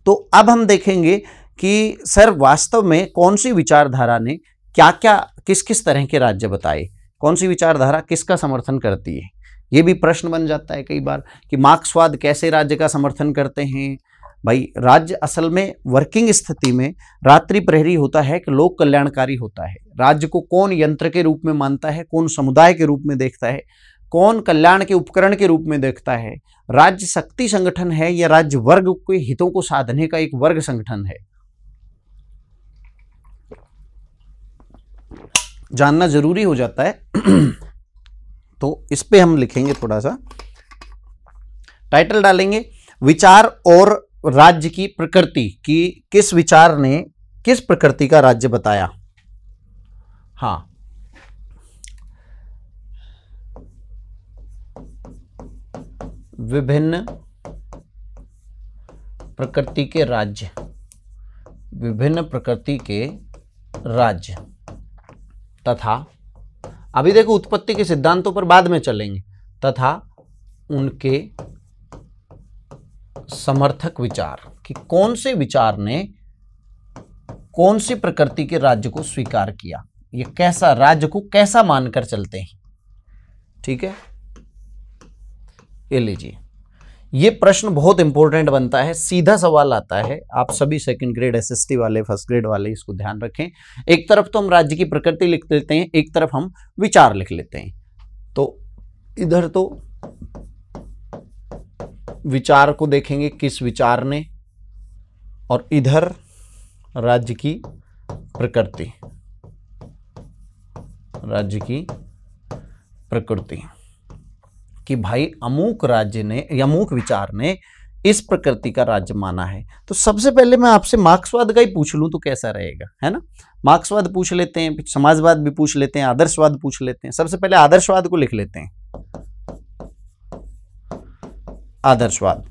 तो अब हम देखेंगे कि सर वास्तव में कौन सी विचारधारा ने क्या क्या किस किस तरह के राज्य बताए, कौन सी विचारधारा किसका समर्थन करती है। ये भी प्रश्न बन जाता है कई बार कि मार्क्सवाद कैसे राज्य का समर्थन करते हैं। भाई राज्य असल में वर्किंग स्थिति में रात्रि प्रहरी होता है कि लोक कल्याणकारी होता है। राज्य को कौन यंत्र के रूप में मानता है, कौन समुदाय के रूप में देखता है, कौन कल्याण के उपकरण के रूप में देखता है। राज्य शक्ति संगठन है या राज्य वर्ग के हितों को साधने का एक वर्ग संगठन है, जानना जरूरी हो जाता है। तो इस पे हम लिखेंगे, थोड़ा सा टाइटल डालेंगे, विचार और राज्य की प्रकृति की, किस विचार ने किस प्रकृति का राज्य बताया। हाँ, विभिन्न प्रकृति के राज्य, विभिन्न प्रकृति के राज्य तथा, अभी देखो उत्पत्ति के सिद्धांतों पर बाद में चलेंगे, तथा उनके समर्थक विचार कि कौन से विचार ने कौन सी प्रकृति के राज्य को स्वीकार किया, ये कैसा राज्य को कैसा मानकर चलते हैं। ठीक है, ये लीजिए, ये प्रश्न बहुत इंपॉर्टेंट बनता है, सीधा सवाल आता है। आप सभी सेकंड ग्रेड एसएसटी वाले, फर्स्ट ग्रेड वाले इसको ध्यान रखें। एक तरफ तो हम राज्य की प्रकृति लिख लेते हैं, एक तरफ हम विचार लिख लेते हैं। तो इधर तो विचार को देखेंगे किस विचार ने, और इधर राज्य की प्रकृति, राज्य की प्रकृति कि भाई अमुक राज्य ने या अमुक विचार ने इस प्रकृति का राज्य माना है। तो सबसे पहले मैं आपसे मार्क्सवाद का ही पूछ लूं तो कैसा रहेगा, है ना। मार्क्सवाद पूछ लेते हैं, समाजवाद भी पूछ लेते हैं, आदर्शवाद पूछ लेते हैं। सबसे पहले आदर्शवाद को लिख लेते हैं। आदर्शवाद,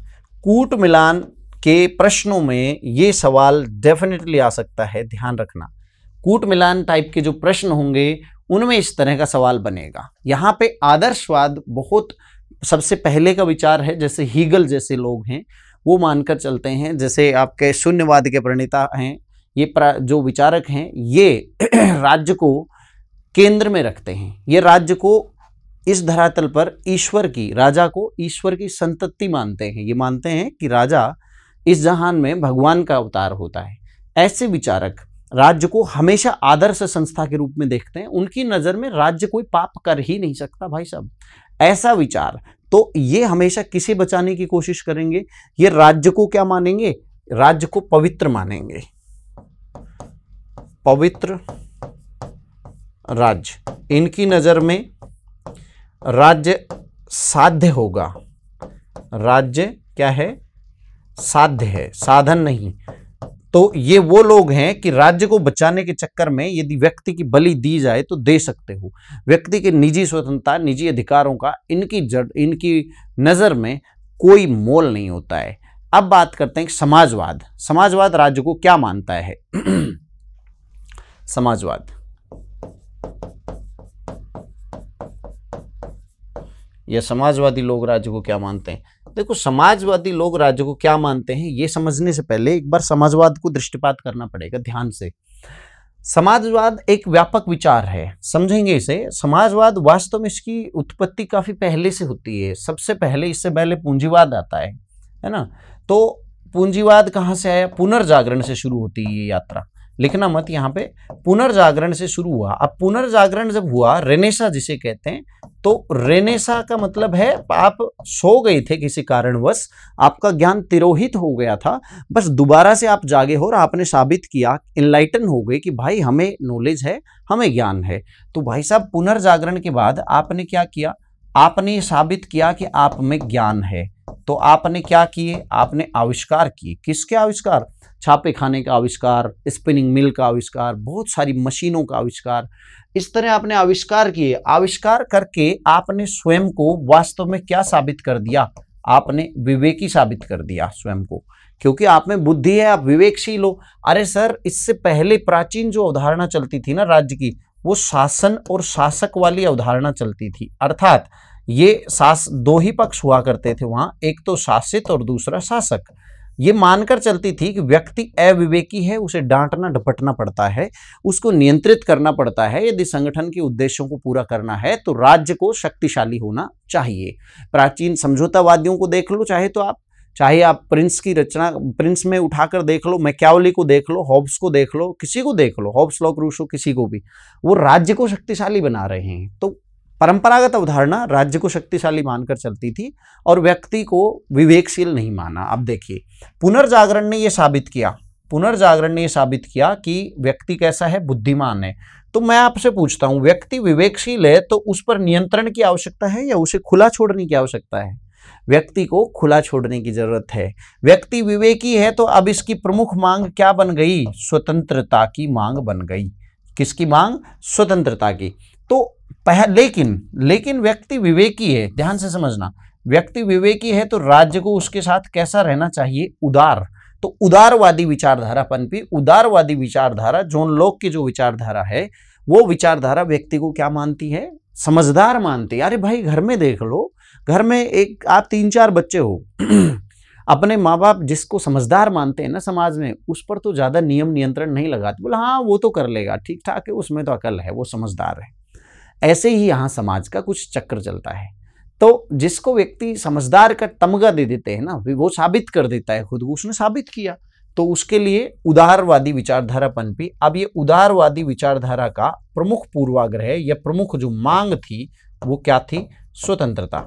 कूट मिलान के प्रश्नों में ये सवाल डेफिनेटली आ सकता है, ध्यान रखना। कूट मिलान टाइप के जो प्रश्न होंगे उनमें इस तरह का सवाल बनेगा। यहाँ पे आदर्शवाद बहुत सबसे पहले का विचार है, जैसे हीगल जैसे लोग हैं वो मानकर चलते हैं, जैसे आपके शून्यवाद के प्रणेता हैं, ये जो विचारक हैं ये राज्य को केंद्र में रखते हैं। ये राज्य को इस धरातल पर ईश्वर की, राजा को ईश्वर की संतति मानते हैं। ये मानते हैं कि राजा इस जहान में भगवान का अवतार होता है। ऐसे विचारक राज्य को हमेशा आदर्श संस्था के रूप में देखते हैं। उनकी नज़र में राज्य कोई पाप कर ही नहीं सकता भाई साहब, ऐसा विचार। तो ये हमेशा किसे बचाने की कोशिश करेंगे, ये राज्य को क्या मानेंगे, राज्य को पवित्र मानेंगे। पवित्र राज्य, इनकी नज़र में राज्य साध्य होगा। राज्य क्या है, साध्य है, साधन नहीं। तो ये वो लोग हैं कि राज्य को बचाने के चक्कर में यदि व्यक्ति की बलि दी जाए तो दे सकते हो। व्यक्ति के निजी स्वतंत्रता, निजी अधिकारों का इनकी नज़र में कोई मोल नहीं होता है। अब बात करते हैं समाजवाद। समाजवाद राज्य को क्या मानता है। समाजवाद, या समाजवादी लोग राज्य को क्या मानते हैं। देखो, समाजवादी लोग राज्य को क्या मानते हैं ये समझने से पहले एक बार समाजवाद को दृष्टिपात करना पड़ेगा ध्यान से। समाजवाद एक व्यापक विचार है, समझेंगे इसे। समाजवाद वास्तव में इसकी उत्पत्ति काफी पहले से होती है। सबसे पहले, इससे पहले पूंजीवाद आता है ना। तो पूंजीवाद कहाँ से आया, पुनर्जागरण से शुरू होती है ये यात्रा। लिखना मत यहाँ पे, पुनर्जागरण से शुरू हुआ। अब पुनर्जागरण जब हुआ, रेनेसा जिसे कहते हैं, तो रेनेसा का मतलब है आप सो गए थे किसी कारणवश, आपका ज्ञान तिरोहित हो गया था, बस दोबारा से आप जागे हो और आपने साबित किया, इनलाइटन हो गए कि भाई हमें नॉलेज है, हमें ज्ञान है। तो भाई साहब पुनर्जागरण के बाद आपने क्या किया, आपने ये साबित किया कि आप में ज्ञान है। तो आपने क्या किए, आपने आविष्कार किए। किसके आविष्कार, छापे खाने का आविष्कार, स्पिनिंग मिल का आविष्कार, बहुत सारी मशीनों का आविष्कार। इस तरह आपने आविष्कार किए। आविष्कार करके आपने स्वयं को वास्तव में क्या साबित कर दिया, आपने विवेकी साबित कर दिया स्वयं को, क्योंकि आप में बुद्धि है, आप विवेकशील हो। अरे सर, इससे पहले प्राचीन जो अवधारणा चलती थी ना राज्य की, वो शासन और शासक वाली अवधारणा चलती थी। अर्थात ये दो ही पक्ष हुआ करते थे वहां, एक तो शासित और दूसरा शासक। ये मानकर चलती थी कि व्यक्ति अविवेकी है, उसे डांटना डपटना पड़ता है, उसको नियंत्रित करना पड़ता है। यदि संगठन के उद्देश्यों को पूरा करना है तो राज्य को शक्तिशाली होना चाहिए। प्राचीन समझौतावादियों को देख लो, चाहे आप प्रिंस की रचना, प्रिंस में उठाकर देख लो, मैकियावेली को देख लो, हॉब्स को देख लो, किसी को देख लो, हॉब्स, लॉक, रूसो, किसी को भी, वो राज्य को शक्तिशाली बना रहे हैं। तो परंपरागत अवधारणा राज्य को शक्तिशाली मानकर चलती थी और व्यक्ति को विवेकशील नहीं माना। अब देखिए, पुनर्जागरण ने यह साबित किया कि व्यक्ति कैसा है, बुद्धिमान है। तो मैं आपसे पूछता हूं, व्यक्ति विवेकशील है तो उस पर नियंत्रण की आवश्यकता है या उसे खुला छोड़ने की आवश्यकता है? व्यक्ति को खुला छोड़ने की जरूरत है। व्यक्ति विवेकी है तो अब इसकी प्रमुख मांग क्या बन गई? स्वतंत्रता की मांग बन गई। किसकी मांग? स्वतंत्रता की। तो लेकिन व्यक्ति विवेकी है, ध्यान से समझना, व्यक्ति विवेकी है तो राज्य को उसके साथ कैसा रहना चाहिए? उदार। तो उदारवादी विचारधारा पनपी। उदारवादी विचारधारा, जॉन लॉक की जो विचारधारा है, वो विचारधारा व्यक्ति को क्या मानती है? समझदार मानती है। अरे भाई, घर में देख लो, घर में एक आप 3-4 बच्चे हो अपने माँ बाप जिसको समझदार मानते हैं ना समाज में, उस पर तो ज्यादा नियम नियंत्रण नहीं लगाते। बोला हाँ वो तो कर लेगा, ठीक ठाक है, उसमें तो अकल है, वो समझदार है। ऐसे ही यहाँ समाज का कुछ चक्र चलता है। तो जिसको व्यक्ति समझदार का तमगा दे देते हैं ना, वो साबित कर देता है खुद को, उसने साबित किया, तो उसके लिए उदारवादी विचारधारा पनपी। अब ये उदारवादी विचारधारा का प्रमुख पूर्वाग्रह या प्रमुख जो मांग थी वो क्या थी? स्वतंत्रता।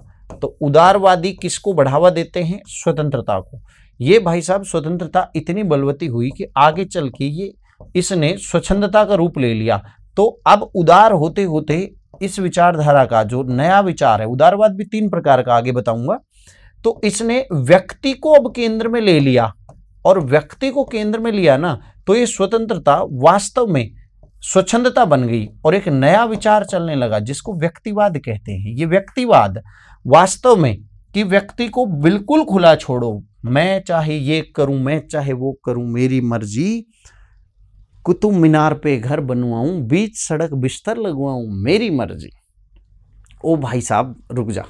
तो उदारवादी किसको बढ़ावा देते हैं? स्वतंत्रता को। ये भाई साहब स्वतंत्रता इतनी बलवती हुई कि आगे चल के इसने स्वच्छंदता का रूप ले लिया। तो अब उदार होते होते इस विचारधारा का जो नया विचार है, उदारवाद भी 3 प्रकार का आगे बताऊंगा, तो इसने व्यक्ति को अब केंद्र में ले लिया, और व्यक्ति को केंद्र में लिया ना, तो ये स्वतंत्रता वास्तव में स्वच्छंदता बन गई और एक नया विचार चलने लगा जिसको व्यक्तिवाद कहते हैं। ये व्यक्तिवाद वास्तव में कि व्यक्ति को बिल्कुल खुला छोड़ो, मैं चाहे ये करूं, मैं चाहे वो करूं, मेरी मर्जी, कुतुब मीनार पे घर बनवाऊं, बीच सड़क बिस्तर लगवाऊं, मेरी मर्जी। ओ भाई साहब रुक जा,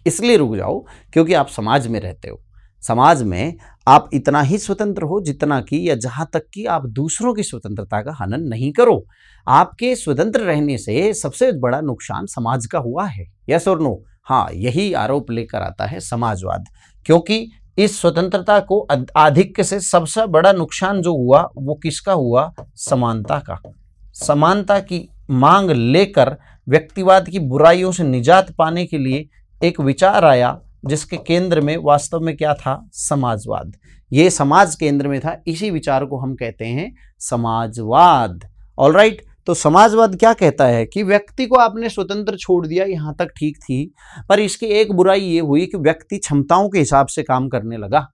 इसलिए रुक जाओ क्योंकि आप समाज में रहते हो। समाज में आप इतना ही स्वतंत्र हो जितना कि या जहां तक कि आप दूसरों की स्वतंत्रता का हनन नहीं करो। आपके स्वतंत्र रहने से सबसे बड़ा नुकसान समाज का हुआ है, यस और नो? हाँ, यही आरोप लेकर आता है समाजवाद, क्योंकि इस स्वतंत्रता को आधिक्य से सबसे बड़ा नुकसान जो हुआ वो किसका हुआ? समानता का। समानता की मांग लेकर व्यक्तिवाद की बुराइयों से निजात पाने के लिए एक विचार आया जिसके केंद्र में वास्तव में क्या था? समाजवाद। ये समाज केंद्र में था, इसी विचार को हम कहते हैं समाजवाद। ऑलराइट, तो समाजवाद क्या कहता है कि व्यक्ति को आपने स्वतंत्र छोड़ दिया, यहां तक ठीक थी, पर इसकी एक बुराई ये हुई कि व्यक्ति क्षमताओं के हिसाब से काम करने लगा।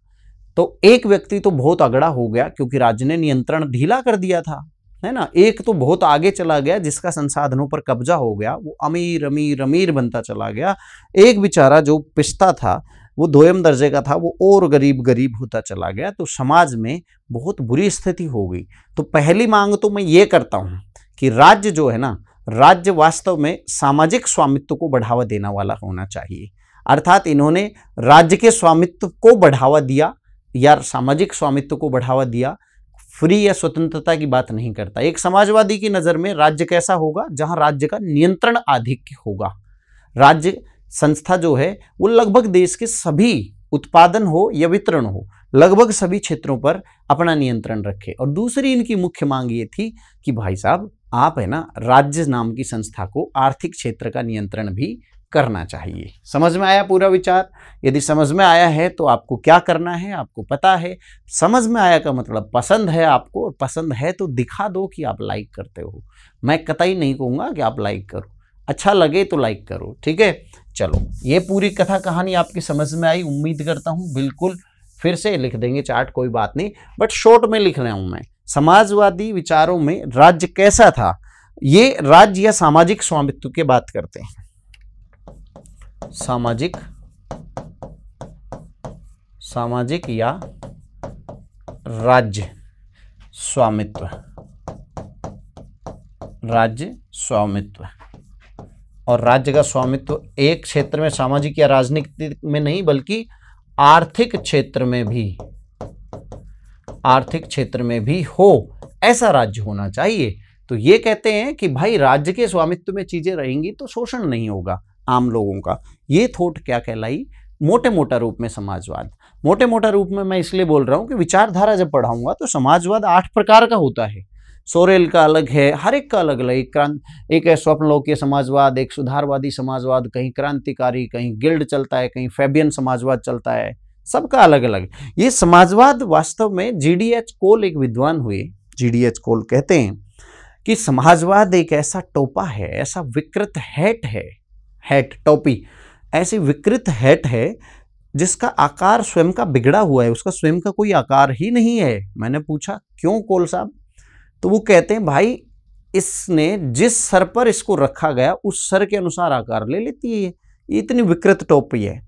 तो एक व्यक्ति तो बहुत अगड़ा हो गया क्योंकि राज्य ने नियंत्रण ढीला कर दिया था, है ना। एक तो बहुत आगे चला गया जिसका संसाधनों पर कब्जा हो गया, वो अमीर अमीर अमीर बनता चला गया। एक बेचारा जो पिस्ता था, वो 2म दर्जे का था, वो और गरीब गरीब होता चला गया। तो समाज में बहुत बुरी स्थिति हो गई। तो पहली मांग तो मैं ये करता हूं कि राज्य जो है ना, राज्य वास्तव में सामाजिक स्वामित्व को बढ़ावा देने वाला होना चाहिए। अर्थात इन्होंने राज्य के स्वामित्व को बढ़ावा दिया या सामाजिक स्वामित्व को बढ़ावा दिया, फ्री या स्वतंत्रता की बात नहीं करता। एक समाजवादी की नजर में राज्य कैसा होगा? जहां राज्य का नियंत्रण आधिक्य होगा। राज्य संस्था जो है वो लगभग देश के सभी उत्पादन हो या वितरण हो, लगभग सभी क्षेत्रों पर अपना नियंत्रण रखे। और दूसरी इनकी मुख्य मांग ये थी कि भाई साहब आप है ना, राज्य नाम की संस्था को आर्थिक क्षेत्र का नियंत्रण भी करना चाहिए। समझ में आया पूरा विचार? यदि समझ में आया है तो आपको क्या करना है आपको पता है। समझ में आया का मतलब पसंद है आपको, और पसंद है तो दिखा दो कि आप लाइक करते हो। मैं कतई नहीं कहूँगा कि आप लाइक करो, अच्छा लगे तो लाइक करो, ठीक है। चलो, ये पूरी कथा कहानी आपकी समझ में आई उम्मीद करता हूँ। बिल्कुल फिर से लिख देंगे चार्ट, कोई बात नहीं, बट शॉर्ट में लिख रहा हूँ मैं। समाजवादी विचारों में राज्य कैसा था, ये राज्य या सामाजिक स्वामित्व की बात करते हैं। सामाजिक या राज्य स्वामित्व, राज्य स्वामित्व। और राज्य का स्वामित्व एक क्षेत्र में सामाजिक या राजनीतिक में नहीं बल्कि आर्थिक क्षेत्र में भी आर्थिक क्षेत्र में भी हो, ऐसा राज्य होना चाहिए। तो ये कहते हैं कि भाई राज्य के स्वामित्व में चीजें रहेंगी तो शोषण नहीं होगा आम लोगों का। ये थॉट क्या कहलाई? मोटे मोटा रूप में समाजवाद। मोटे मोटा रूप में मैं इसलिए बोल रहा हूं कि विचारधारा जब पढ़ाऊंगा तो समाजवाद 8 प्रकार का होता है। सोरेल का अलग है, हर एक का अलग अलग। एक है स्वप्नलोकीय समाजवाद, एक सुधारवादी समाजवाद, कहीं क्रांतिकारी, कहीं गिल्ड चलता है, कहीं फैबियन समाजवाद चलता है, सबका अलग अलग। ये समाजवाद वास्तव में जीडीएच कोल एक विद्वान हुए, जीडीएच कोल कहते हैं कि समाजवाद एक ऐसा टोपा है, ऐसा विकृत हैट है, हैट टोपी ऐसी विकृत हैट है जिसका आकार स्वयं का बिगड़ा हुआ है, उसका स्वयं का कोई आकार ही नहीं है। मैंने पूछा क्यों कोल साहब? तो वो कहते हैं भाई इसने जिस सर पर इसको रखा गया उस सर के अनुसार आकार ले लेती है, ये इतनी विकृत टोपी है।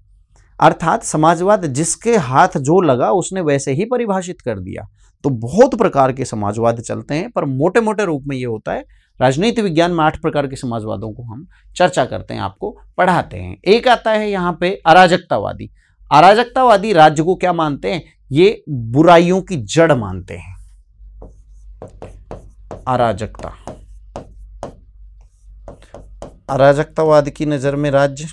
अर्थात समाजवाद जिसके हाथ जो लगा उसने वैसे ही परिभाषित कर दिया। तो बहुत प्रकार के समाजवाद चलते हैं, पर मोटे मोटे रूप में ये होता है। राजनीति विज्ञान में 8 प्रकार के समाजवादों को हम चर्चा करते हैं, आपको पढ़ाते हैं। एक आता है यहाँ पे अराजकतावादी। अराजकतावादी राज्य को क्या मानते हैं? ये बुराइयों की जड़ मानते हैं। अराजकता, अराजकतावाद की नजर में राज्य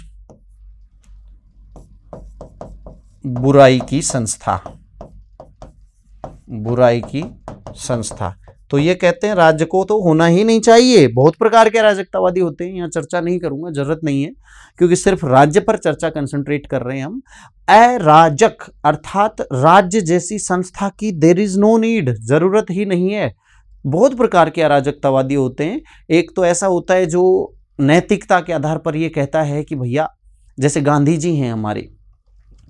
बुराई की संस्था, बुराई की संस्था। तो ये कहते हैं राज्य को तो होना ही नहीं चाहिए। बहुत प्रकार के अराजकतावादी होते हैं, यहाँ चर्चा नहीं करूंगा, जरूरत नहीं है, क्योंकि सिर्फ राज्य पर चर्चा कंसंट्रेट कर रहे हैं हम। अराजक अर्थात राज्य जैसी संस्था की देयर इज नो नीड, जरूरत ही नहीं है। बहुत प्रकार के अराजकतावादी होते हैं। एक तो ऐसा होता है जो नैतिकता के आधार पर ये कहता है कि भैया, जैसे गांधी जी हैं हमारे,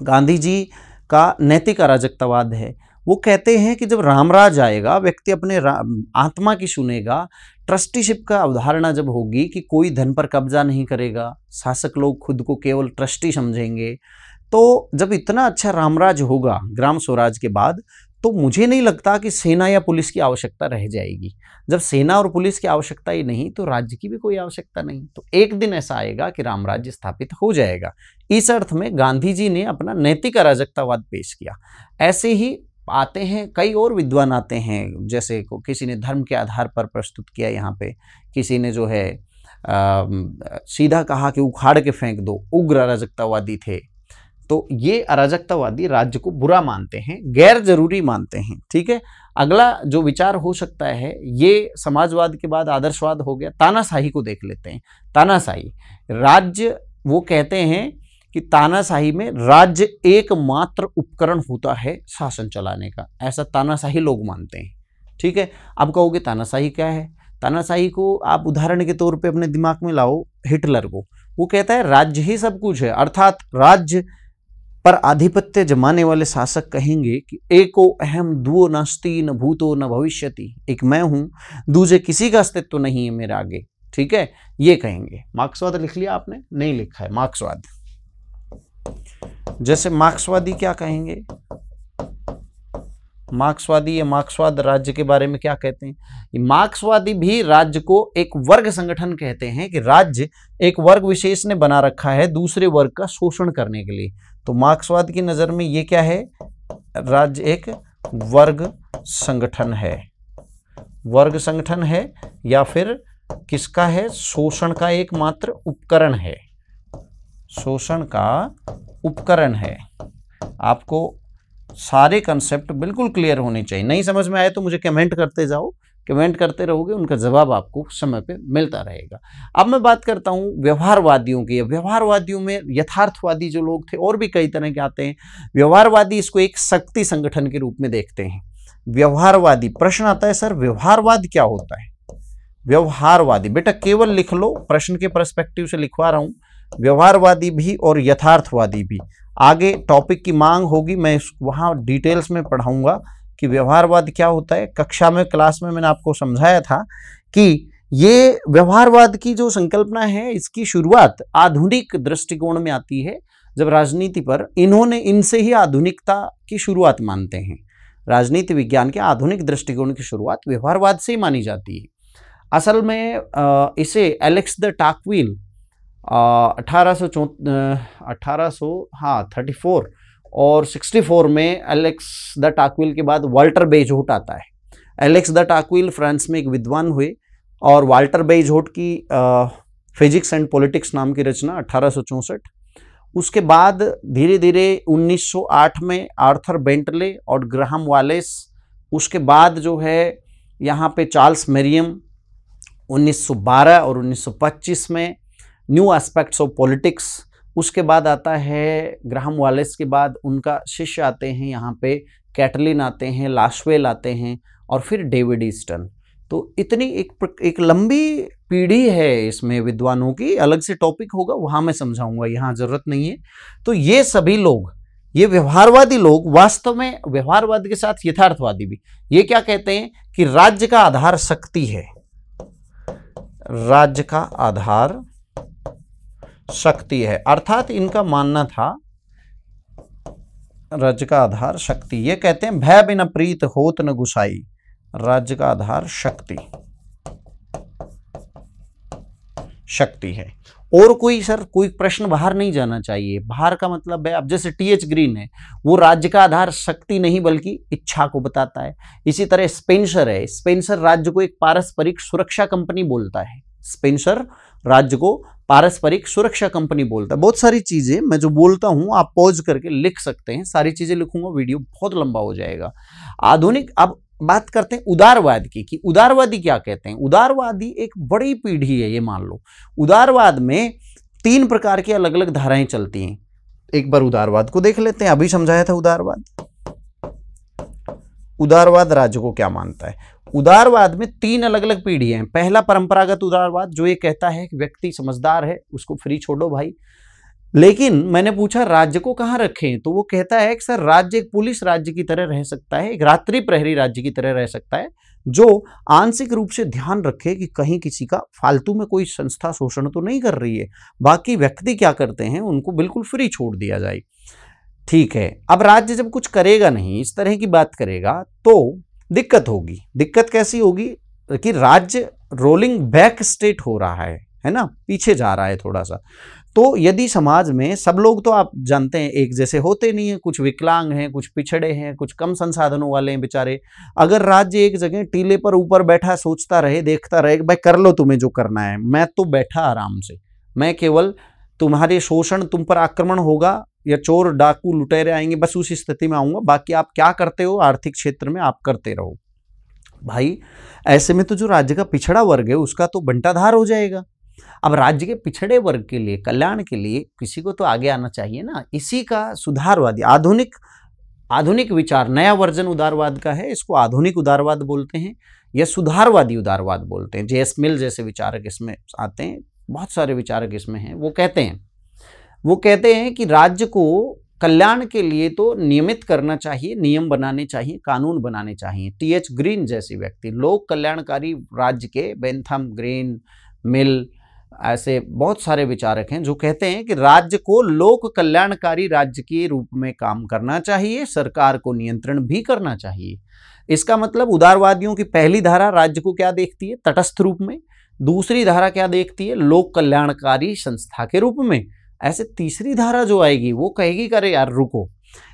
गांधी जी का नैतिक अराजकतावाद है। वो कहते हैं कि जब रामराज आएगा, व्यक्ति अपने आत्मा की सुनेगा, ट्रस्टीशिप का अवधारणा जब होगी कि कोई धन पर कब्जा नहीं करेगा, शासक लोग खुद को केवल ट्रस्टी समझेंगे, तो जब इतना अच्छा रामराज होगा ग्राम स्वराज के बाद, तो मुझे नहीं लगता कि सेना या पुलिस की आवश्यकता रह जाएगी। जब सेना और पुलिस की आवश्यकता ही नहीं तो राज्य की भी कोई आवश्यकता नहीं। तो एक दिन ऐसा आएगा कि रामराज्य स्थापित हो जाएगा। इस अर्थ में गांधी जी ने अपना नैतिक अराजकतावाद पेश किया। ऐसे ही आते हैं कई और विद्वान आते हैं, जैसे किसी ने धर्म के आधार पर प्रस्तुत किया, यहाँ पे किसी ने जो है सीधा कहा कि उखाड़ के फेंक दो, उग्र अराजकतावादी थे। तो ये अराजकतावादी राज्य को बुरा मानते हैं, गैर जरूरी मानते हैं। ठीक है, अगला जो विचार हो सकता है, ये समाजवाद के बाद आदर्शवाद हो गया। तानाशाही को देख लेते हैं। तानाशाही राज्य, वो कहते हैं कि तानाशाही में राज्य एकमात्र उपकरण होता है शासन चलाने का, ऐसा तानाशाही लोग मानते हैं। ठीक है, अब कहोगे तानाशाही क्या है? तानाशाही को आप उदाहरण के तौर पे अपने दिमाग में लाओ हिटलर को। वो कहता है राज्य ही सब कुछ है, अर्थात राज्य पर आधिपत्य जमाने वाले शासक कहेंगे कि एको अहम दुओ नास्ति न भूतो न भविष्यति, एक मैं हूं, दूसरे किसी का अस्तित्व नहीं है मेरे आगे। ठीक है, ये कहेंगे। मार्क्सवाद लिख लिया आपने? नहीं लिखा है। मार्क्सवाद, जैसे मार्क्सवादी क्या कहेंगे? मार्क्सवादी या मार्क्सवाद राज्य के बारे में क्या कहते हैं? मार्क्सवादी भी राज्य को एक वर्ग संगठन कहते हैं कि राज्य एक वर्ग विशेष ने बना रखा है दूसरे वर्ग का शोषण करने के लिए। तो मार्क्सवाद की नजर में ये क्या है? राज्य एक वर्ग संगठन है, वर्ग संगठन है, या फिर किसका है? शोषण का एकमात्र उपकरण है, शोषण का उपकरण है। आपको सारे कंसेप्ट बिल्कुल क्लियर होने चाहिए। नहीं समझ में आए तो मुझे कमेंट करते जाओ, कमेंट करते रहोगे, उनका जवाब आपको समय पे मिलता रहेगा। अब मैं बात करता हूँ व्यवहारवादियों की। व्यवहारवादियों में यथार्थवादी जो लोग थे, और भी कई तरह के आते हैं। व्यवहारवादी इसको एक शक्ति संगठन के रूप में देखते हैं। व्यवहारवादी, प्रश्न आता है सर व्यवहारवाद क्या होता है? व्यवहारवादी, बेटा केवल लिख लो, प्रश्न के पर्सपेक्टिव से लिखवा रहा हूं। व्यवहारवादी भी और यथार्थवादी भी, आगे टॉपिक की मांग होगी, मैं वहां डिटेल्स में पढ़ाऊंगा कि व्यवहारवाद क्या होता है। कक्षा में, क्लास में मैंने आपको समझाया था कि ये व्यवहारवाद की जो संकल्पना है, इसकी शुरुआत आधुनिक दृष्टिकोण में आती है, जब राजनीति पर इन्होंने, इनसे ही आधुनिकता की शुरुआत मानते हैं। राजनीति विज्ञान के आधुनिक दृष्टिकोण की शुरुआत व्यवहारवाद से ही मानी जाती है। असल में इसे एलेक्स द टॉकविल 1834 और 64 में एलेक्स द टाकविल के बाद वाल्टर बेजोट आता है। एलेक्स द टाकविल फ्रांस में एक विद्वान हुए और वाल्टर बेजोट की फिजिक्स एंड पॉलिटिक्स नाम की रचना 1864। उसके बाद धीरे धीरे 1908 में आर्थर बेंटले और ग्राहम वालेस, उसके बाद जो है यहाँ पे चार्ल्स मेरियम 1912 और 1925 में न्यू एस्पेक्ट्स ऑफ पॉलिटिक्स। उसके बाद आता है ग्राहम वालेस के बाद उनका शिष्य आते हैं यहाँ पे, कैटलिन आते हैं, लाशवेल आते हैं और फिर डेविड ईस्टन। तो इतनी एक लंबी पीढ़ी है इसमें विद्वानों की, अलग से टॉपिक होगा वहाँ मैं समझाऊंगा, यहाँ जरूरत नहीं है। तो ये सभी लोग, ये व्यवहारवादी लोग, वास्तव में व्यवहारवाद के साथ यथार्थवादी भी, ये क्या कहते हैं कि राज्य का आधार शक्ति है, राज्य का आधार शक्ति है। अर्थात इनका मानना था राज्य का आधार शक्ति। ये कहते हैं भय बिना प्रीत होत न गुसाई, राज्य का आधार शक्ति है। और कोई सर कोई प्रश्न बाहर नहीं जाना चाहिए। बाहर का मतलब है, अब जैसे टीएच ग्रीन है, वो राज्य का आधार शक्ति नहीं बल्कि इच्छा को बताता है। इसी तरह स्पेंसर है, स्पेंसर राज्य को एक पारस्परिक सुरक्षा कंपनी बोलता है, स्पेंसर राज्य को पारस्परिक सुरक्षा कंपनी बोलता है। बहुत सारी चीजें मैं जो बोलता हूं आप पॉज करके लिख सकते हैं, सारी चीजें लिखूंगा, वीडियो बहुत लंबा हो जाएगा। आधुनिक, अब बात करते हैं उदारवाद की कि उदारवादी क्या कहते हैं। उदारवादी एक बड़ी पीढ़ी है, ये मान लो। उदारवाद में 3 प्रकार की अलग अलग धाराएं चलती हैं। एक बार उदारवाद को देख लेते हैं, अभी समझाया था उदारवाद। उदारवाद राज्य को क्या मानता है। उदारवाद में 3 अलग अलग पीढ़ियां हैं। पहला परंपरागत उदारवाद, जो ये कहता है कि व्यक्ति समझदार है, उसको फ्री छोड़ो भाई। लेकिन मैंने पूछा राज्य को कहाँ रखें, तो वो कहता है कि सर राज्य एक पुलिस राज्य की तरह रह सकता है, एक रात्रि प्रहरी राज्य की तरह रह सकता है, जो आंशिक रूप से ध्यान रखे कि कहीं किसी का फालतू में कोई संस्था शोषण तो नहीं कर रही है, बाकी व्यक्ति क्या करते हैं उनको बिल्कुल फ्री छोड़ दिया जाए। ठीक है, अब राज्य जब कुछ करेगा नहीं, इस तरह की बात करेगा, तो दिक्कत होगी। दिक्कत कैसी होगी कि राज्य रोलिंग बैक स्टेट हो रहा है ना, पीछे जा रहा है थोड़ा सा। तो यदि समाज में सब लोग, तो आप जानते हैं एक जैसे होते नहीं हैं, कुछ विकलांग हैं, कुछ पिछड़े हैं, कुछ कम संसाधनों वाले हैं बेचारे। अगर राज्य एक जगह टीले पर ऊपर बैठा सोचता रहे, देखता रहे कि भाई कर लो तुम्हें जो करना है, मैं तो बैठा आराम से, मैं केवल तुम्हारे शोषण, तुम पर आक्रमण होगा या चोर डाकू लुटेरे आएंगे, बस उस स्थिति में आऊंगा, बाकी आप क्या करते हो आर्थिक क्षेत्र में आप करते रहो भाई। ऐसे में तो जो राज्य का पिछड़ा वर्ग है उसका तो बंटाधार हो जाएगा। अब राज्य के पिछड़े वर्ग के लिए, कल्याण के लिए किसी को तो आगे आना चाहिए ना। इसी का सुधारवादी, आधुनिक विचार, नया वर्जन उदारवाद का है, इसको आधुनिक उदारवाद बोलते हैं या सुधारवादी उदारवाद बोलते हैं। जेएस मिल जैसे विचारक इसमें आते हैं, बहुत सारे विचारक इसमें हैं। वो कहते हैं कि राज्य को कल्याण के लिए तो नियमित करना चाहिए, नियम बनाने चाहिए, कानून बनाने चाहिए। टीएच ग्रीन जैसे व्यक्ति, लोक कल्याणकारी राज्य के, बेंथम, ग्रीन, मिल, ऐसे बहुत सारे विचारक हैं जो कहते हैं कि राज्य को लोक कल्याणकारी राज्य के रूप में काम करना चाहिए, सरकार को नियंत्रण भी करना चाहिए। इसका मतलब उदारवादियों की पहली धारा राज्य को क्या देखती है, तटस्थ रूप में। दूसरी धारा क्या देखती है, लोक कल्याणकारी संस्था के रूप में। ऐसे तीसरी धारा जो आएगी वो कहेगी करे यार रुको,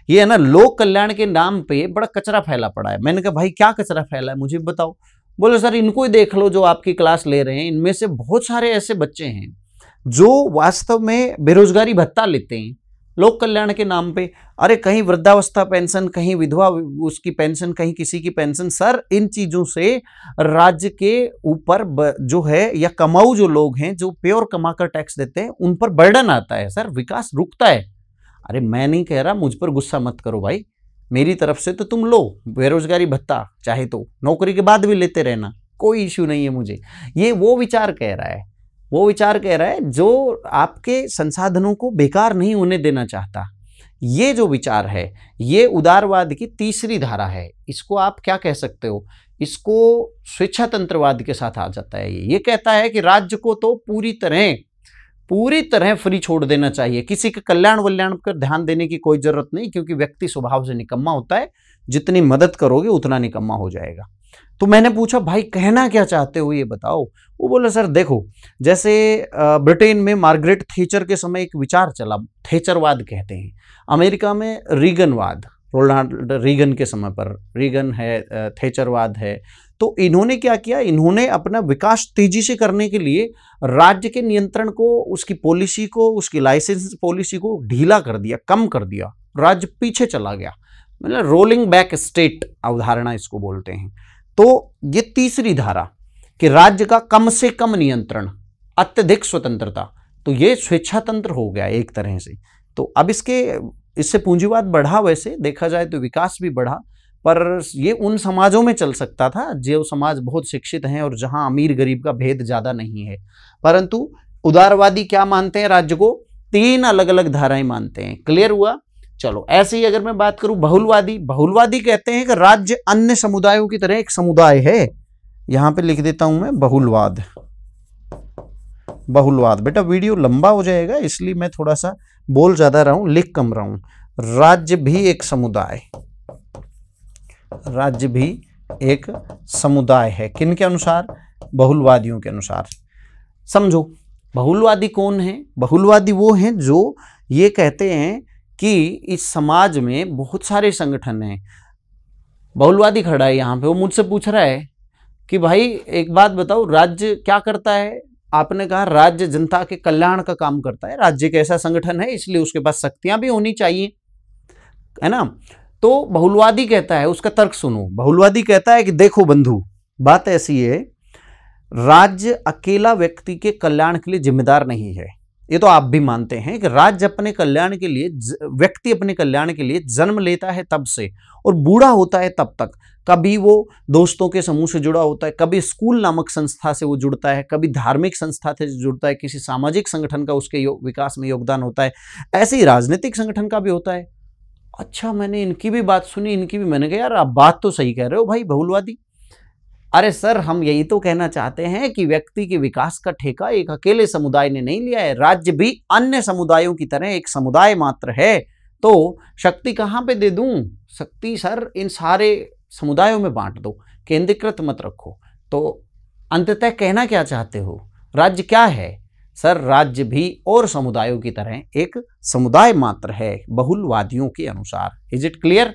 ये है ना लोक कल्याण के नाम पे बड़ा कचरा फैला पड़ा है। मैंने कहा भाई क्या कचरा फैला है मुझे बताओ। बोले सर इनको ही देख लो जो आपकी क्लास ले रहे हैं, इनमें से बहुत सारे ऐसे बच्चे हैं जो वास्तव में बेरोजगारी भत्ता लेते हैं लोक कल्याण के नाम पे। अरे कहीं वृद्धावस्था पेंशन, कहीं विधवा उसकी पेंशन, कहीं किसी की पेंशन। सर इन चीजों से राज्य के ऊपर जो है, या कमाऊ जो लोग हैं जो प्योर कमाकर टैक्स देते हैं, उन पर बर्डन आता है, सर विकास रुकता है। अरे मैं नहीं कह रहा, मुझ पर गुस्सा मत करो भाई, मेरी तरफ से तो तुम लो बेरोजगारी भत्ता, चाहे तो नौकरी के बाद भी लेते रहना, कोई इश्यू नहीं है मुझे। ये वो विचार कह रहा है जो आपके संसाधनों को बेकार नहीं होने देना चाहता। ये जो विचार है ये उदारवाद की तीसरी धारा है। इसको आप क्या कह सकते हो, इसको स्वेच्छातंत्रवाद के साथ आ जाता है। ये कहता है कि राज्य को तो पूरी तरह फ्री छोड़ देना चाहिए, किसी के कल्याण वल्याण पर ध्यान देने की कोई जरूरत नहीं, क्योंकि व्यक्ति स्वभाव से निकम्मा होता है, जितनी मदद करोगे उतना निकम्मा हो जाएगा। तो मैंने पूछा भाई कहना क्या चाहते हो ये बताओ। वो बोला सर देखो, जैसे ब्रिटेन में मार्गरेट थैचर के समय एक विचार चला, थैचरवाद कहते हैं। अमेरिका में रीगनवाद, रोनाल्ड रीगन के समय पर, रीगन है, थैचरवाद है। तो इन्होंने क्या किया, इन्होंने अपना विकास तेजी से करने के लिए राज्य के नियंत्रण को, उसकी पॉलिसी को, उसकी लाइसेंस पॉलिसी को ढीला कर दिया, कम कर दिया, राज्य पीछे चला गया। मतलब रोलिंग बैक स्टेट अवधारणा इसको बोलते हैं। तो ये तीसरी धारा कि राज्य का कम से कम नियंत्रण, अत्यधिक स्वतंत्रता, तो ये स्वेच्छातंत्र हो गया एक तरह से। तो अब इससे पूंजीवाद बढ़ा, वैसे देखा जाए तो विकास भी बढ़ा, पर ये उन समाजों में चल सकता था जो समाज बहुत शिक्षित हैं और जहां अमीर गरीब का भेद ज्यादा नहीं है। परंतु उदारवादी क्या मानते हैं, राज्य को 3 अलग अलग धाराएं मानते हैं। क्लियर हुआ? चलो, ऐसे ही अगर मैं बात करूं बहुलवादी, बहुलवादी कहते हैं कि राज्य अन्य समुदायों की तरह एक समुदाय है। यहां पे लिख देता हूं मैं बहुलवाद। बहुलवाद, बेटा वीडियो लंबा हो जाएगा इसलिए मैं थोड़ा सा बोल ज्यादा रहा हूं, लिख कम रहा हूं। राज्य भी एक समुदाय, राज्य भी एक समुदाय है। किन के अनुसार? बहुलवादियों के अनुसार। समझो, बहुलवादी कौन है? बहुलवादी वो हैं जो ये कहते हैं कि इस समाज में बहुत सारे संगठन हैं। बहुलवादी खड़ा है यहाँ पे, वो मुझसे पूछ रहा है कि भाई एक बात बताओ, राज्य क्या करता है? आपने कहा राज्य जनता के कल्याण का काम करता है, राज्य एक ऐसा संगठन है इसलिए उसके पास शक्तियां भी होनी चाहिए, है ना। तो बहुलवादी कहता है, उसका तर्क सुनो। बहुलवादी कहता है कि देखो बंधु, बात ऐसी है, राज्य अकेला व्यक्ति के कल्याण के लिए जिम्मेदार नहीं है। ये तो आप भी मानते हैं कि राज्य अपने कल्याण के लिए, व्यक्ति अपने कल्याण के लिए जन्म लेता है तब से और बूढ़ा होता है तब तक। कभी वो दोस्तों के समूह से जुड़ा होता है, कभी स्कूल नामक संस्था से वो जुड़ता है, कभी धार्मिक संस्था से जुड़ता है, किसी सामाजिक संगठन का उसके विकास में योगदान होता है, ऐसे ही राजनीतिक संगठन का भी होता है। अच्छा, मैंने इनकी भी बात सुनी, इनकी भी, मैंने कहा यार आप बात तो सही कह रहे हो भाई बहुलवादी। अरे सर, हम यही तो कहना चाहते हैं कि व्यक्ति के विकास का ठेका एक अकेले समुदाय ने नहीं लिया है, राज्य भी अन्य समुदायों की तरह एक समुदाय मात्र है। तो शक्ति कहाँ पे दे दूं? शक्ति सर इन सारे समुदायों में बांट दो, केंद्रीकृत मत रखो। तो अंततः कहना क्या चाहते हो? राज्य क्या है? सर, राज्य भी और समुदायों की तरह एक समुदाय मात्र है बहुलवादियों के अनुसार। Is it clear?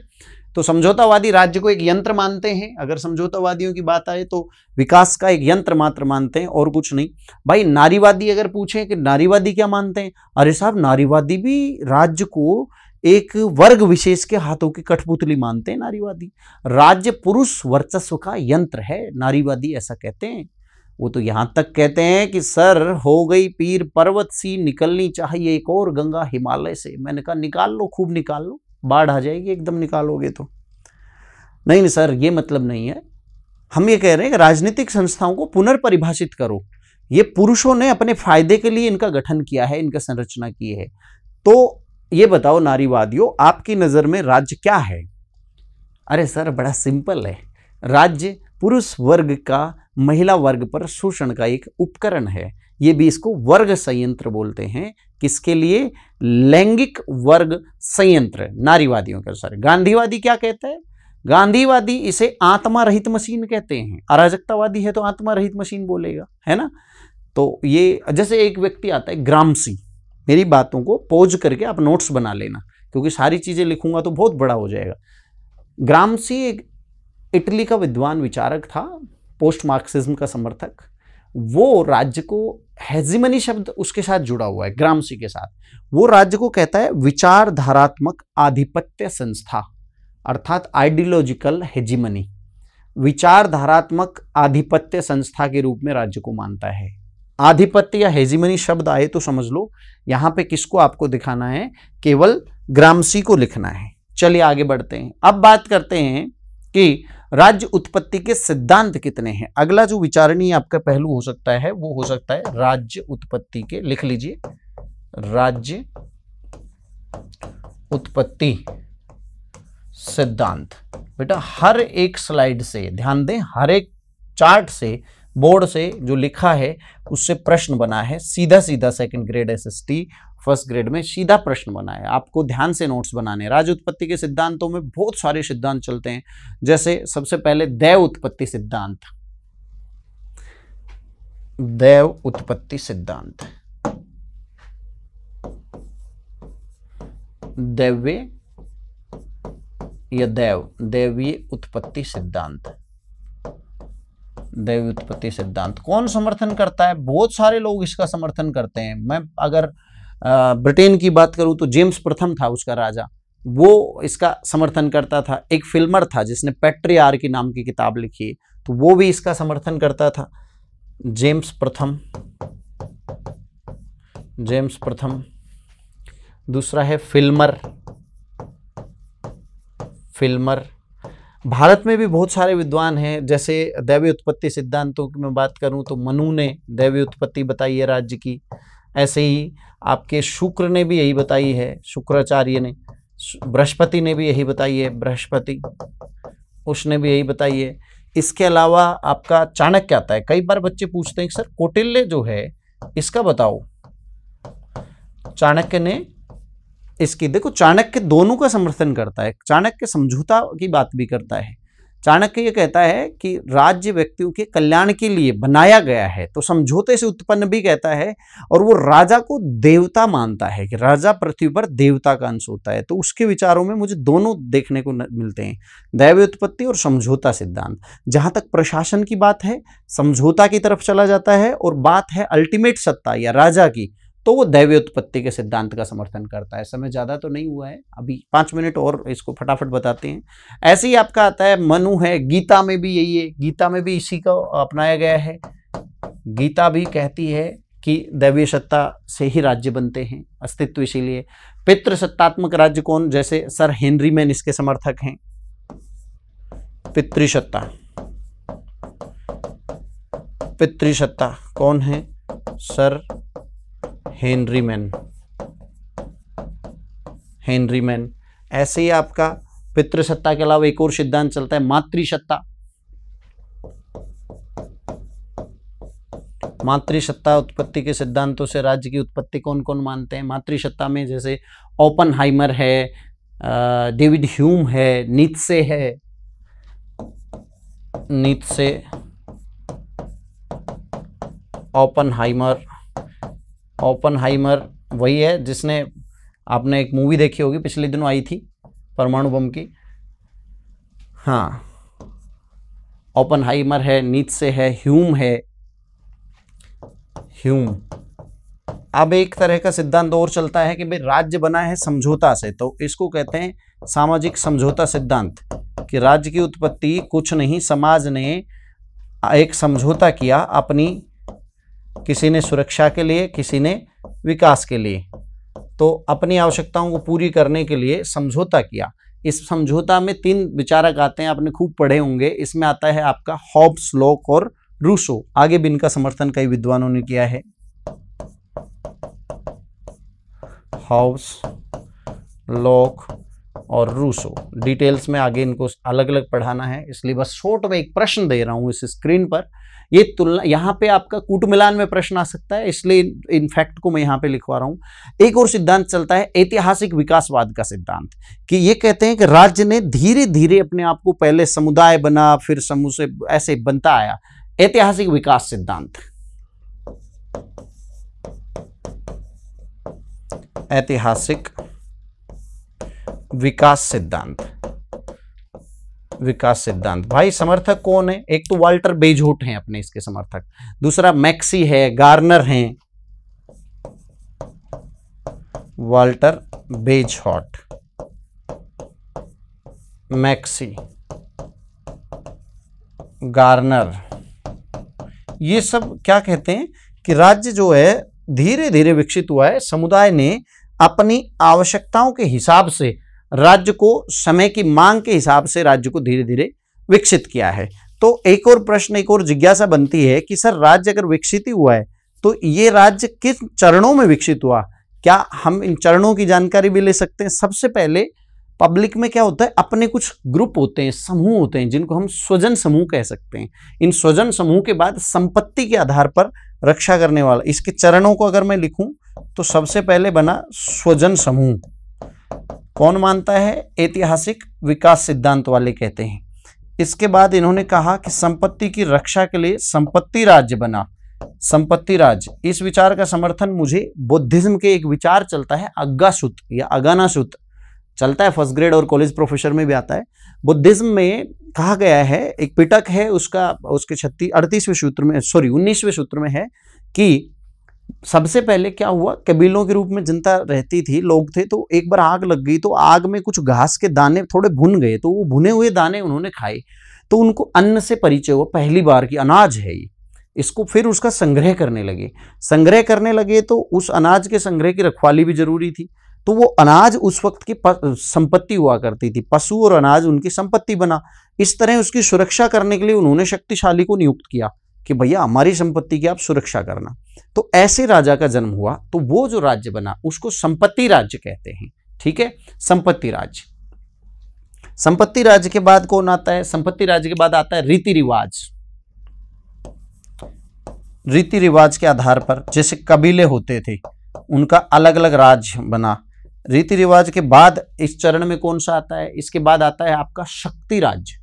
तो समझौतावादी राज्य को एक यंत्र मानते हैं। अगर समझौतावादियों की बात आए तो विकास का एक यंत्र मात्र मानते हैं और कुछ नहीं। भाई नारीवादी अगर पूछें कि नारीवादी क्या मानते हैं, अरे साहब, नारीवादी भी राज्य को एक वर्ग विशेष के हाथों की कठपुतली मानते हैं। नारीवादी, राज्य पुरुष वर्चस्व का यंत्र है, नारीवादी ऐसा कहते हैं। वो तो यहां तक कहते हैं कि सर हो गई पीर पर्वत सी, निकलनी चाहिए एक और गंगा हिमालय से। मैंने कहा निकाल लो, खूब निकाल लो, बाढ़ आ जाएगी एकदम निकालोगे तो। नहीं सर, ये मतलब नहीं है। हम ये कह रहे हैं कि राजनीतिक संस्थाओं को पुनर्परिभाषित करो। ये पुरुषों ने अपने फायदे के लिए इनका गठन किया है, इनका संरचना की है। तो ये बताओ नारीवादियों, आपकी नजर में राज्य क्या है? अरे सर, बड़ा सिंपल है, राज्य पुरुष वर्ग का महिला वर्ग पर शोषण का एक उपकरण है। ये भी इसको वर्ग संयंत्र बोलते हैं। किसके लिए? लैंगिक वर्ग संयंत्र, नारीवादियों के अनुसार। गांधीवादी क्या कहते हैं? गांधीवादी इसे आत्मा रहित मशीन कहते हैं। अराजकतावादी है तो आत्मा रहित मशीन बोलेगा, है ना। तो ये जैसे एक व्यक्ति आता है ग्रामसी, मेरी बातों को पॉज करके आप नोट्स बना लेना, क्योंकि सारी चीजें लिखूंगा तो बहुत बड़ा हो जाएगा। ग्रामसी एक इटली का विद्वान विचारक था, पोस्ट मार्क्सिज्म का समर्थक। वो राज्य को, हेजिमनी शब्द उसके साथ जुड़ा हुआ है ग्रामसी के साथ। वो राज्य को कहता है विचारधारात्मक आधिपत्य संस्था, अर्थात आइडियोलॉजिकल हेजिमनी, विचारधारात्मक आधिपत्य संस्था के रूप में राज्य को मानता है। आधिपत्य या हेजिमनी शब्द आए तो समझ लो यहां पे किसको आपको दिखाना है, केवल ग्रामसी को लिखना है। चलिए आगे बढ़ते हैं। अब बात करते हैं कि राज्य उत्पत्ति के सिद्धांत कितने हैं। अगला जो विचारणीय आपका पहलू हो सकता है वो हो सकता है राज्य उत्पत्ति के, लिख लीजिए, राज्य उत्पत्ति सिद्धांत। बेटा हर एक स्लाइड से ध्यान दें, हर एक चार्ट से, बोर्ड से जो लिखा है उससे प्रश्न बना है, सीधा सीधा second grade SST first grade में सीधा प्रश्न बना है, आपको ध्यान से नोट्स बनाने। राज्य उत्पत्ति के सिद्धांतों में बहुत सारे सिद्धांत चलते हैं, जैसे सबसे पहले दैव उत्पत्ति सिद्धांत। दैव उत्पत्ति सिद्धांत, दैव्य या दैवीय उत्पत्ति सिद्धांत। दैवीय उत्पत्ति सिद्धांत कौन समर्थन करता है? बहुत सारे लोग इसका समर्थन करते हैं। मैं अगर ब्रिटेन की बात करूं तो जेम्स प्रथम था उसका राजा, वो इसका समर्थन करता था। एक फिल्मर था जिसने पैट्रियार्की नाम की किताब लिखी, तो वो भी इसका समर्थन करता था। जेम्स प्रथम। दूसरा है फिल्मर। भारत में भी बहुत सारे विद्वान हैं, जैसे दैवीय उत्पत्ति सिद्धांतों की मैं बात करूं तो मनु ने दैवीय उत्पत्ति बताई है राज्य की। ऐसे ही आपके शुक्र ने भी यही बताई है, शुक्राचार्य ने। बृहस्पति ने भी यही बताई है, उसने भी यही बताई है। इसके अलावा आपका चाणक्य आता है। कई बार बच्चे पूछते हैं सर कौटिल्य जो है इसका बताओ। चाणक्य ने इसकी, देखो चाणक्य दोनों का समर्थन करता है। चाणक्य समझौता की बात भी करता है। चाणक्य ये कहता है कि राज्य व्यक्तियों के कल्याण के लिए बनाया गया है, तो समझौते से उत्पन्न भी कहता है। और वो राजा को देवता मानता है कि राजा पृथ्वी पर देवता का अंश होता है। तो उसके विचारों में मुझे दोनों देखने को मिलते हैं, दैवीय उत्पत्ति और समझौता सिद्धांत। जहां तक प्रशासन की बात है, समझौता की तरफ चला जाता है, और बात है अल्टीमेट सत्ता या राजा की, तो वो दैवीय उत्पत्ति के सिद्धांत का समर्थन करता है। समय ज़्यादा तो नहीं हुआ है, अभी 5 मिनट और इसको फटाफट बताते हैं। ऐसे ही आपका आता है मनु है, गीता में भी यही है, गीता में भी इसी को अपनाया गया है। गीता भी कहती है कि दैवीय सत्ता से ही राज्य बनते हैं, अस्तित्व इसीलिए। पितृसत्तात्मक राज्य कौन, जैसे सर हेनरी मैन इसके समर्थक हैं। पितृसत्ता कौन है? Sir Henry man. ऐसे ही आपका पितृसत्ता के अलावा एक और सिद्धांत चलता है, मातृसत्ता उत्पत्ति के सिद्धांतों से राज्य की उत्पत्ति कौन कौन मानते हैं? मातृसत्ता में जैसे ओपनहाइमर है, डेविड ह्यूम है, नीत्शे है। ओपनहाइमर वही है जिसने, आपने एक मूवी देखी होगी पिछले दिनों आई थी परमाणु बम की। हाँ, ओपनहाइमर है, नीत्शे है, ह्यूम। अब एक तरह का सिद्धांत और चलता है कि भाई राज्य बना है समझौता से, तो इसको कहते हैं सामाजिक समझौता सिद्धांत, कि राज्य की उत्पत्ति कुछ नहीं, समाज ने एक समझौता किया अपनी, किसी ने सुरक्षा के लिए, किसी ने विकास के लिए, तो अपनी आवश्यकताओं को पूरी करने के लिए समझौता किया। इस समझौता में 3 विचारक आते हैं, आपने खूब पढ़े होंगे। इसमें आता है आपका हॉब्स, लॉक और रूसो। आगे भी इनका समर्थन कई विद्वानों ने किया है। हॉब्स, लॉक और रूसो, डिटेल्स में आगे इनको अलग अलग पढ़ाना है, इसलिए बस शॉर्ट में एक प्रश्न दे रहा हूं इस स्क्रीन पर। ये तुलना, यहाँ पे आपका कूट मिलान में प्रश्न आ सकता है, इसलिए इन फैक्ट को मैं यहाँ पे लिखवा रहा हूँ। एक और सिद्धांत चलता है ऐतिहासिक विकासवाद का सिद्धांत, कि ये कहते हैं कि राज्य ने धीरे धीरे अपने आप को, पहले समुदाय बना, फिर समूह से ऐसे बनता आया। ऐतिहासिक विकास सिद्धांत, ऐतिहासिक विकास सिद्धांत। भाई समर्थक कौन है? एक तो वाल्टर बेजोट हैं अपने इसके समर्थक, दूसरा मैक्सी है, गार्नर हैं। वाल्टर बेजोट, मैक्सी, गार्नर, ये सब क्या कहते हैं कि राज्य जो है धीरे धीरे विकसित हुआ है। समुदाय ने अपनी आवश्यकताओं के हिसाब से राज्य को, समय की मांग के हिसाब से राज्य को धीरे धीरे विकसित किया है। तो एक और प्रश्न, एक और जिज्ञासा बनती है कि सर राज्य अगर विकसित ही हुआ है तो ये राज्य किस चरणों में विकसित हुआ? क्या हम इन चरणों की जानकारी भी ले सकते हैं? सबसे पहले पब्लिक में क्या होता है, अपने कुछ ग्रुप होते हैं, समूह होते हैं, जिनको हम स्वजन समूह कह सकते हैं। इन स्वजन समूह के बाद संपत्ति के आधार पर रक्षा करने वाला, इसके चरणों को अगर मैं लिखूं तो सबसे पहले बना स्वजन समूह। कौन मानता है? ऐतिहासिक विकास सिद्धांत वाले कहते हैं। इसके बाद इन्होंने कहा कि संपत्ति की रक्षा के लिए संपत्ति राज्य बना, संपत्ति राज्य। इस विचार का समर्थन मुझे बुद्धिज्म के एक विचार चलता है, अग्गासुत या अगानासुत, चलता है फर्स्ट ग्रेड और कॉलेज प्रोफेसर में भी आता है। बुद्धिज्म में कहा गया है, एक पिटक है उसका, उसके 38वें सूत्र में, सॉरी 19वें सूत्र में है कि सबसे पहले क्या हुआ, कबीलों के रूप में जनता रहती थी, लोग थे, तो एक बार आग लग गई, तो आग में कुछ घास के दाने थोड़े भुन गए, तो वो भुने हुए दाने उन्होंने खाए, तो उनको अन्न से परिचय हुआ, पहली बार की अनाज है ये। इसको फिर उसका संग्रह करने लगे, तो उस अनाज के संग्रह की रखवाली भी जरूरी थी। तो वो अनाज उस वक्त की संपत्ति हुआ करती थी, पशु और अनाज उनकी संपत्ति बना। इस तरह उसकी सुरक्षा करने के लिए उन्होंने शक्तिशाली को नियुक्त किया कि भैया हमारी संपत्ति की आप सुरक्षा करना। तो ऐसे राजा का जन्म हुआ, तो वो जो राज्य बना उसको संपत्ति राज्य कहते हैं। ठीक है, संपत्ति राज्य। संपत्ति राज्य के बाद कौन आता है? संपत्ति राज्य के बाद आता है रीति रिवाज। रीति रिवाज के आधार पर जैसे कबीले होते थे, उनका अलग अलग राज्य बना। रीति रिवाज के बाद इस चरण में कौन सा आता है? इसके बाद आता है आपका शक्ति राज्य।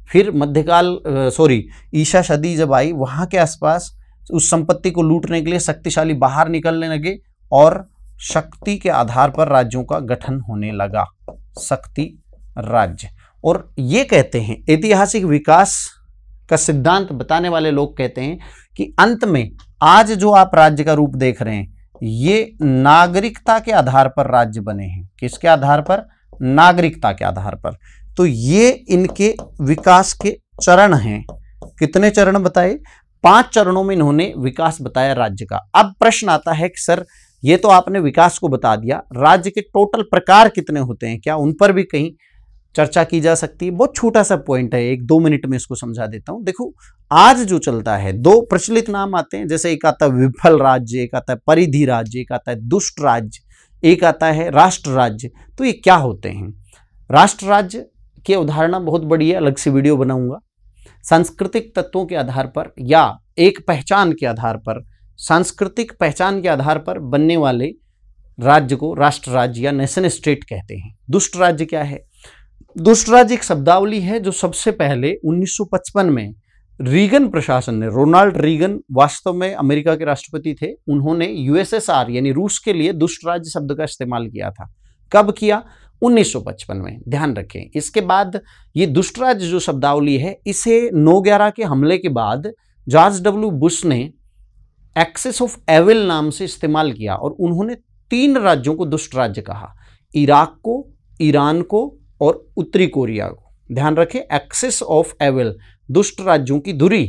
फिर मध्यकाल ईशा सदी जब आई, वहां के आसपास उस संपत्ति को लूटने के लिए शक्तिशाली बाहर निकलने लगे और शक्ति के आधार पर राज्यों का गठन होने लगा, शक्ति राज्य। और ये कहते हैं, ऐतिहासिक विकास का सिद्धांत बताने वाले लोग कहते हैं कि अंत में आज जो आप राज्य का रूप देख रहे हैं, ये नागरिकता के आधार पर राज्य बने हैं। किसके आधार पर? नागरिकता के आधार पर। तो ये इनके विकास के चरण हैं। कितने चरण बताए? 5 चरणों में इन्होंने विकास बताया राज्य का। अब प्रश्न आता है कि सर ये तो आपने विकास को बता दिया, राज्य के टोटल प्रकार कितने होते हैं, क्या उन पर भी कहीं चर्चा की जा सकती है? बहुत छोटा सा पॉइंट है, 1-2 मिनट में इसको समझा देता हूं। देखो, आज जो चलता है, 2 प्रचलित नाम आते हैं, जैसे एक आता है विफल राज्य, एक आता है परिधि राज्य, एक आता है दुष्ट राज्य, एक आता है राष्ट्र राज्य। तो ये क्या होते हैं? राष्ट्र राज्य की अवधारणा बहुत बड़ी है, अलग से वीडियो बनाऊंगा। सांस्कृतिक तत्वों के आधार पर या एक पहचान के आधार पर, सांस्कृतिक पहचान के आधार पर बनने वाले राज्य को राष्ट्र राज्य या नेशन स्टेट कहते हैं। दुष्ट राज्य क्या है? दुष्ट राज्य एक शब्दावली है जो सबसे पहले 1955 में रीगन प्रशासन ने, रोनाल्ड रीगन वास्तव में अमेरिका के राष्ट्रपति थे, उन्होंने यूएसएसआर यानी रूस के लिए दुष्ट राज्य शब्द का इस्तेमाल किया था। कब किया? 1955 में, ध्यान रखें। इसके बाद ये दुष्ट राज्य जो शब्दावली है, इसे 9/11 के हमले के बाद जॉर्ज डब्ल्यू बुश ने एक्सेस ऑफ एविल नाम से इस्तेमाल किया और उन्होंने 3 राज्यों को दुष्ट राज्य कहा, इराक को, ईरान को और उत्तरी कोरिया को। ध्यान रखें, एक्सेस ऑफ एविल, दुष्ट राज्यों की धुरी।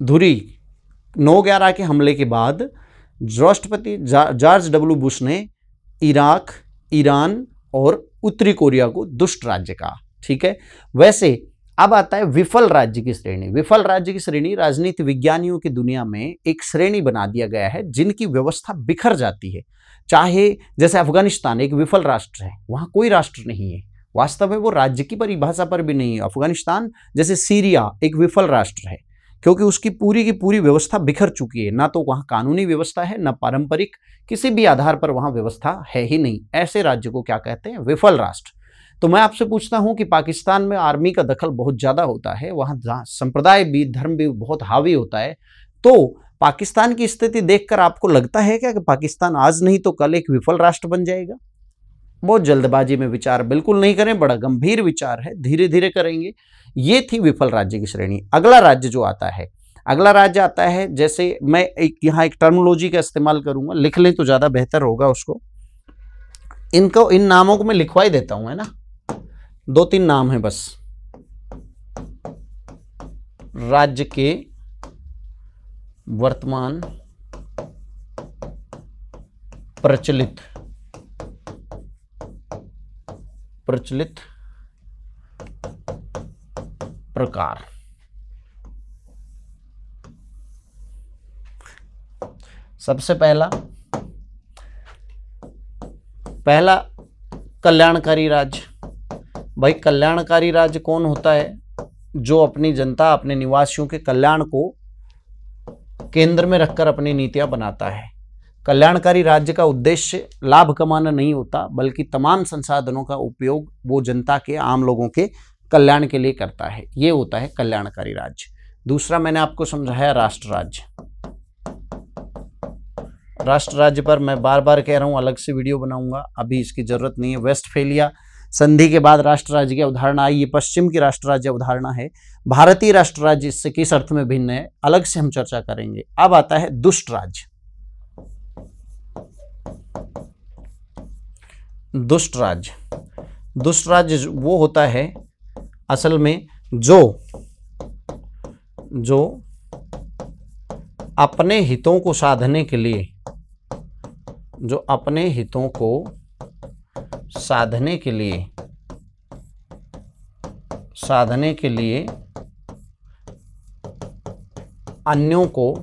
9/11 के हमले के बाद राष्ट्रपति जॉर्ज डब्ल्यू बुश ने इराक, ईरान और उत्तरी कोरिया को दुष्ट राज्य कहा। ठीक है, वैसे अब आता है विफल राज्य की श्रेणी। विफल राज्य की श्रेणी राजनीति विज्ञानियों की दुनिया में एक श्रेणी बना दिया गया है जिनकी व्यवस्था बिखर जाती है। चाहे जैसे अफगानिस्तान एक विफल राष्ट्र है, वहां कोई राष्ट्र नहीं है, वास्तव में वो राज्य की परिभाषा पर भी नहीं है अफगानिस्तान। जैसे सीरिया एक विफल राष्ट्र है क्योंकि उसकी पूरी की पूरी व्यवस्था बिखर चुकी है, ना तो वहाँ कानूनी व्यवस्था है, ना पारंपरिक किसी भी आधार पर वहाँ व्यवस्था है ही नहीं। ऐसे राज्य को क्या कहते हैं? विफल राष्ट्र। तो मैं आपसे पूछता हूँ कि पाकिस्तान में आर्मी का दखल बहुत ज़्यादा होता है, वहाँ संप्रदाय भी, धर्म भी बहुत हावी होता है। तो पाकिस्तान की स्थिति देखकर आपको लगता है क्या कि पाकिस्तान आज नहीं तो कल एक विफल राष्ट्र बन जाएगा? बहुत जल्दबाजी में विचार बिल्कुल नहीं करें, बड़ा गंभीर विचार है, धीरे धीरे करेंगे। ये थी विफल राज्य की श्रेणी। अगला राज्य जो आता है, अगला राज्य आता है, जैसे मैं यहाँ एक टर्मिनोलॉजी का इस्तेमाल करूंगा, लिख लें तो ज़्यादा बेहतर होगा उसको। इन नामों को मैं लिखवा ही देता हूँ, है ना, 2-3 नाम है बस। राज्य के वर्तमान प्रचलित प्रकार। सबसे पहला कल्याणकारी राज्य। भाई कल्याणकारी राज्य कौन होता है? जो अपनी जनता, अपने निवासियों के कल्याण को केंद्र में रखकर अपनी नीतियां बनाता है। कल्याणकारी राज्य का उद्देश्य लाभ कमाना नहीं होता, बल्कि तमाम संसाधनों का उपयोग वो जनता के, आम लोगों के कल्याण के लिए करता है। ये होता है कल्याणकारी राज्य। दूसरा मैंने आपको समझाया राष्ट्र राज्य। राष्ट्र राज्य पर मैं बार बार कह रहा हूं अलग से वीडियो बनाऊंगा, अभी इसकी जरूरत नहीं है। वेस्टफेलिया संधि के बाद राष्ट्र राज्य की अवधारणा आई। ये पश्चिम की राष्ट्र राज्य अवधारणा है। भारतीय राष्ट्र राज्य इससे किस अर्थ में भिन्न है, अलग से हम चर्चा करेंगे। अब आता है दुष्ट राज्य। दुष्ट राज्य, दुष्ट राज्य वो होता है असल में जो अपने हितों को साधने के लिए, जो अपने हितों को साधने के लिए अन्यों को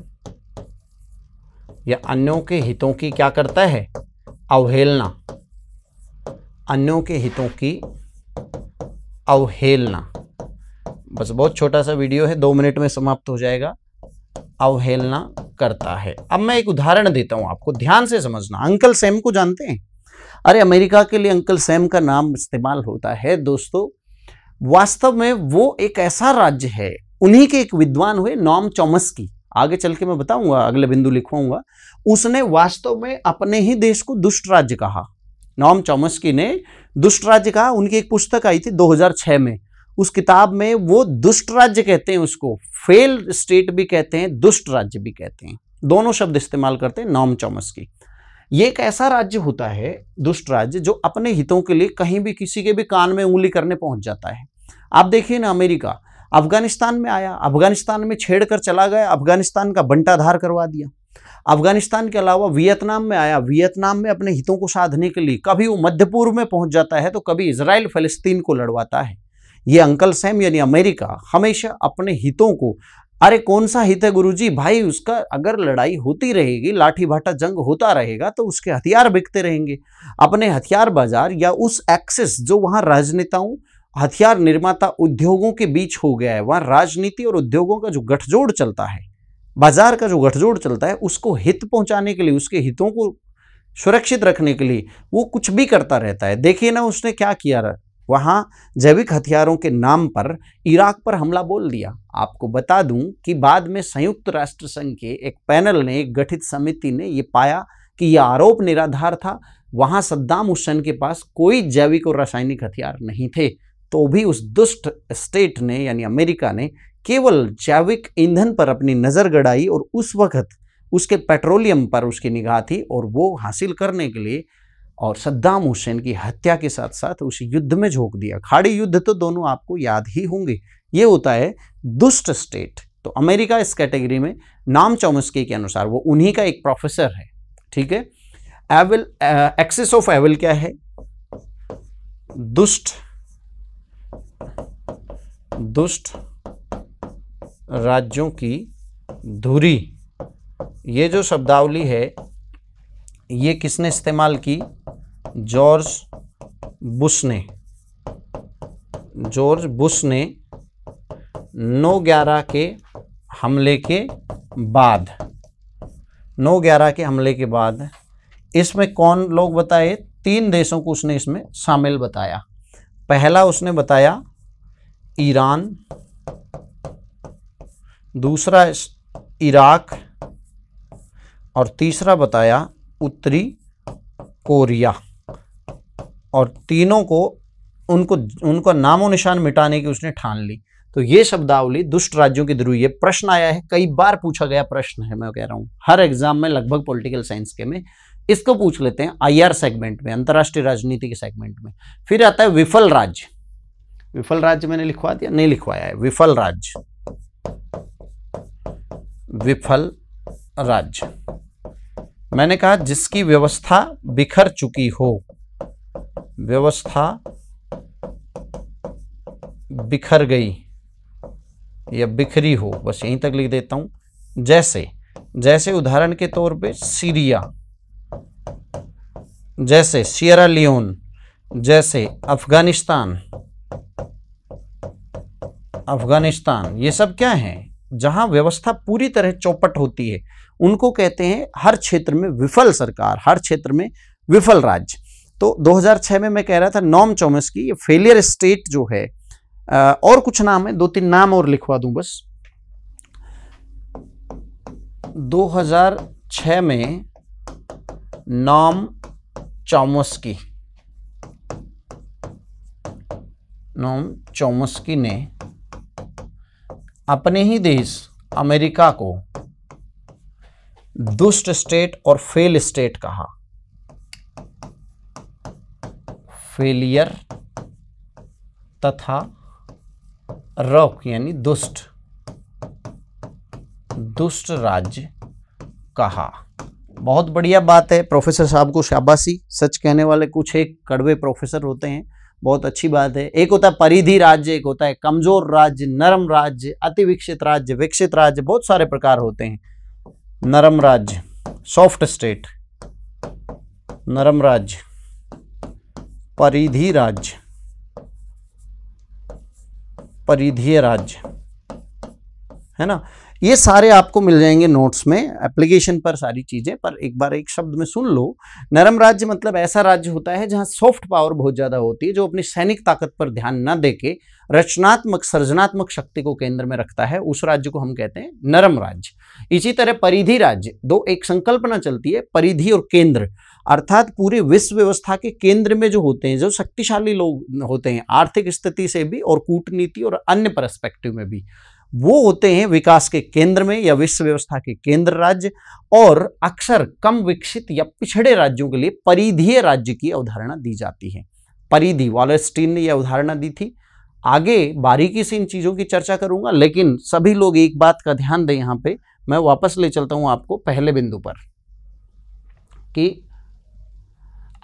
या अन्यों के हितों की क्या करता है? अवहेलना। अन्यों के हितों की अवहेलना। बस बहुत छोटा सा वीडियो है, 2 मिनट में समाप्त हो जाएगा। अवहेलना करता है। अब मैं एक उदाहरण देता हूं आपको, ध्यान से समझना। अंकल सैम को जानते हैं? अरे अमेरिका के लिए अंकल सैम का नाम इस्तेमाल होता है दोस्तों। वास्तव में वो एक ऐसा राज्य है, उन्हीं के एक विद्वान हुए नॉम चॉम्स्की, आगे चल के मैं बताऊंगा, अगले बिंदु लिखवाऊंगा। उसने वास्तव में अपने ही देश को दुष्ट राज्य कहा। नॉम चॉम्स्की ने दुष्ट राज्य कहा। उनकी एक पुस्तक आई थी 2006 में। उस किताब में वो दुष्ट राज्य कहते हैं, उसको फेल्ड स्टेट भी कहते हैं, दुष्ट राज्य भी कहते हैं, दोनों शब्द इस्तेमाल करते हैं नॉम चॉम्स्की। ये एक ऐसा राज्य होता है दुष्ट राज्य जो अपने हितों के लिए कहीं भी किसी के भी कान में उंगली करने पहुंच जाता है। आप देखिए ना, अमेरिका अफगानिस्तान में आया, अफगानिस्तान में छेड़कर चला गया, अफगानिस्तान का बंटाधार करवा दिया। अफगानिस्तान के अलावा वियतनाम में आया, वियतनाम में अपने हितों को साधने के लिए कभी वो मध्य पूर्व में पहुंच जाता है तो कभी इजराइल फलस्तीन को लड़वाता है। ये अंकल सैम यानी अमेरिका हमेशा अपने हितों को, अरे कौन सा हित है गुरुजी? भाई उसका अगर लड़ाई होती रहेगी, लाठी भाटा जंग होता रहेगा तो उसके हथियार बिकते रहेंगे। अपने हथियार बाजार या उस एक्सेस जो वहां राजनेताओं, हथियार निर्माता, उद्योगों के बीच हो गया है, वहां राजनीति और उद्योगों का जो गठजोड़ चलता है, बाजार का जो गठजोड़ चलता है, उसको हित पहुंचाने के लिए, उसके हितों को सुरक्षित रखने के लिए वो कुछ भी करता रहता है। देखिए ना उसने क्या किया, वहां जैविक हथियारों के नाम पर इराक पर हमला बोल दिया। आपको बता दूं कि बाद में संयुक्त राष्ट्र संघ के एक पैनल ने, एक गठित समिति ने यह पाया कि यह आरोप निराधार था। वहां सद्दाम हुसैन के पास कोई जैविक और रासायनिक हथियार नहीं थे, तो भी उस दुष्ट स्टेट ने यानी अमेरिका ने केवल जैविक ईंधन पर अपनी नजर गड़ाई और उस वक्त उसके पेट्रोलियम पर उसकी निगाह थी और वो हासिल करने के लिए और सद्दाम हुसैन की हत्या के साथ साथ उस युद्ध में झोंक दिया। खाड़ी युद्ध तो दोनों आपको याद ही होंगे। ये होता है दुष्ट स्टेट। तो अमेरिका इस कैटेगरी में नॉम चॉम्स्की के अनुसार, वो उन्हीं का एक प्रोफेसर है, ठीक है। एविल, एक्सेस ऑफ एविल क्या है? दुष्ट राज्यों की धुरी। ये जो शब्दावली है ये किसने इस्तेमाल की? जॉर्ज बुश ने 9/11 के हमले के बाद, 9/11 के हमले के बाद इसमें कौन लोग बताए? 3 देशों को उसने इसमें शामिल बताया। पहला उसने बताया ईरान, दूसरा इराक और तीसरा बताया उत्तरी कोरिया। और तीनों को उनका नामो निशान मिटाने की उसने ठान ली। तो ये शब्दावली दुष्ट राज्यों की ध्रुव, ये प्रश्न आया है, कई बार पूछा गया प्रश्न है, मैं कह रहा हूं हर एग्जाम में लगभग पॉलिटिकल साइंस के में इसको पूछ लेते हैं, आईआर सेगमेंट में, अंतरराष्ट्रीय राजनीति के सेगमेंट में। फिर आता है विफल राज्य। विफल राज्य मैंने लिखवा दिया? नहीं लिखवाया है। विफल राज्य, विफल राज्य मैंने कहा जिसकी व्यवस्था बिखर चुकी हो, व्यवस्था बिखर गई या बिखरी हो, बस यहीं तक लिख देता हूं। जैसे उदाहरण के तौर पे सीरिया, जैसे सियरा लियोन, जैसे अफगानिस्तान, अफगानिस्तान, ये सब क्या है, जहां व्यवस्था पूरी तरह चौपट होती है, उनको कहते हैं हर क्षेत्र में विफल सरकार, हर क्षेत्र में विफल राज्य। तो 2006 में मैं कह रहा था नॉम चॉम्स्की, ये फेलियर स्टेट जो है, और कुछ नाम है, 2-3 नाम और लिखवा दूं बस। 2006 में नॉम चॉम्स्की, नॉम चॉम्स्की ने अपने ही देश अमेरिका को दुष्ट स्टेट और फेल स्टेट कहा, फेलियर तथा रॉक यानी दुष्ट, दुष्ट राज्य कहा। बहुत बढ़िया बात है, प्रोफेसर साहब को शाबाशी, सच कहने वाले कुछ एक कड़वे प्रोफेसर होते हैं, बहुत अच्छी बात है। एक होता है परिधि राज्य, एक होता है कमजोर राज्य, नरम राज्य, अति विकसित राज्य, विकसित राज्य, बहुत सारे प्रकार होते हैं। नरम राज्य, सॉफ्ट स्टेट, नरम राज्य, परिधि राज्य, परिधीय राज्य, है ना। ये सारे आपको मिल जाएंगे नोट्स में, एप्लीकेशन पर सारी चीजें, पर एक बार एक शब्द में सुन लो। नरम राज्य मतलब ऐसा राज्य होता है जहां सॉफ्ट पावर बहुत ज्यादा होती है, जो अपनी सैनिक ताकत पर ध्यान न देके रचनात्मक सृजनात्मक शक्ति को केंद्र में रखता है, उस राज्य को हम कहते हैं नरम राज्य। इसी तरह परिधि राज्य, दो एक संकल्पना चलती है, परिधि और केंद्र, अर्थात पूरे विश्व व्यवस्था के केंद्र में जो होते हैं, जो शक्तिशाली लोग होते हैं, आर्थिक स्थिति से भी और कूटनीति और अन्य पर्सपेक्टिव में भी, वो होते हैं विकास के केंद्र में या विश्व व्यवस्था के केंद्र राज्य। और अक्सर कम विकसित या पिछड़े राज्यों के लिए परिधीय राज्य की अवधारणा दी जाती है। परिधि, वालेस्टीन ने यह अवधारणा दी थी। आगे बारीकी से इन चीजों की चर्चा करूंगा, लेकिन सभी लोग एक बात का ध्यान दें, यहां पे मैं वापस ले चलता हूं आपको पहले बिंदु पर कि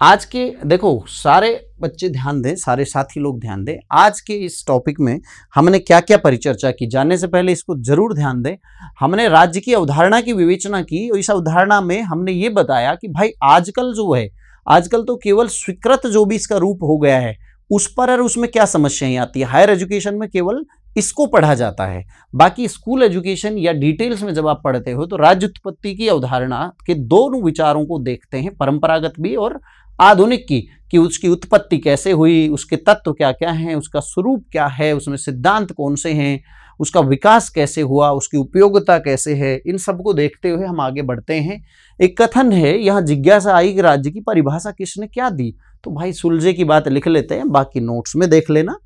आज के, देखो सारे बच्चे ध्यान दें, सारे साथी लोग ध्यान दें, आज के इस टॉपिक में हमने क्या क्या परिचर्चा की, जानने से पहले इसको जरूर ध्यान दें। हमने राज्य की अवधारणा की विवेचना की, और इस अवधारणा में हमने ये बताया कि भाई आजकल जो है, आजकल तो केवल स्वीकृत जो भी इसका रूप हो गया है उस पर और उसमें क्या समस्याएं आती है। हायर एजुकेशन में केवल इसको पढ़ा जाता है, बाकी स्कूल एजुकेशन या डिटेल्स में जब आप पढ़ते हो तो राज्य उत्पत्ति की अवधारणा के दोनों विचारों को देखते हैं, परंपरागत भी और आधुनिक की, कि उसकी उत्पत्ति कैसे हुई, उसके तत्व क्या क्या हैं, उसका स्वरूप क्या है, उसमें सिद्धांत कौन से हैं, उसका विकास कैसे हुआ, उसकी उपयोगिता कैसे है, इन सबको देखते हुए हम आगे बढ़ते हैं। एक कथन है, यहाँ जिज्ञासा आई कि राज्य की परिभाषा किसने क्या दी, तो भाई सुलझे की बात लिख लेते हैं, बाकी नोट्स में देख लेना।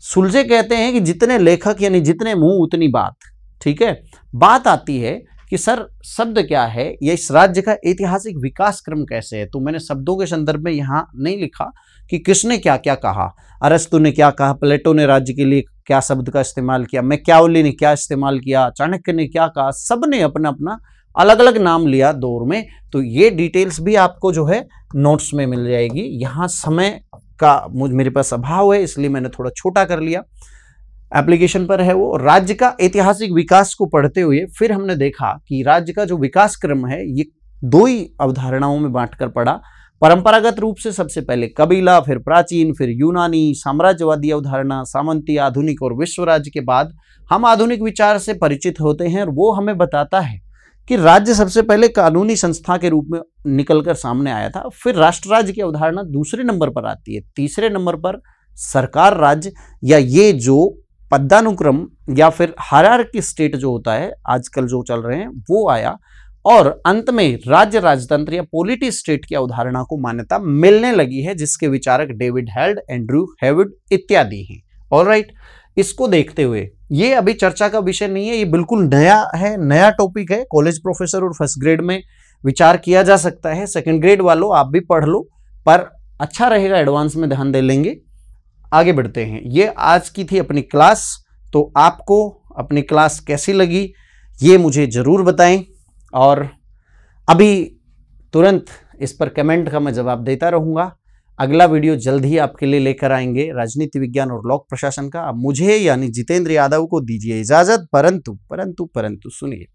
सुलझे कहते हैं कि जितने लेखक यानी जितने मुंह उतनी बात, ठीक है। बात आती है कि सर शब्द क्या है, या इस राज्य का ऐतिहासिक विकास क्रम कैसे है। तो मैंने शब्दों के संदर्भ में यहाँ नहीं लिखा कि किसने क्या क्या कहा, अरस्तु ने क्या कहा, प्लेटो ने राज्य के लिए क्या शब्द का इस्तेमाल किया, मैकियावेली ने क्या इस्तेमाल किया, चाणक्य ने क्या कहा, सब ने अपना अपना अलग अलग नाम लिया दौर में। तो ये डिटेल्स भी आपको जो है नोट्स में मिल जाएगी। यहाँ समय का मेरे पास अभाव है, इसलिए मैंने थोड़ा छोटा कर लिया, एप्लीकेशन पर है वो। राज्य का ऐतिहासिक विकास को पढ़ते हुए फिर हमने देखा कि राज्य का जो विकास क्रम है ये दो ही अवधारणाओं में बांटकर पढ़ा। परंपरागत रूप से सबसे पहले कबीला, फिर प्राचीन, फिर यूनानी, साम्राज्यवादी अवधारणा, सामंती, आधुनिक और विश्व राज्य के बाद हम आधुनिक विचार से परिचित होते हैं, और वो हमें बताता है कि राज्य सबसे पहले कानूनी संस्था के रूप में निकलकर सामने आया था। फिर राष्ट्र राज्य की अवधारणा दूसरे नंबर पर आती है। तीसरे नंबर पर सरकार राज्य, या ये जो पदानुक्रम या फिर हायरार्की स्टेट जो होता है आजकल जो चल रहे हैं वो आया। और अंत में राज्य राजतंत्र या पॉलिटी स्टेट की अवधारणा को मान्यता मिलने लगी है, जिसके विचारक डेविड हेल्ड, एंड्रू हेविड इत्यादि हैं। ऑलराइट, इसको देखते हुए ये अभी चर्चा का विषय नहीं है, ये बिल्कुल नया है, नया टॉपिक है। कॉलेज प्रोफेसर और फर्स्ट ग्रेड में विचार किया जा सकता है, सेकंड ग्रेड वालों आप भी पढ़ लो, पर अच्छा रहेगा एडवांस में ध्यान दे लेंगे। आगे बढ़ते हैं। ये आज की थी अपनी क्लास, तो आपको अपनी क्लास कैसी लगी ये मुझे ज़रूर बताएं, और अभी तुरंत इस पर कमेंट का मैं जवाब देता रहूँगा। अगला वीडियो जल्द ही आपके लिए लेकर आएंगे राजनीति विज्ञान और लोक प्रशासन का। अब मुझे यानी जितेंद्र यादव को दीजिए इजाज़त, परंतु सुनिए,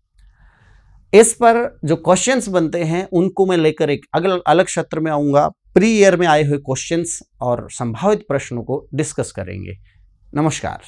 इस पर जो क्वेश्चंस बनते हैं उनको मैं लेकर एक अलग सत्र में आऊँगा। प्री ईयर में आए हुए क्वेश्चंस और संभावित प्रश्नों को डिस्कस करेंगे। नमस्कार।